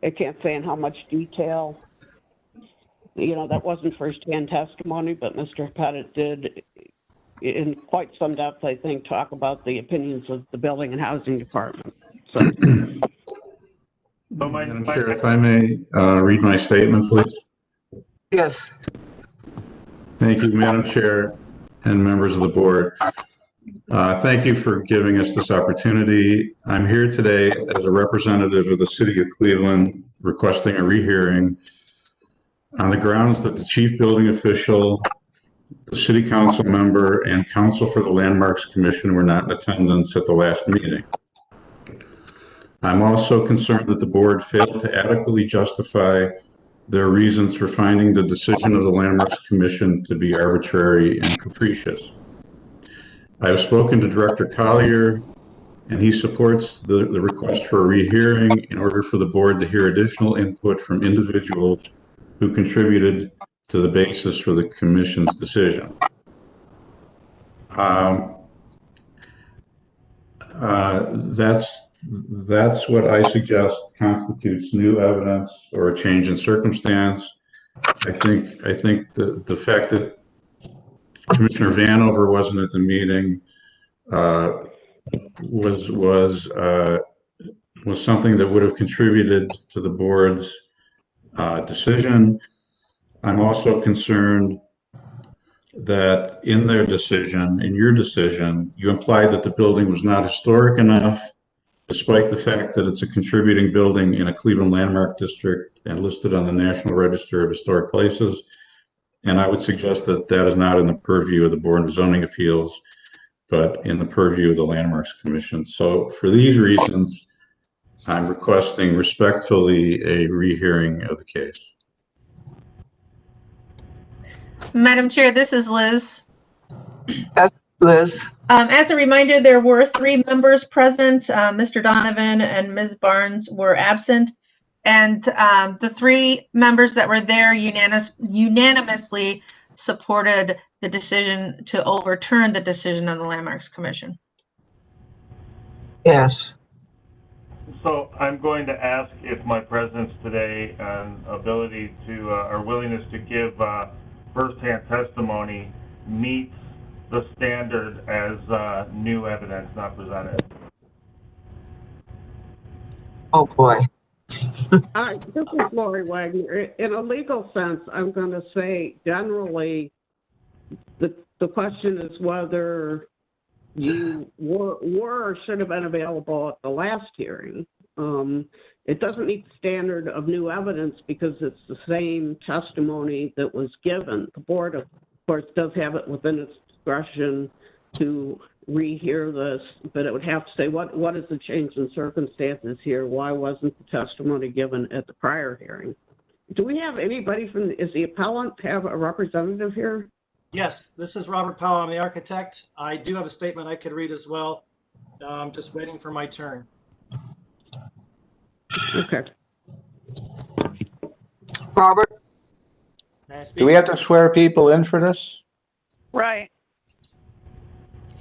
S8: I can't say in how much detail. You know, that wasn't firsthand testimony, but Mr. Pettit did, in quite some depth, I think, talk about the opinions of the Building and Housing Department. So.
S4: Madam Chair, if I may read my statement, please.
S6: Yes.
S4: Thank you, Madam Chair and members of the board. Thank you for giving us this opportunity. I'm here today as a representative of the City of Cleveland requesting a rehearing on the grounds that the chief building official, the city council member, and counsel for the Landmarks Commission were not in attendance at the last meeting. I'm also concerned that the board failed to adequately justify their reasons for finding the decision of the Landmarks Commission to be arbitrary and capricious. I have spoken to Director Collier, and he supports the request for a rehearing in order for the board to hear additional input from individuals who contributed to the basis for the Commission's decision. That's what I suggest constitutes new evidence or a change in circumstance. I think the fact that Commissioner Vanover wasn't at the meeting was something that would have contributed to the board's decision. I'm also concerned that in their decision, in your decision, you implied that the building was not historic enough, despite the fact that it's a contributing building in a Cleveland Landmark District and listed on the National Register of Historic Places. And I would suggest that that is not in the purview of the Board of Zoning Appeals, but in the purview of the Landmarks Commission. So for these reasons, I'm requesting respectfully a rehearing of the case.
S3: Madam Chair, this is Liz.
S6: Yes, Liz.
S3: As a reminder, there were 3 members present. Mr. Donovan and Ms. Barnes were absent. And the 3 members that were there unanimously supported the decision to overturn the decision of the Landmarks Commission.
S6: Yes.
S13: So I'm going to ask if my presence today and ability to, or willingness to give firsthand testimony meets the standard as new evidence not presented.
S6: Oh, boy.
S16: This is Lori Wagner. In a legal sense, I'm going to say generally the question is whether you were or should have been available at the last hearing. It doesn't meet the standard of new evidence because it's the same testimony that was given. The board, of course, does have it within its discretion to rehear this, but it would have to say what is the change in circumstances here? Why wasn't the testimony given at the prior hearing? Do we have anybody from, is the appellant have a representative here?
S22: Yes, this is Robert Powell. I'm the architect. I do have a statement I could read as well. I'm just waiting for my turn.
S16: Okay.
S6: Robert?
S1: Do we have to swear people in for this?
S10: Right.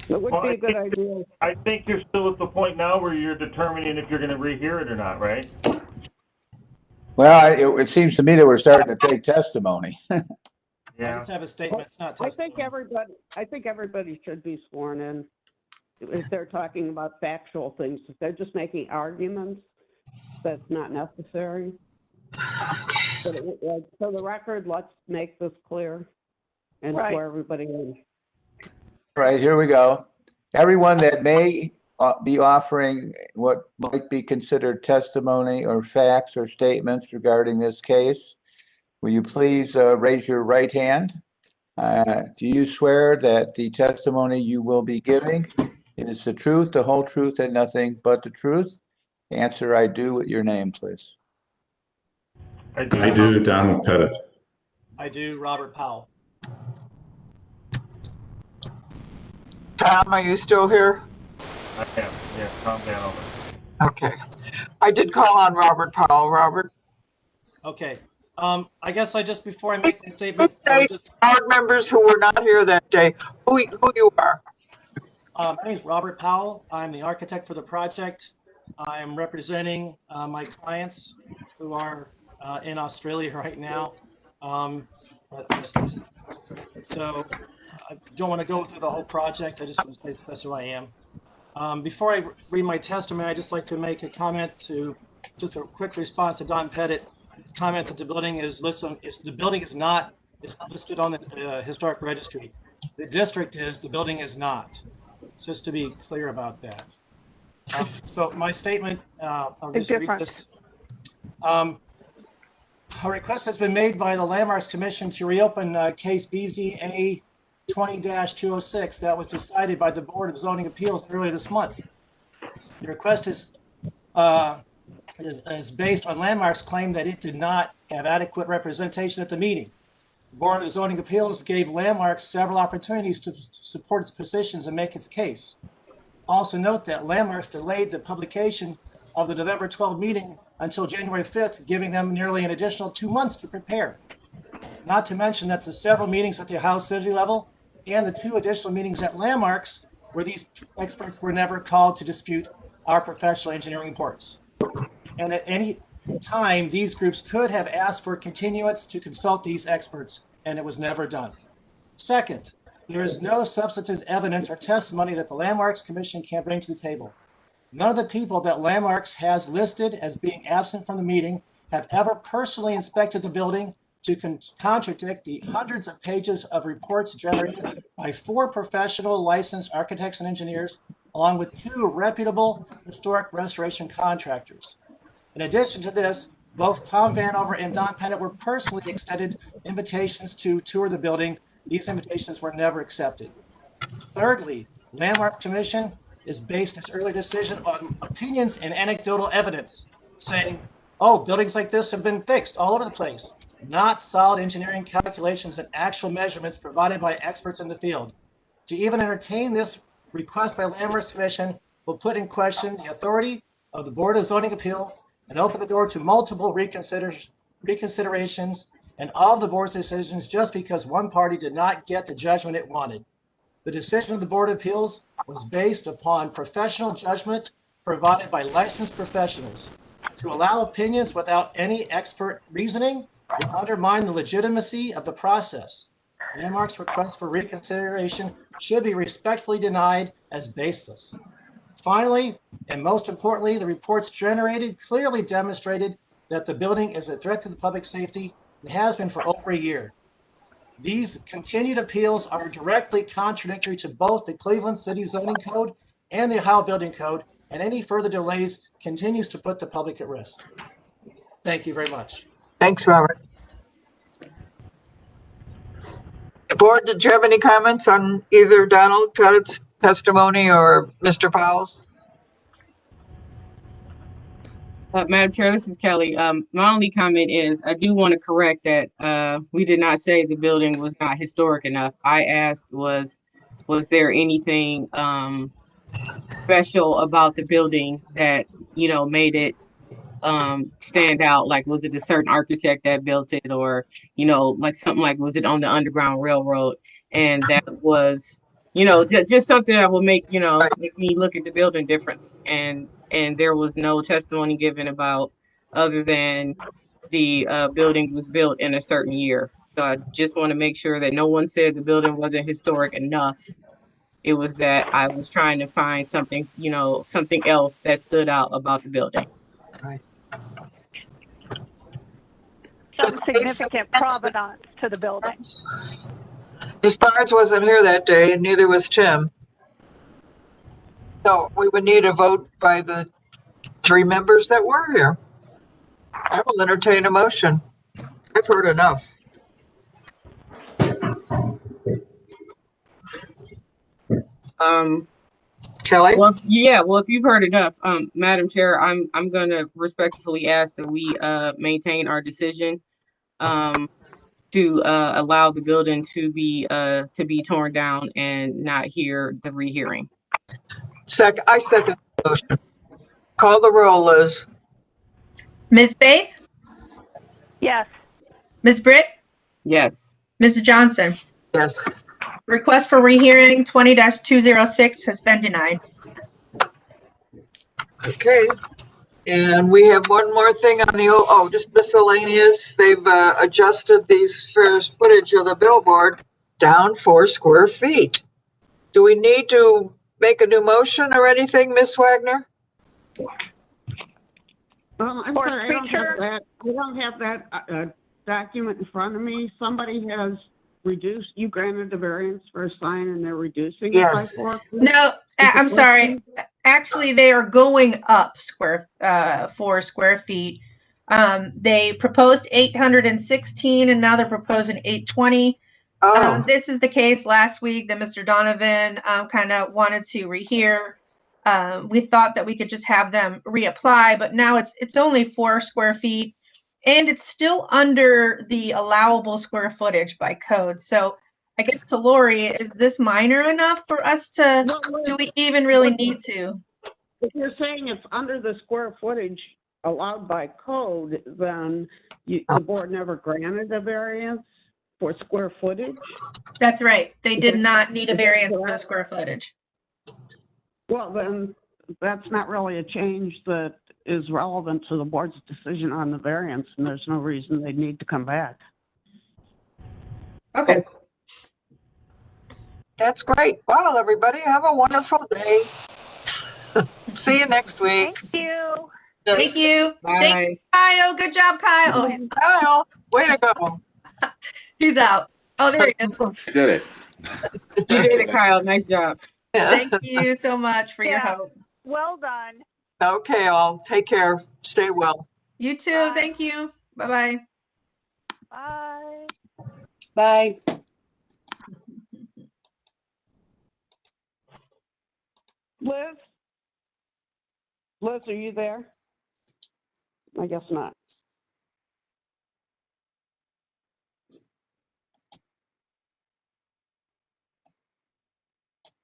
S16: It would be a good idea.
S13: I think you're still at the point now where you're determining if you're going to rehear it or not, right?
S1: Well, it seems to me that we're starting to take testimony.
S22: Yeah. Let's have a statement. It's not testimony.
S16: I think everybody should be sworn in if they're talking about factual things. If they're just making arguments, that's not necessary. But for the record, let's make this clear and swear everybody in.
S1: All right, here we go. Everyone that may be offering what might be considered testimony or facts or statements regarding this case, will you please raise your right hand? Do you swear that the testimony you will be giving is the truth, the whole truth, and nothing but the truth? Answer, I do, with your name, please.
S4: I do, Donald Pettit.
S22: I do, Robert Powell.
S6: Tom, are you still here?
S13: I am. Yeah, calm down.
S6: Okay. I did call on Robert Powell. Robert?
S22: Okay. I guess before I make the statement,
S6: board members who were not here that day, who you are.
S22: My name is Robert Powell. I'm the architect for the project. I'm representing my clients who are in Australia right now. So I don't want to go through the whole project. I just want to say that's who I am. Before I read my testimony, I'd just like to make a comment just a quick response to Don Pettit. His comment that the building is listed. The building is not listed on the historic registry. The district is. The building is not. Just to be clear about that. So my statement. I'll just read this. A request has been made by the Landmarks Commission to reopen case BZA 20-206 that was decided by the Board of Zoning Appeals earlier this month. The request is based on Landmarks' claim that it did not have adequate representation at the meeting. The Board of Zoning Appeals gave Landmarks several opportunities to support its positions and make its case. Also note that Landmarks delayed the publication of the November 12 meeting until January 5th, giving them nearly an additional 2 months to prepare. Not to mention that the several meetings at the House City level and the 2 additional meetings at Landmarks where these experts were never called to dispute our professional engineering reports. And at any time, these groups could have asked for continuance to consult these experts, and it was never done. Second, there is no substantive evidence or testimony that the Landmarks Commission can bring to the table. None of the people that Landmarks has listed as being absent from the meeting have ever personally inspected the building to contradict the hundreds of pages of reports generated by 4 professional licensed architects and engineers, along with 2 reputable historic restoration contractors. In addition to this, both Tom Vanover and Don Pettit were personally extended invitations to tour the building. These invitations were never accepted. Thirdly, Landmarks Commission is based its early decision on opinions and anecdotal evidence, saying, oh, buildings like this have been fixed all over the place, not solid engineering calculations and actual measurements provided by experts in the field. To even entertain this request by Landmarks Commission will put in question the authority of the Board of Zoning Appeals and open the door to multiple reconsiderations and all of the board's decisions just because one party did not get the judgment it wanted. The decision of the Board of Appeals was based upon professional judgment provided by licensed professionals. To allow opinions without any expert reasoning will undermine the legitimacy of the process. Landmark's request for reconsideration should be respectfully denied as baseless. Finally, and most importantly, the reports generated clearly demonstrated that the building is a threat to the public safety and has been for over a year. These continued appeals are directly contradictory to both the Cleveland City Zoning Code and the Ohio Building Code, and any further delays continues to put the public at risk. Thank you very much.
S6: Thanks, Robert. Board, did you have any comments on either Donald Pettit's testimony or Mr. Powell's?
S12: Madam Chair, this is Kelly. My only comment is I do want to correct that we did not say the building was not historic enough. I asked was there anything special about the building that, you know, made it stand out? Like, was it a certain architect that built it, or, you know, like something like, was it on the Underground Railroad? And that was, you know, just something that will make, you know, make me look at the building differently. And there was no testimony given about other than the building was built in a certain year. So I just want to make sure that no one said the building wasn't historic enough. It was that I was trying to find something, you know, something else that stood out about the building.
S6: Right.
S10: Some significant provenance to the building.
S6: Ms. Barnes wasn't here that day, and neither was Tim. So we would need a vote by the 3 members that were here. I will entertain a motion. I've heard enough. Kelly?
S12: Well, yeah, well, if you've heard enough, Madam Chair, I'm going to respectfully ask that we maintain our decision to allow the building to be torn down and not hear the rehearing.
S6: I second the motion. Call the roll, Liz.
S3: Ms. Faith?
S10: Yes.
S3: Ms. Britt?
S12: Yes.
S3: Mrs. Johnson?
S6: Yes.
S3: Request for rehearing 20-206 has been denied.
S6: Okay. And we have one more thing on the, just miscellaneous. They've adjusted these first footage of the billboard down 4 square feet. Do we need to make a new motion or anything, Ms. Wagner?
S16: I'm sorry, I don't have that document in front of me. Somebody has reduced, you granted the variance for a sign and they're reducing it by 4 feet?
S3: No, I'm sorry. Actually, they are going up 4 square feet. They proposed 816 and now they're proposing 820. This is the case last week that Mr. Donovan kind of wanted to rehear. We thought that we could just have them reapply, but now it's only 4 square feet and it's still under the allowable square footage by code. So I guess to Lori, is this minor enough for us to, do we even really need to?
S16: If you're saying it's under the square footage allowed by code, then the board never granted a variance for square footage?
S3: That's right. They did not need a variance for the square footage.
S16: Well, then that's not really a change that is relevant to the board's decision on the variance, and there's no reason they need to come back.
S3: Okay.
S6: That's great. Well, everybody, have a wonderful day. See you next week.
S10: Thank you.
S3: Thank you.
S12: Bye.
S3: Thank you, Kyle. Good job, Kyle. Oh, he's
S6: Kyle. Way to go.
S3: He's out. Oh, there he is.
S9: I did it.
S12: You did it, Kyle. Nice job.
S3: Thank you so much for your help.
S10: Well done.
S6: Okay, all. Take care. Stay well.
S3: You too. Thank you. Bye-bye.
S10: Bye.
S17: Bye.
S16: Liz, are you there? I guess not.